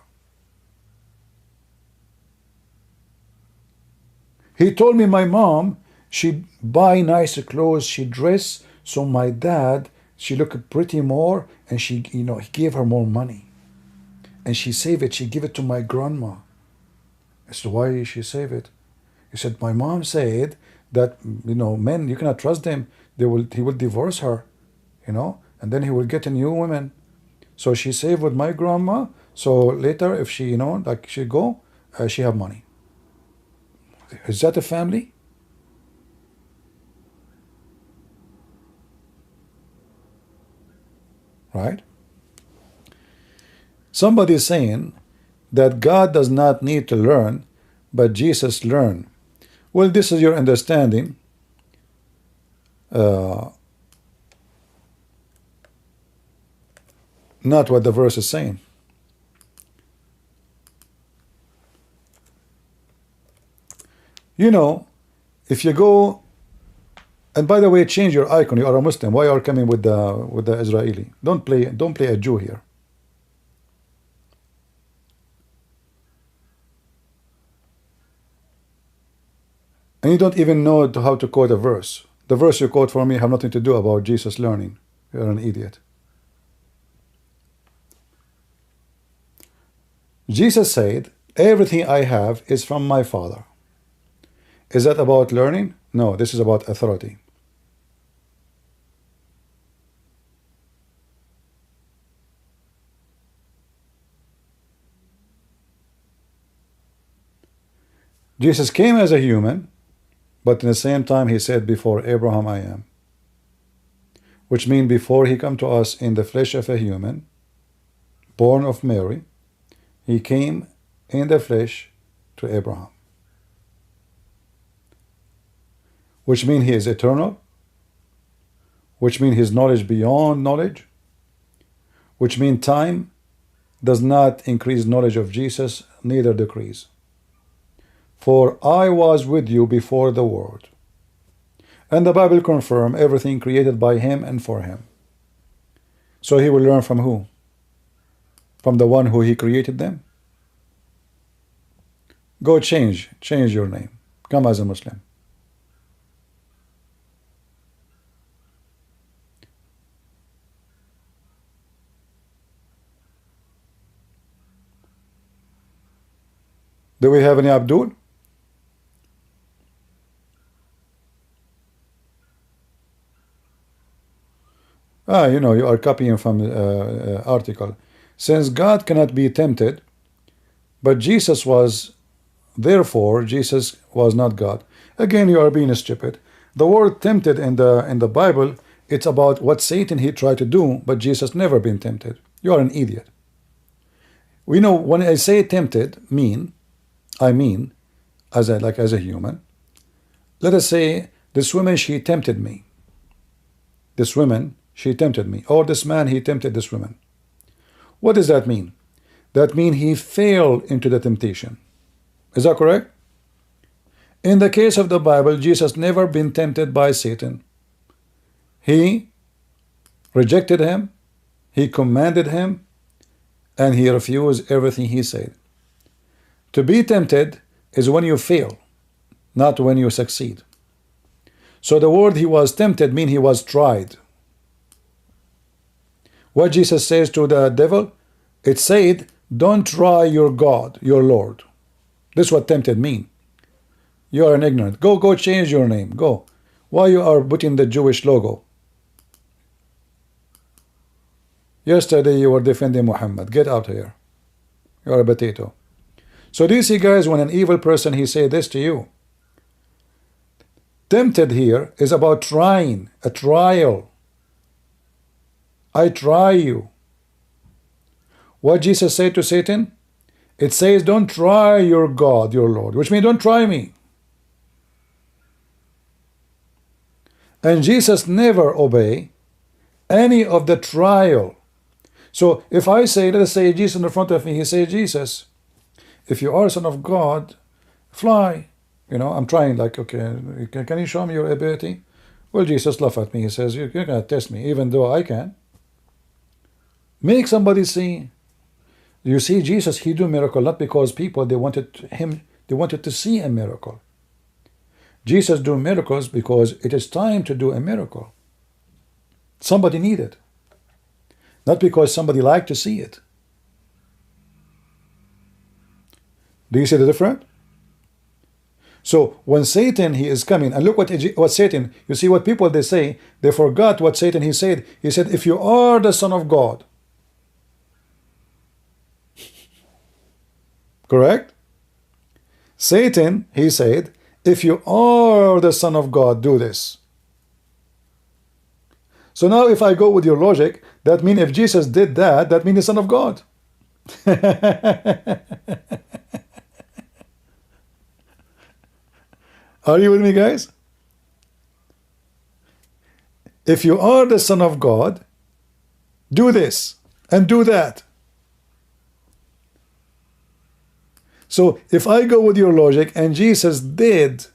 Speaker 1: He told me my mom, she buy nicer clothes, she dress, so my dad, she look pretty more, and she, he gave her more money. And she save it, she give it to my grandma. I said, why did she save it? He said, my mom said that, men, you cannot trust them. He will divorce her, and then he will get a new woman. So she saved with my grandma, so later if she, like she go, she have money. Is that a family? Right? Somebody is saying that God does not need to learn, but Jesus learned. Well, this is your understanding. Not what the verse is saying. If you go, and by the way, change your icon. You are a Muslim. Why are you coming with the Israeli? Don't play a Jew here. And you don't even know how to quote a verse. The verse you quote for me have nothing to do about Jesus learning. You're an idiot. Jesus said, everything I have is from my Father. Is that about learning? No, this is about authority. Jesus came as a human, but at the same time he said, before Abraham I am. Which means before he come to us in the flesh of a human, born of Mary, he came in the flesh to Abraham. Which means he is eternal, which means his knowledge beyond knowledge, which means time does not increase knowledge of Jesus, neither decrease. For I was with you before the world. And the Bible confirms everything created by him and for him. So he will learn from who? From the one who he created them? Go change your name. Come as a Muslim. Do we have any Abdul? You are copying from the article. Since God cannot be tempted, but Jesus was, therefore Jesus was not God. Again, you are being stupid. The word tempted in the Bible, it's about what Satan he tried to do, but Jesus never been tempted. You are an idiot. We know when I say tempted, I mean as a human. Let us say this woman, she tempted me. This woman, she tempted me. Or this man, he tempted this woman. What does that mean? That means he fell into the temptation. Is that correct? In the case of the Bible, Jesus never been tempted by Satan. He rejected him, he commanded him, and he refused everything he said. To be tempted is when you fail, not when you succeed. So the word he was tempted means he was tried. What Jesus says to the devil, it said, don't try your God, your Lord. This is what tempted mean. You are an ignorant. Go change your name. Go. Why you are putting the Jewish logo? Yesterday you were defending Muhammad. Get out here. You are a potato. So do you see, guys, when an evil person, he say this to you? Tempted here is about trying, a trial. I try you. What Jesus said to Satan? It says, don't try your God, your Lord, which means don't try me. And Jesus never obey any of the trial. So if I say, let us say Jesus in front of me, he says, Jesus, if you are a son of God, fly. You know, I'm trying, like, okay, can you show me your ability? Well, Jesus laughed at me. He says, you're going to test me, even though I can. Make somebody see. You see, Jesus, he do miracle not because people, they wanted to see a miracle. Jesus do miracles because it is time to do a miracle. Somebody need it. Not because somebody like to see it. Do you see the difference? So when Satan, he is coming, and look what Satan, you see what people they say, they forgot what Satan he said. He said, if you are the Son of God. Correct? Satan, he said, if you are the Son of God, do this. So now if I go with your logic, that means if Jesus did that, that means the Son of God. Are you with me, guys? If you are the Son of God, do this and do that. So if I go with your logic and Jesus did,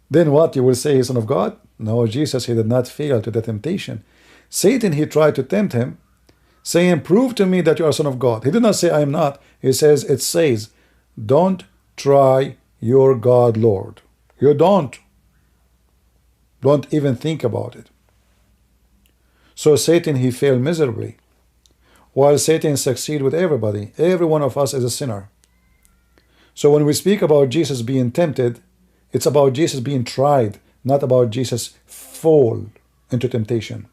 Speaker 1: then what? You will say he's Son of God? No, Jesus, he did not fail to the temptation. Satan, he tried to tempt him, saying, prove to me that you are Son of God. He did not say, I am not. He says, it says, don't try your God, Lord. You don't. Don't even think about it. So Satan, he failed miserably. While Satan succeeded with everybody. Every one of us is a sinner. So when we speak about Jesus being tempted, it's about Jesus being tried, not about Jesus fall into temptation.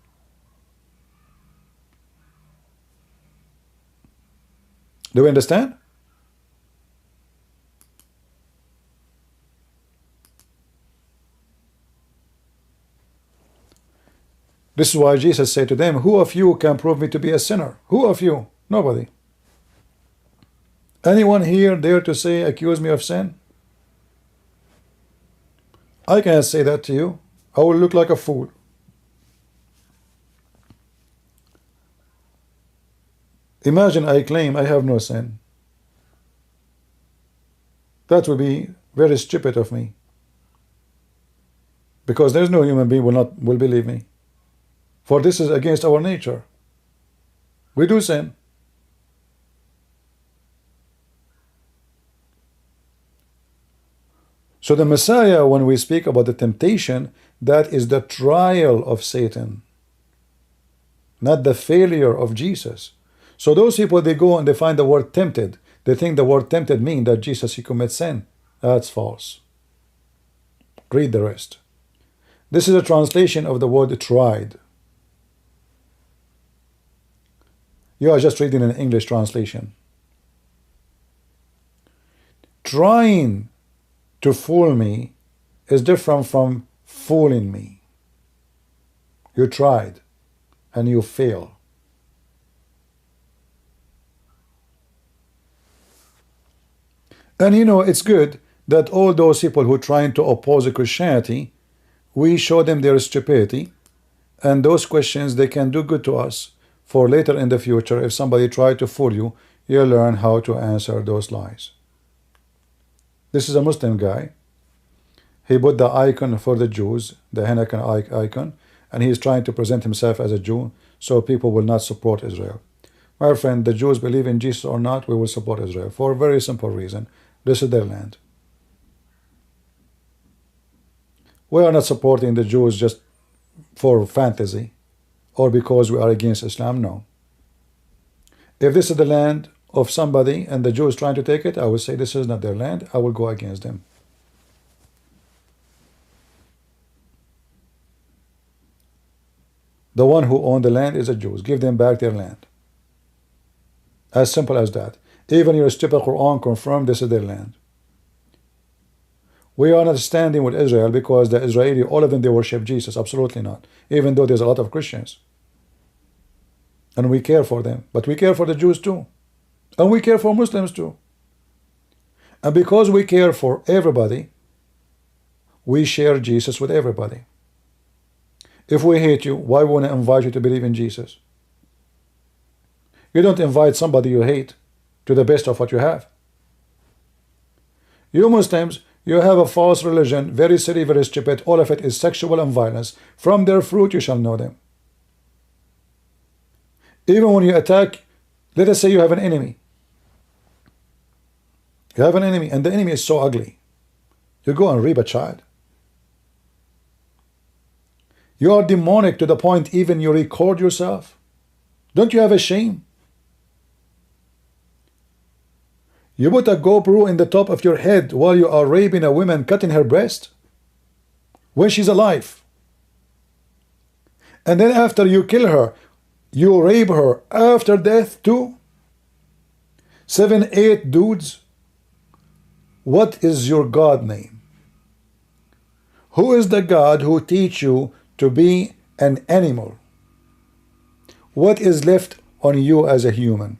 Speaker 1: Do we understand? This is why Jesus said to them, who of you can prove me to be a sinner? Who of you? Nobody. Anyone here dare to say, accuse me of sin? I can't say that to you. I will look like a fool. Imagine I claim I have no sin. That would be very stupid of me. Because there's no human being will believe me. For this is against our nature. We do sin. So the Messiah, when we speak about the temptation, that is the trial of Satan, not the failure of Jesus. So those people, they go and they find the word tempted. They think the word tempted means that Jesus, he commits sin. That's false. Read the rest. This is a translation of the word tried. You are just reading an English translation. Trying to fool me is different from fooling me. You tried and you fail. And you know, it's good that all those people who are trying to oppose Christianity, we show them their stupidity, and those questions, they can do good to us for later in the future. If somebody try to fool you, you learn how to answer those lies. This is a Muslim guy. He put the icon for the Jews, the Hanukkah icon, and he is trying to present himself as a Jew, so people will not support Israel. My friend, the Jews believe in Jesus or not, we will support Israel for a very simple reason. This is their land. We are not supporting the Jews just for fantasy or because we are against Islam. No. If this is the land of somebody and the Jews trying to take it, I will say this is not their land. I will go against them. The one who owned the land is the Jews. Give them back their land. As simple as that. Even your stupid Quran confirmed this is their land. We are not standing with Israel because the Israeli, all of them, they worship Jesus. Absolutely not. Even though there's a lot of Christians. and we care for them, but we care for the Jews too, and we care for Muslims too. And because we care for everybody, we share Jesus with everybody. If we hate you, why won't I invite you to believe in Jesus? You don't invite somebody you hate to the best of what you have. You Muslims, you have a false religion, very silly, very stupid. All of it is sexual and violence. From their fruit you shall know them. Even when you attack, let us say you have an enemy. You have an enemy, and the enemy is so ugly. You go and rape a child. You are demonic to the point even you record yourself. Don't you have a shame? You put a GoPro in the top of your head while you are raping a woman, cutting her breast when she's alive. And then after you kill her, you rape her after death too? 7, 8 dudes? What is your God name? Who is the God who teach you to be an animal? What is left on you as a human?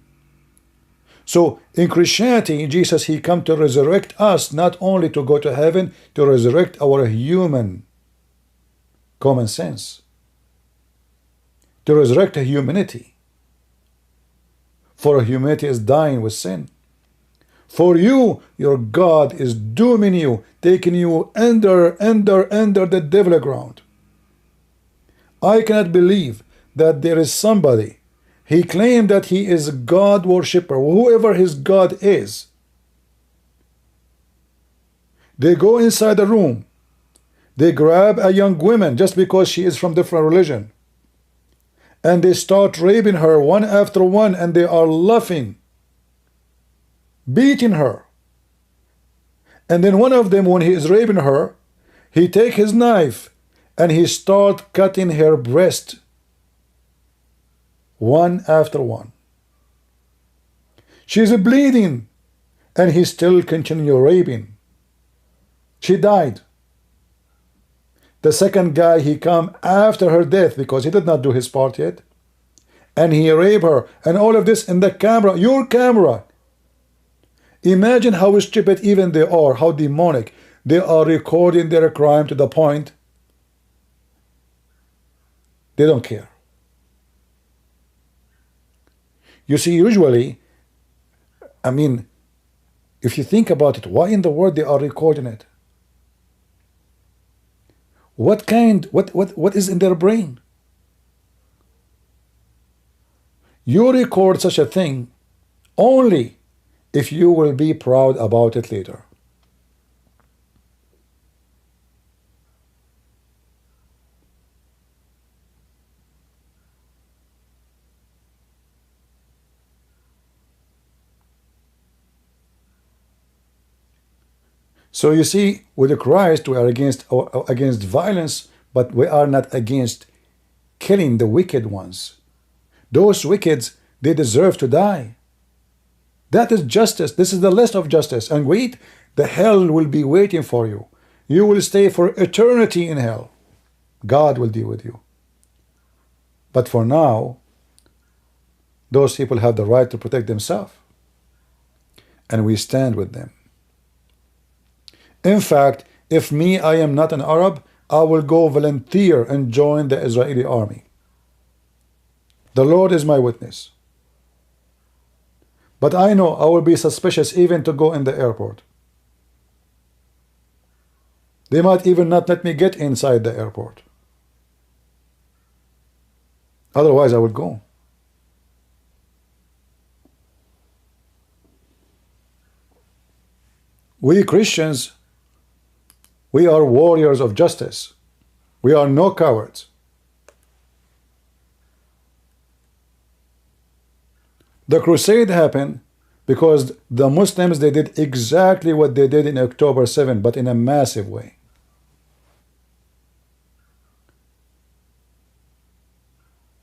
Speaker 1: So in Christianity, Jesus, he come to resurrect us, not only to go to heaven, to resurrect our human common sense, to resurrect humanity. For humanity is dying with sin. For you, your God is dooming you, taking you under the devil ground. I cannot believe that there is somebody, he claimed that he is a God worshipper, whoever his God is. They go inside the room, they grab a young woman just because she is from different religion, and they start raping her one after one, and they are laughing, beating her. And then one of them, when he is raping her, he take his knife and he start cutting her breast one after one. She's bleeding, and he still continue raping. She died. The second guy, he come after her death because he did not do his part yet, and he raped her, and all of this in the camera, your camera. Imagine how stupid even they are, how demonic. They are recording their crime to the point they don't care. You see, usually, I mean, if you think about it, why in the world they are recording it? What is in their brain? You record such a thing only if you will be proud about it later. So you see, with Christ, we are against violence, but we are not against killing the wicked ones. Those wicked, they deserve to die. That is justice. This is the list of justice. And wait, the hell will be waiting for you. You will stay for eternity in hell. God will deal with you. But for now, those people have the right to protect themselves. And we stand with them. In fact, if I am not an Arab, I will go volunteer and join the Israeli army. The Lord is my witness. But I know I will be suspicious even to go in the airport. They might even not let me get inside the airport. Otherwise, I would go. We Christians, we are warriors of justice. We are no cowards. The crusade happened because the Muslims, they did exactly what they did in October 7, but in a massive way.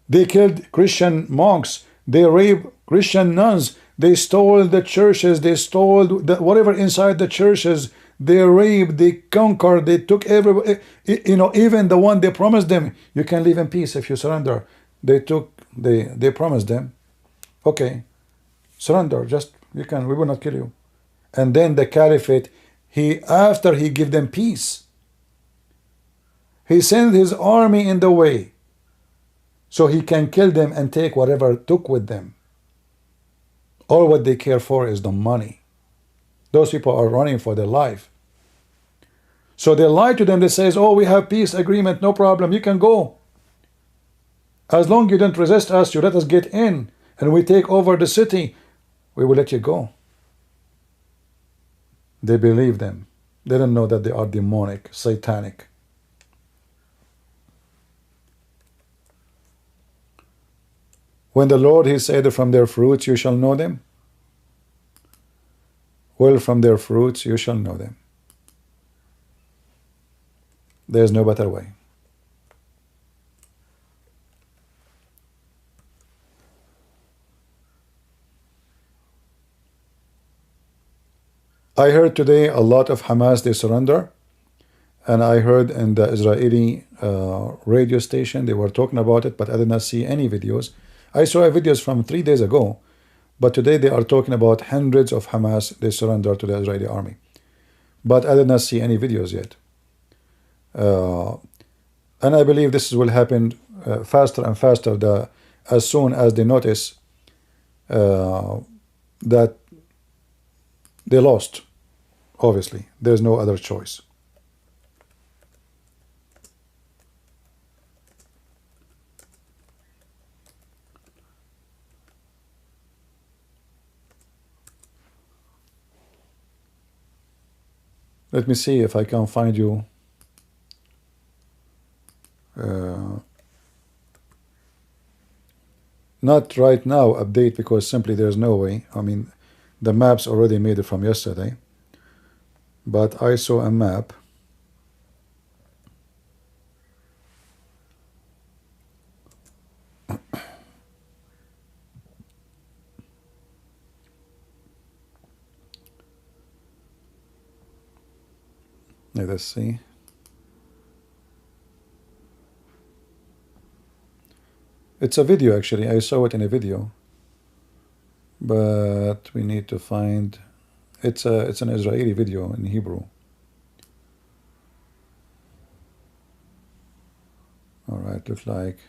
Speaker 1: They killed Christian monks, they raped Christian nuns, they stole the churches, they stole whatever inside the churches, they raped, they conquered, they took everybody, even the one they promised them, you can live in peace if you surrender. They took They promised them, okay, surrender, just we will not kill you. And then the caliphate, after he give them peace, he sent his army in the way so he can kill them and take whatever took with them. All what they care for is the money. Those people are running for their life. So they lie to them. They say, oh, we have peace agreement, no problem, you can go. As long as you don't resist us, you let us get in, and we take over the city, we will let you go. They believe them. They don't know that they are demonic, satanic. When the Lord, he said, from their fruits you shall know them. Well, from their fruits you shall know them. There is no better way. I heard today a lot of Hamas, they surrender. And I heard in the Israeli radio station, they were talking about it, but I did not see any videos. I saw videos from 3 days ago, but today they are talking about hundreds of Hamas, they surrender to the Israeli army. But I did not see any videos yet. And I believe this will happen faster and faster as soon as they notice that they lost. Obviously, there's no other choice. Let me see if I can find you not right now update, because simply there's no way. I mean, the maps already made it from yesterday, but I saw a map. Let us see. It's a video, actually. I saw it in a video, but we need to find. It's an Israeli video in Hebrew. All right, looks like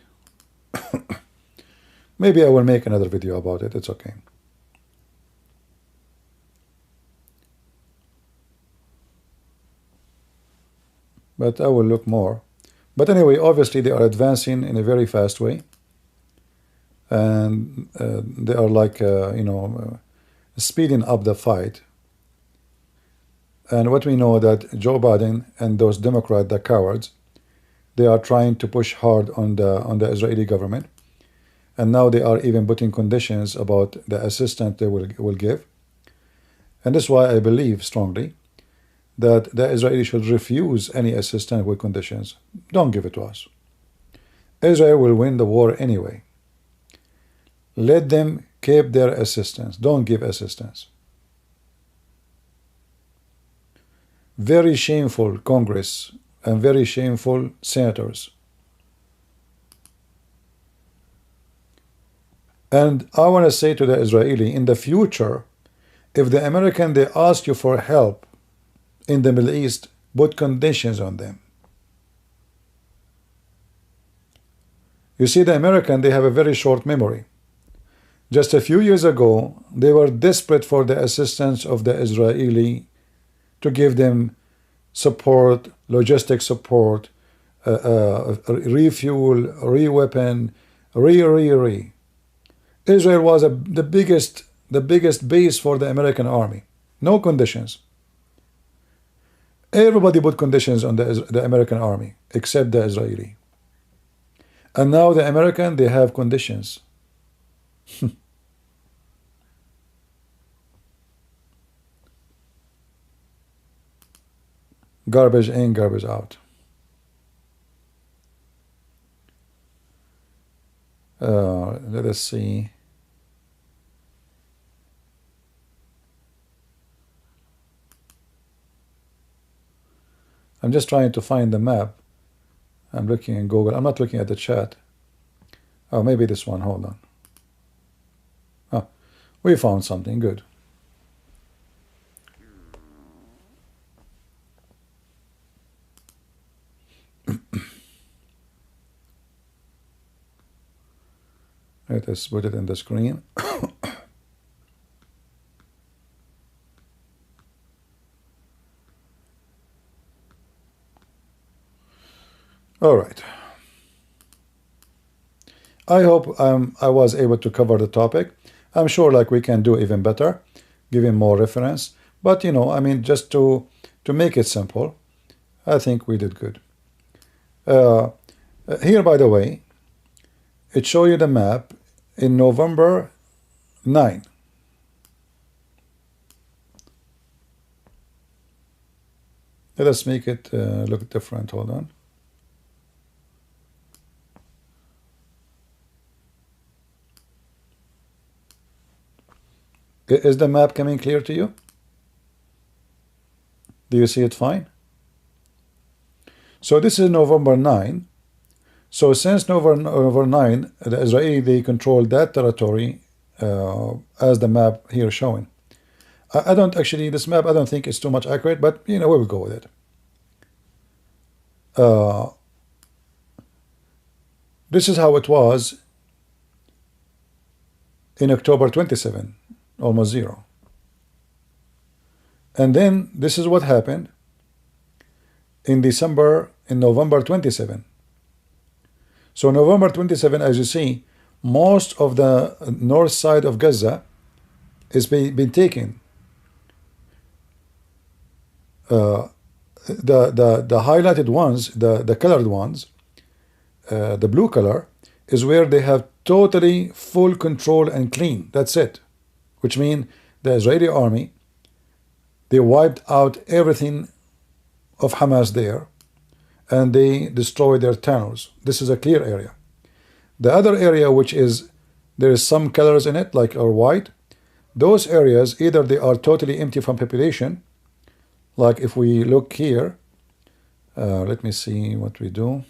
Speaker 1: maybe I will make another video about it. It's okay. But I will look more. But anyway, obviously they are advancing in a very fast way, and they are like speeding up the fight. And what we know that Joe Biden and those Democrats, the cowards, they are trying to push hard on the Israeli government, and now they are even putting conditions about the assistance they will give. And that's why I believe strongly that the Israelis should refuse any assistance with conditions. Don't give it to us. Israel will win the war anyway. Let them keep their assistance. Don't give assistance. Very shameful Congress and very shameful senators. And I want to say to the Israeli, in the future, if the American, they ask you for help in the Middle East, put conditions on them. You see, the American, they have a very short memory. Just a few years ago, they were desperate for the assistance of the Israeli to give them support, logistic support, refuel, re-weapon, Israel was the biggest base for the American army. No conditions. Everybody put conditions on the American army, except the Israeli. And now the American, they have conditions. Garbage in, garbage out. Let us see. I'm just trying to find the map. I'm looking in Google. I'm not looking at the chat. Oh, maybe this one. Hold on. Oh, we found something good. Let us put it in the screen. All right. I hope I was able to cover the topic. I'm sure like we can do even better, giving more reference. But you know, I mean, just to make it simple, I think we did good. Here, by the way, it shows you the map in November 9. Let us make it look different. Hold on. Is the map coming clear to you? Do you see it fine? So this is November 9. So since November 9, the Israeli, they control that territory as the map here showing. I don't actually, this map, I don't think it's too much accurate, but you know, we will go with it. This is how it was in October 27, almost 0. And then this is what happened in November 27. So November 27, as you see, most of the north side of Gaza is been taken. The highlighted ones, the colored ones, the blue color, is where they have totally full control and clean. That's it. Which means the Israeli army, they wiped out everything of Hamas there, and they destroyed their tunnels. This is a clear area. The other area, which is, there is some colors in it, like are white, those areas, either they are totally empty from population, like if we look here, let me see what we do.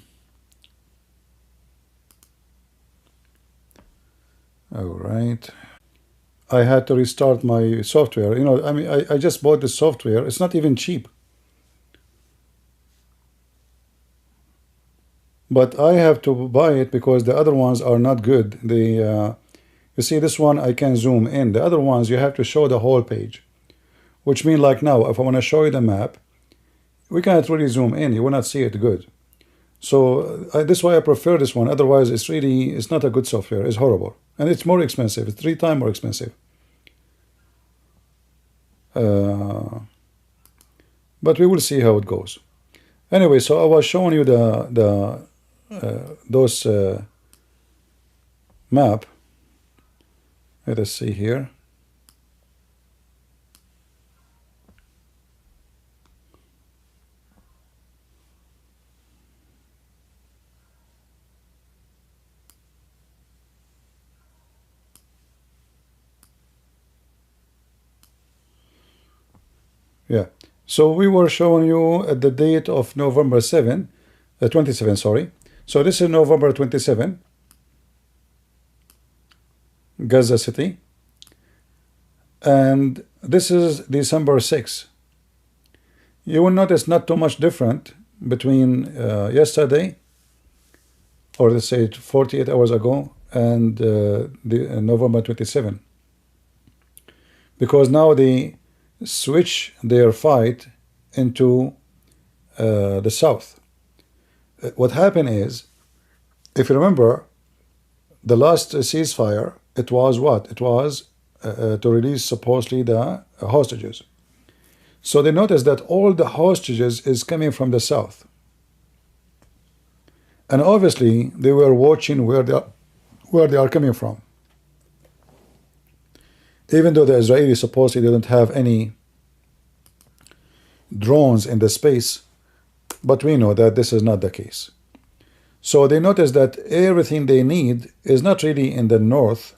Speaker 1: All right. I had to restart my software. You know, I mean, I just bought the software. It's not even cheap. But I have to buy it because the other ones are not good. You see, this one I can zoom in. The other ones, you have to show the whole page. Which means, like now, if I want to show you the map, we cannot really zoom in. You will not see it good. So this is why I prefer this one. Otherwise, it's not a good software. It's horrible. And it's more expensive. It's 3 times more expensive. But we will see how it goes. Anyway, so I was showing you those map. Let us see here. Yeah, so we were showing you at the date of November 27, sorry. So this is November 27, Gaza City. And this is December 6. You will notice not too much different between yesterday, or let's say 48 hours ago, and November 27. Because now they switch their fight into the south. What happened is, if you remember, the last ceasefire, it was what? It was to release supposedly the hostages. So they noticed that all the hostages is coming from the south. And obviously they were watching where they are coming from. Even though the Israelis supposedly didn't have any drones in the space, but we know that this is not the case. So they notice that everything they need is not really in the north,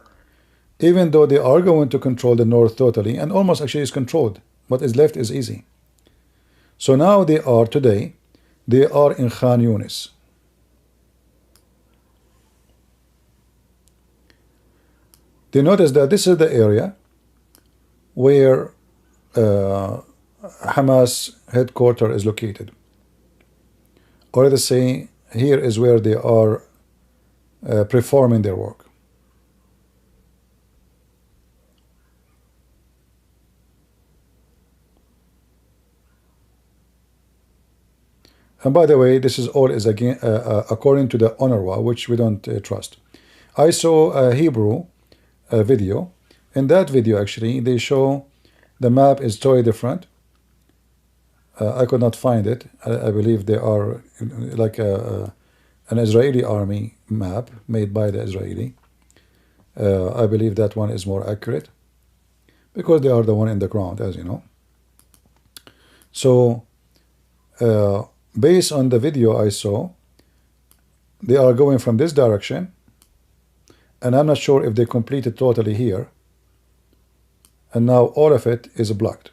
Speaker 1: even though they are going to control the north totally, and almost actually is controlled. What is left is easy. So now they are in Khan Yunis. Do you notice that this is the area where Hamas headquarters is located? Or let us say here is where they are performing their work. And by the way, this is all is again according to the UNRWA, which we don't trust. I saw a Hebrew video. In that video, actually, they show the map is totally different. I could not find it. I believe they are like an Israeli army map made by the Israeli. I believe that one is more accurate because they are the one in the ground, as you know. So, based on the video I saw, they are going from this direction, and I'm not sure if they completed totally here, and now all of it is blocked.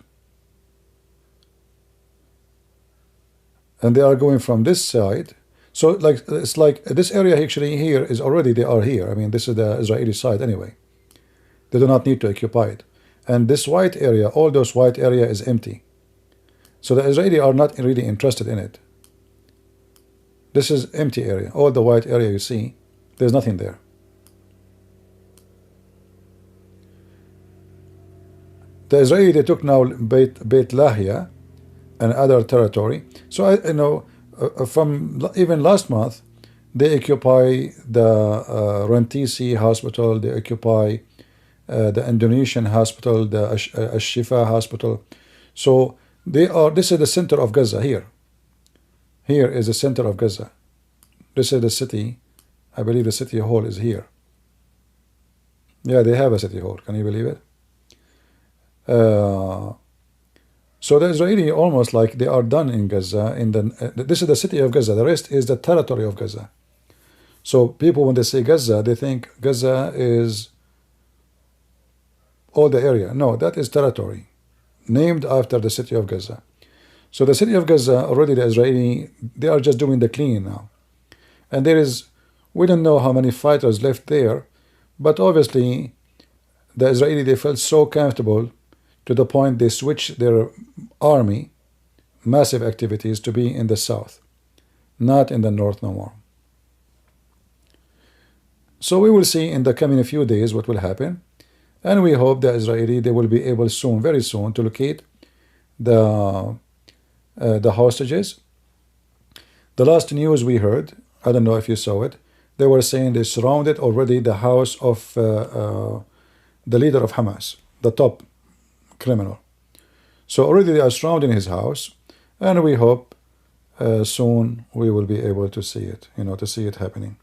Speaker 1: And they are going from this side. So like it's like this area actually here is already, they are here. I mean, this is the Israeli side anyway. They do not need to occupy it. And this white area, all those white area is empty. So the Israeli are not really interested in it. This is empty area. All the white area you see, there's nothing there. The Israeli, they took now Beit Lahia and other territory. So I know from even last month, they occupy the Rantisi hospital, they occupy the Indonesian hospital, the Shifa hospital. So they are, this is the center of Gaza here. Here is the center of Gaza. This is the city. I believe the city hall is here. Yeah, they have a city hall. Can you believe it? So the Israeli almost like they are done in Gaza. This is the city of Gaza. The rest is the territory of Gaza. So people, when they say Gaza, they think Gaza is all the area. No, that is territory named after the city of Gaza. So the city of Gaza, already the Israeli, they are just doing the cleaning now. And there is, we don't know how many fighters left there, but obviously the Israeli, they felt so comfortable to the point they switched their army, massive activities, to be in the south, not in the north no more. So we will see in the coming few days what will happen, and we hope the Israeli, they will be able soon, very soon, to locate the hostages. The last news we heard, I don't know if you saw it, they were saying they surrounded already the house of the leader of Hamas, the top criminal. So already they are surrounding his house, and we hope soon we will be able to see it, to see it happening.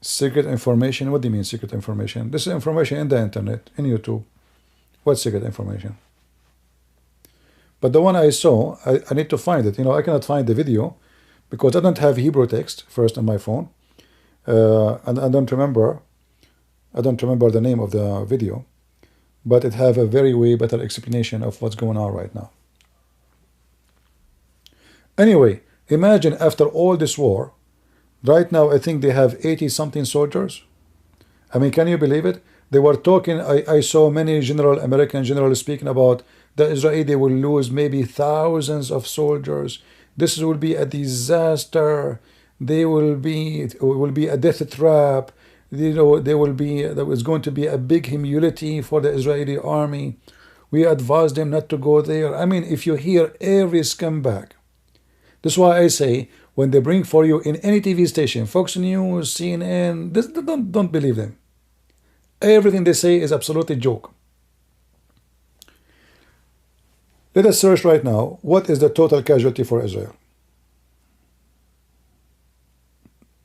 Speaker 1: Secret information? What do you mean secret information? This is information in the internet, in YouTube. What secret information? But the one I saw, I need to find it. I cannot find the video because I don't have Hebrew text first on my phone, and I don't remember the name of the video, but it have a very way better explanation of what's going on right now. Anyway, imagine after all this war, right now I think they have 80-something soldiers. I mean, can you believe it? They were talking, I saw many American generals speaking about the Israeli will lose maybe thousands of soldiers. This will be a disaster. It will be a death trap. There was going to be a big humility for the Israeli army. We advised them not to go there. I mean, if you hear every scumbag, that's why I say, when they bring for you in any TV station, Fox News, CNN, don't believe them. Everything they say is absolutely joke. Let us search right now, what is the total casualty for Israel?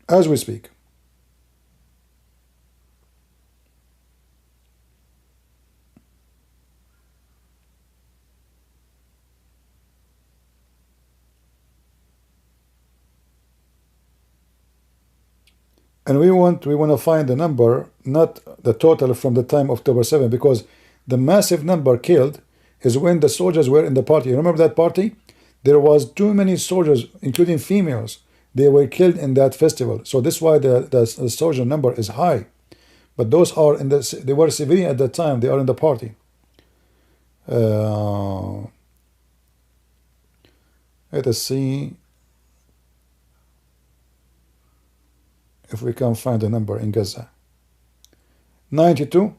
Speaker 1: As we speak. And we want to find the number, not the total from the time of October 7, because the massive number killed is when the soldiers were in the party. You remember that party? There was too many soldiers, including females. they were killed in that festival. So this is why the soldier number is high. But those are in the, they were civilian at that time. They are in the party. Let us see if we can find a number in Gaza. 92.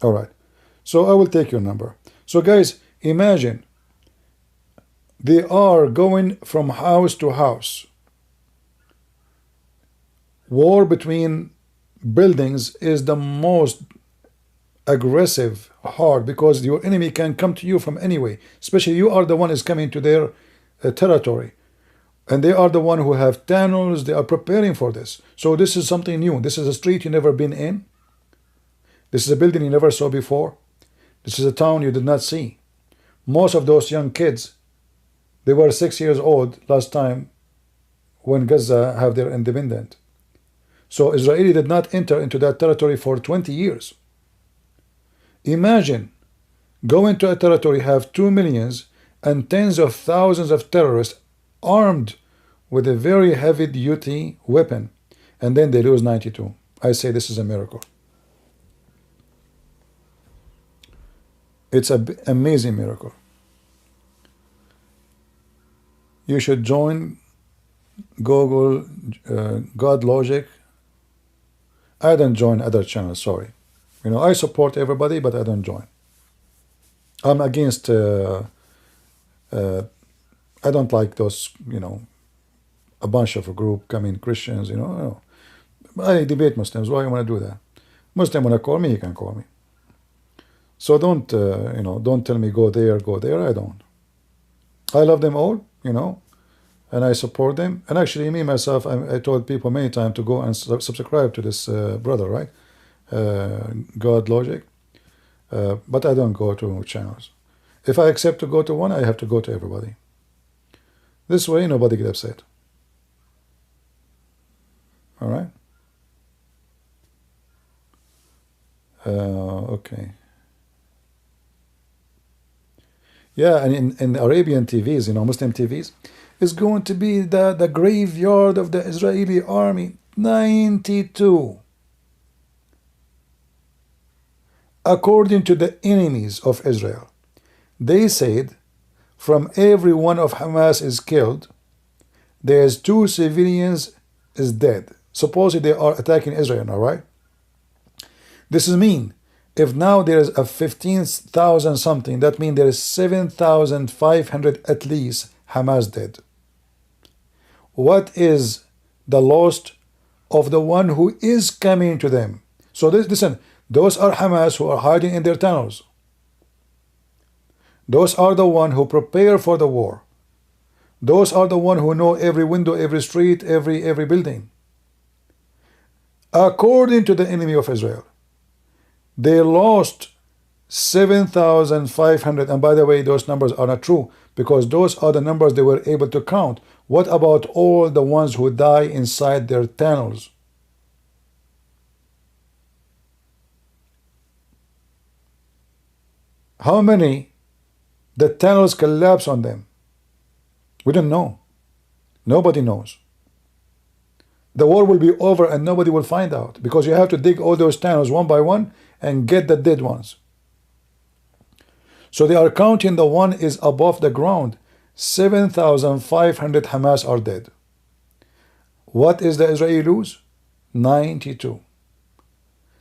Speaker 1: All right. So I will take your number. So guys, imagine they are going from house to house. War between buildings is the most aggressive, hard, because your enemy can come to you from anywhere. Especially you are the one is coming to their territory, and they are the one who have tunnels. They are preparing for this. So this is something new. This is a street you never been in. This is a building you never saw before. This is a town you did not see. Most of those young kids, they were 6 years old last time when Gaza have their independence. So Israeli did not enter into that territory for 20 years. Imagine going to a territory, have 2 millions and tens of thousands of terrorists armed with a very heavy duty weapon, and then they lose 92. I say this is a miracle. It's an amazing miracle. You should join Google God Logic. I don't join other channels, sorry. You know, I support everybody, but I don't join. I'm against, I don't like those, you know, a bunch of a group coming Christians, you know. I debate Muslims. Why you want to do that? Muslim want to call me, he can call me. So don't, you know, don't tell me go there, go there. I don't. I love them all, you know, and I support them. And actually, me, myself, I told people many times to go and subscribe to this brother, right? God Logic. But I don't go to channels. If I accept to go to one, I have to go to everybody. This way, nobody gets upset. All right? Okay. Yeah, and in Arabian TVs, you know, Muslim TVs, it's going to be the graveyard of the Israeli army. 92. According to the enemies of Israel, they said from every one of Hamas is killed, there's 2 civilians is dead. Supposedly they are attacking Israel now, right? This is mean. If now there is a 15,000 something, that means there is 7,500 at least Hamas dead. What is the loss of the one who is coming to them? So listen, those are Hamas who are hiding in their tunnels. Those are the one who prepare for the war. Those are the one who know every window, every street, every building. According to the enemy of Israel, they lost 7,500, and by the way, those numbers are not true, because those are the numbers they were able to count. What about all the ones who die inside their tunnels? How many the tunnels collapse on them? We don't know. Nobody knows. The war will be over and nobody will find out, because you have to dig all those tunnels one by one and get the dead ones. So they are counting the one is above the ground. 7,500 Hamas are dead. What is the Israeli lose? 92.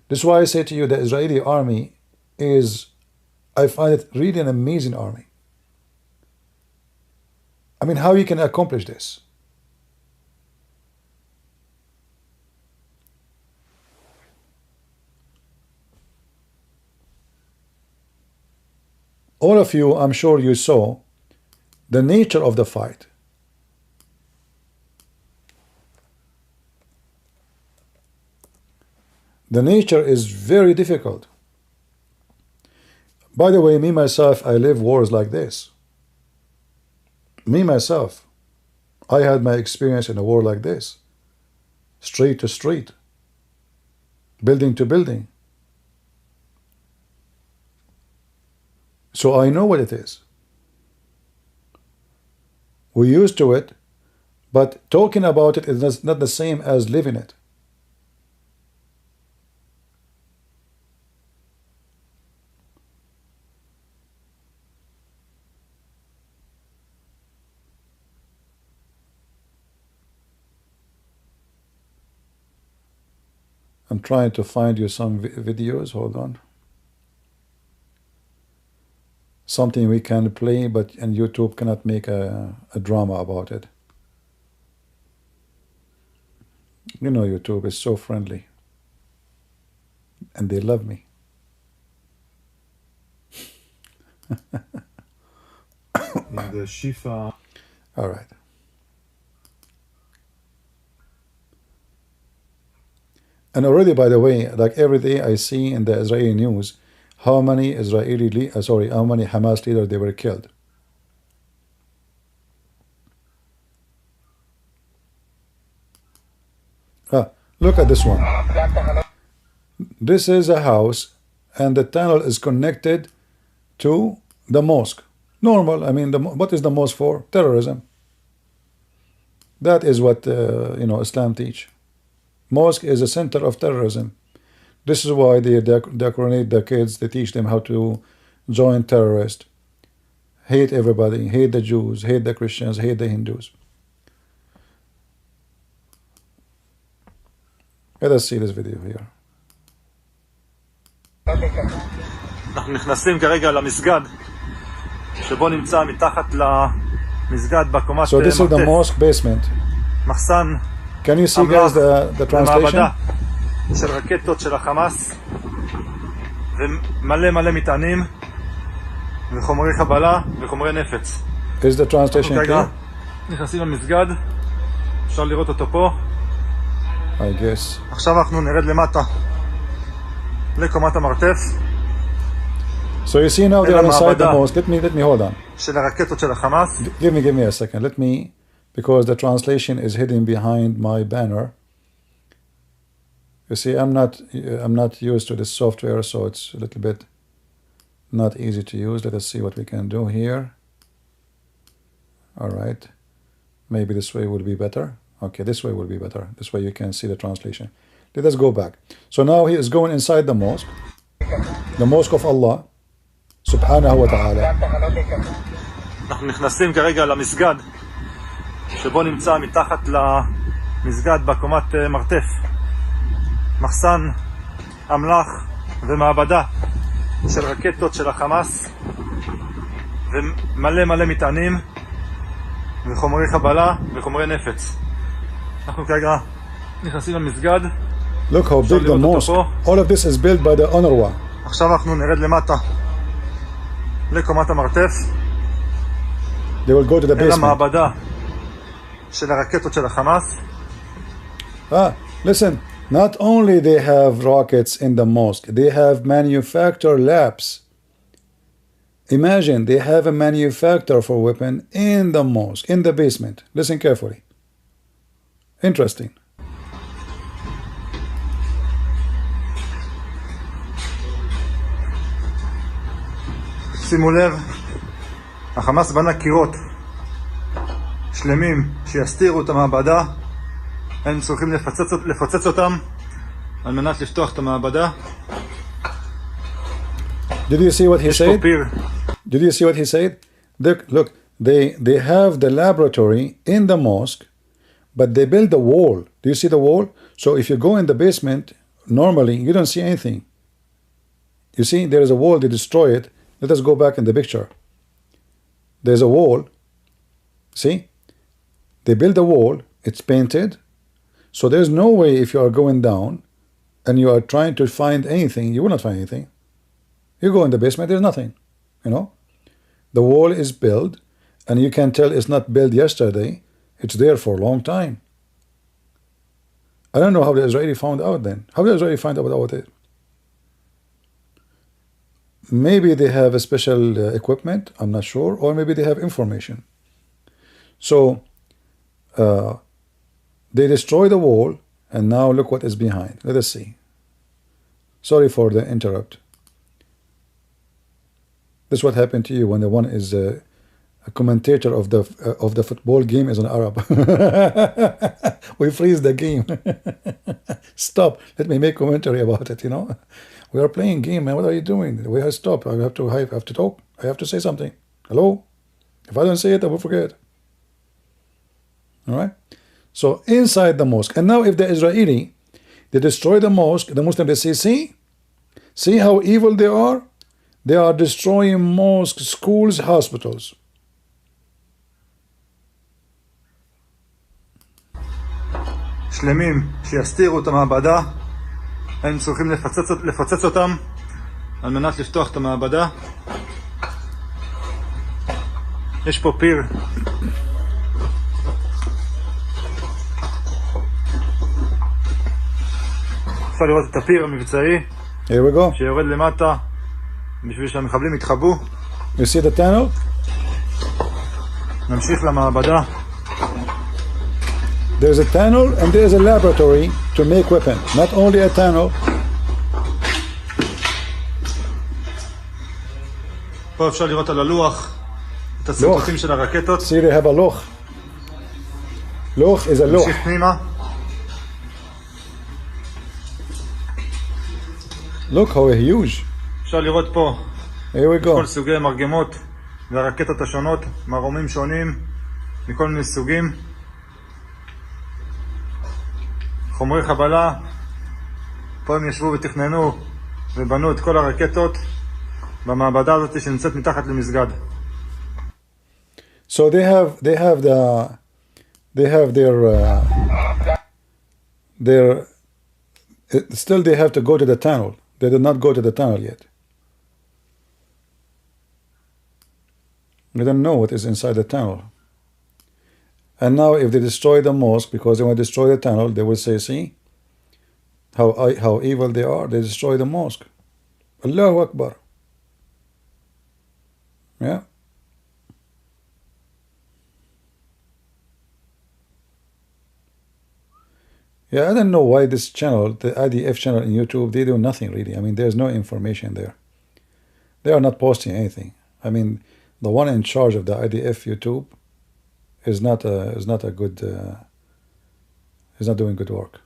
Speaker 1: This is why I say to you, the Israeli army is, I find it really an amazing army. I mean, how you can accomplish this? All of you, I'm sure you saw the nature of the fight. The nature is very difficult. By the way, me myself, I live wars like this. Me myself, I had my experience in a war like this. Street to street, building to building. So I know what it is. We're used to it, But talking about it is not the same as living it. I'm trying to find you some videos. Hold on. Something we can play, and YouTube cannot make a drama about it. You know, YouTube is so friendly. And they love me.
Speaker 2: In the Shifa.
Speaker 1: All right. And already, by the way, like every day I see in the Israeli news how many how many Hamas leaders they were killed. Look at this one. This is a house, and the tunnel is connected to the mosque. Normal. I mean, what is the mosque for? Terrorism. That is what Islam teach. Mosque is a center of terrorism. This is why they indoctrinate the kids. They teach them how to join terrorists, hate everybody, hate the Jews, hate the Christians, hate the Hindus. Let us see this video here.
Speaker 2: אנחנו נכנסים כרגע למסגד שבו נמצא מתחת למסגד בקומת
Speaker 1: So this is the mosque basement.
Speaker 2: מחסן
Speaker 1: Can you see guys the translation?
Speaker 2: של רקטות של החמאס ומלא מטענים וחומרי חבלה וחומרי נפץ.
Speaker 1: Is the translation clear?
Speaker 2: נכנסים למסגד, אפשר לראות אותו פה.
Speaker 1: I guess.
Speaker 2: עכשיו אנחנו נרד למטה לקומת המרתף.
Speaker 1: So you see now they are inside the mosque. Let me hold on.
Speaker 2: של הרקטות של החמאס.
Speaker 1: Give me a second. Let me, because the translation is hidden behind my banner. You see, I'm not used to this software, so it's a little bit not easy to use. Let us see what we can do here. All right. Maybe this way will be better. Okay, this way will be better. This way you can see the translation. Let us go back. So now he is going inside the mosque of Allah, subhanahu wa ta'ala.
Speaker 2: אנחנו נכנסים כרגע למסגד שבו נמצא מתחת למסגד בקומת מרתף מחסן אמל"ח ומעבדה של רקטות של החמאס ומלא מטענים וחומרי חבלה וחומרי נפץ. אנחנו כרגע נכנסים למסגד.
Speaker 1: Look how big the mosque. All of this is built by the UNRWA.
Speaker 2: עכשיו אנחנו נרד למטה לקומת המרתף.
Speaker 1: They will go to the basement.
Speaker 2: למעבדה של הרקטות של החמאס.
Speaker 1: Listen, not only they have rockets in the mosque, they have manufactured labs. Imagine they have a manufacturer for weapon in the mosque, in the basement. Listen carefully. Interesting.
Speaker 2: שימו לב, החמאס בנה קירות שלמים שיסתירו את המעבדה. הם צריכים לפוצץ אותם על מנת לפתוח את המעבדה.
Speaker 1: Did you see what he said? Did you see what he said? Look, they have the laboratory in the mosque, but they build the wall. Do you see the wall? So if you go in the basement, normally you don't see anything. You see, there is a wall, they destroy it. Let us go back in the picture. There's a wall. See? They build a wall, it's painted. So there's no way if you are going down and you are trying to find anything, you will not find anything. You go in the basement, there's nothing. You know? The wall is built, and you can tell it's not built yesterday. It's there for a long time. I don't know how the Israeli found out then. How did the Israeli find out about it? Maybe they have a special equipment, I'm not sure, or maybe they have information. So they destroy the wall, and now look what is behind. Let us see. Sorry for the interrupt. This is what happened to you when the one is a commentator of the football game is an Arab. We freeze the game. Stop. Let me make commentary about it. We are playing game, man. What are you doing? We have to stop. I have to talk. I have to say something. Hello? If I don't say it, I will forget. All right. So inside the mosque, and now if the Israeli, they destroy the mosque, the Muslim, they say, see how evil they are. They are destroying mosques, schools, hospitals.
Speaker 2: שלמים שיסתירו את המעבדה, הם צריכים לפוצץ אותם על מנת לפתוח את המעבדה. יש פה פיר אפשר לראות את הפיר המבצעי שיורד למטה בשביל שהמחבלים יתחבאו.
Speaker 1: You see the tunnel?
Speaker 2: נמשיך למעבדה.
Speaker 1: There's a tunnel and there's a laboratory to make weapons. Not only a tunnel.
Speaker 2: פה אפשר לראות על הלוח את הסרטוטים של הרקטות.
Speaker 1: See, they have a loch. Loch is a loch.
Speaker 2: נמשיך פנימה.
Speaker 1: Look how huge.
Speaker 2: אפשר לראות פה
Speaker 1: Here we go.
Speaker 2: כל סוגי מרגמות והרקטות השונות, מרומים שונים מכל מיני סוגים. חומרי חבלה, פה הם ישבו ותכננו ובנו את כל הרקטות במעבדה הזאת שנמצאת מתחת למסגד.
Speaker 1: So they have their still they have to go to the tunnel. They did not go to the tunnel yet. They don't know what is inside the tunnel. And now if they destroy the mosque because they want to destroy the tunnel, they will say, see how evil they are. They destroy the mosque. Allahu Akbar. Yeah. Yeah, I don't know why this channel, the IDF channel in YouTube, they do nothing really. I mean, there's no information there. They are not posting anything. I mean, the one in charge of the IDF YouTube is not a good is not doing good work.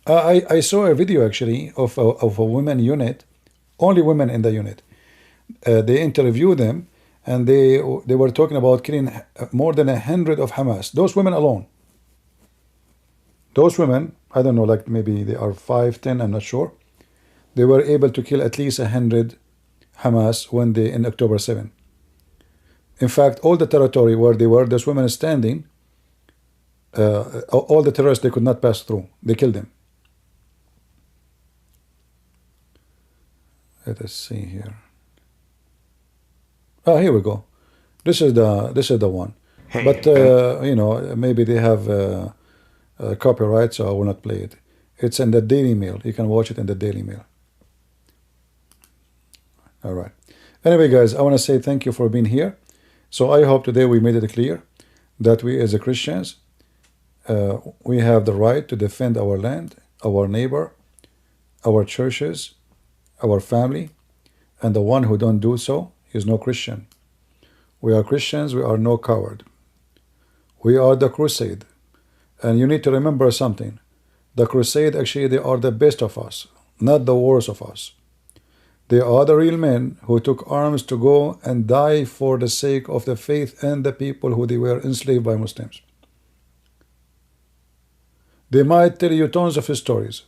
Speaker 1: I saw a video actually of a women unit, only women in the unit. They interviewed them, and they were talking about killing more than 100 of Hamas. Those women alone. Those women, I don't know, like maybe they are 5, 10, I'm not sure. They were able to kill at least 100 Hamas when they in October 7. In fact, all the territory where they were, those women standing, all the terrorists they could not pass through. They killed them. Let us see here. Ah, here we go. This is the one. Hey, but you know, maybe they have copyright, so I will not play it. It's in the Daily Mail. You can watch it in the Daily Mail. All right. Anyway, guys, I want to say thank you for being here. So I hope today we made it clear that we as Christians, we have the right to defend our land, our neighbor, our churches, our family, and the one who don't do so is no Christian. We are Christians, we are no coward. We are the crusade. And you need to remember something. The crusade, actually, they are the best of us, not the worst of us. They are the real men who took arms to go and die for the sake of the faith and the people who they were enslaved by Muslims. They might tell you tons of stories,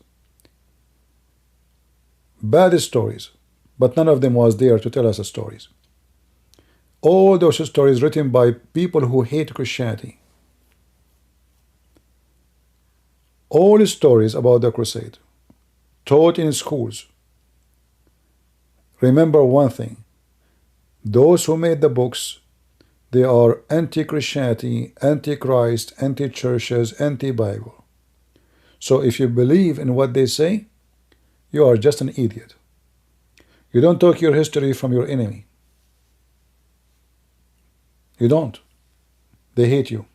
Speaker 1: bad stories, but none of them was there to tell us the stories. All those stories written by people who hate Christianity. All stories about the crusade, taught in schools. Remember one thing, those who made the books, they are anti-Christianity, anti-Christ, anti-churches, anti-Bible. So if you believe in what they say, you are just an idiot. You don't take your history from your enemy. You don't. They hate you.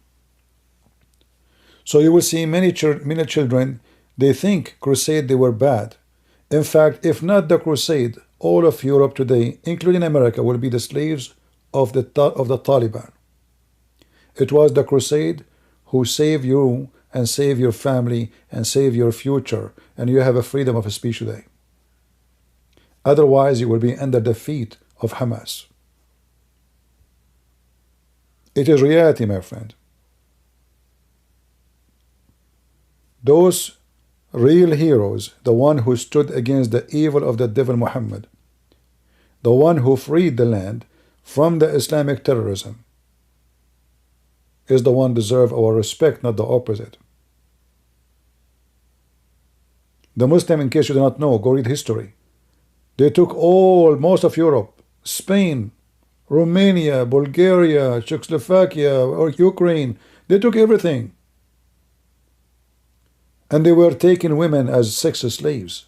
Speaker 1: So you will see many children, they think crusade they were bad. In fact, if not the crusade, all of Europe today, including America, will be the slaves of the Taliban. It was the crusade who saved you and saved your family and saved your future, and you have a freedom of speech today. Otherwise, you will be under the feet of Hamas. It is reality, my friend. Those real heroes, the one who stood against the evil of the devil Muhammad, the one who freed the land from the Islamic terrorism, is the one deserve our respect, not the opposite. The Muslim, in case you do not know, go read history. They took most of Europe, Spain, Romania, Bulgaria, Czechoslovakia, or Ukraine. They took everything. And they were taking women as sex slaves.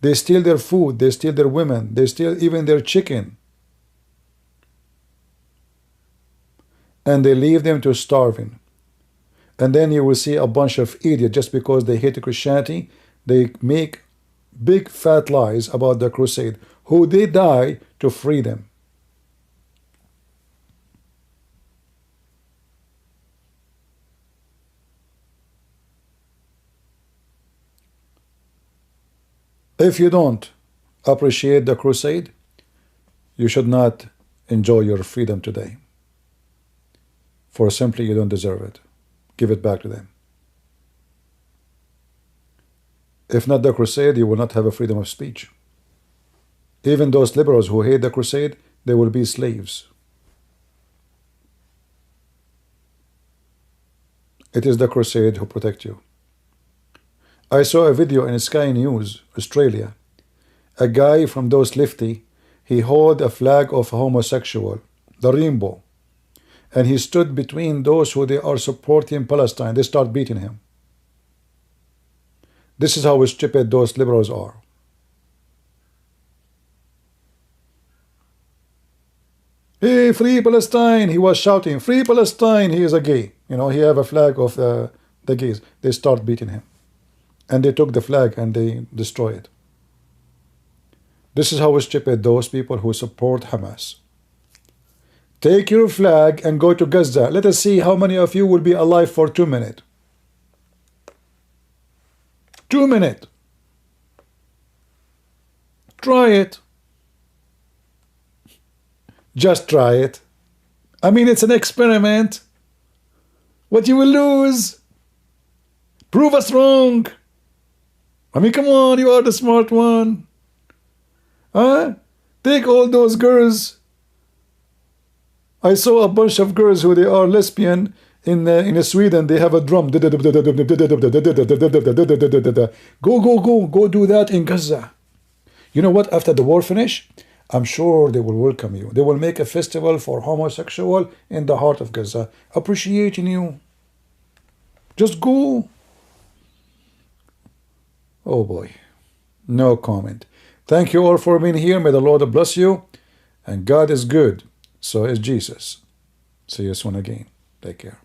Speaker 1: They steal their food, they steal their women, they steal even their chicken. And they leave them to starving. And then you will see a bunch of idiots, just because they hate Christianity, they make big fat lies about the crusade, who they die to free them. If you don't appreciate the crusade, you should not enjoy your freedom today. For simply you don't deserve it. Give it back to them. If not the crusade, you will not have a freedom of speech. Even those liberals who hate the crusade, they will be slaves. It is the crusade who protect you. I saw a video in Sky News, Australia. A guy from those lefty, he held a flag of a homosexual, the rainbow. And he stood between those who they are supporting Palestine. They start beating him. This is how stupid those liberals are. Hey, free Palestine! He was shouting, free Palestine! He is a gay. You know, he have a flag of the gays. They start beating him. And they took the flag and they destroy it. This is how stupid those people who support Hamas. Take your flag and go to Gaza. Let us see how many of you will be alive for 2 minutes. 2 minutes. Try it. Just try it. I mean, it's an experiment. What you will lose? Prove us wrong. I mean, come on, you are the smart one. Huh? Take all those girls. I saw a bunch of girls who they are lesbian in Sweden. They have a drum. Go do that in Gaza. You know what? After the war finish, I'm sure they will welcome you. They will make a festival for homosexual in the heart of Gaza, appreciating you. Just go. Oh boy, no comment. Thank you all for being here. May the Lord bless you. And God is good. So is Jesus. See you soon again. Take care.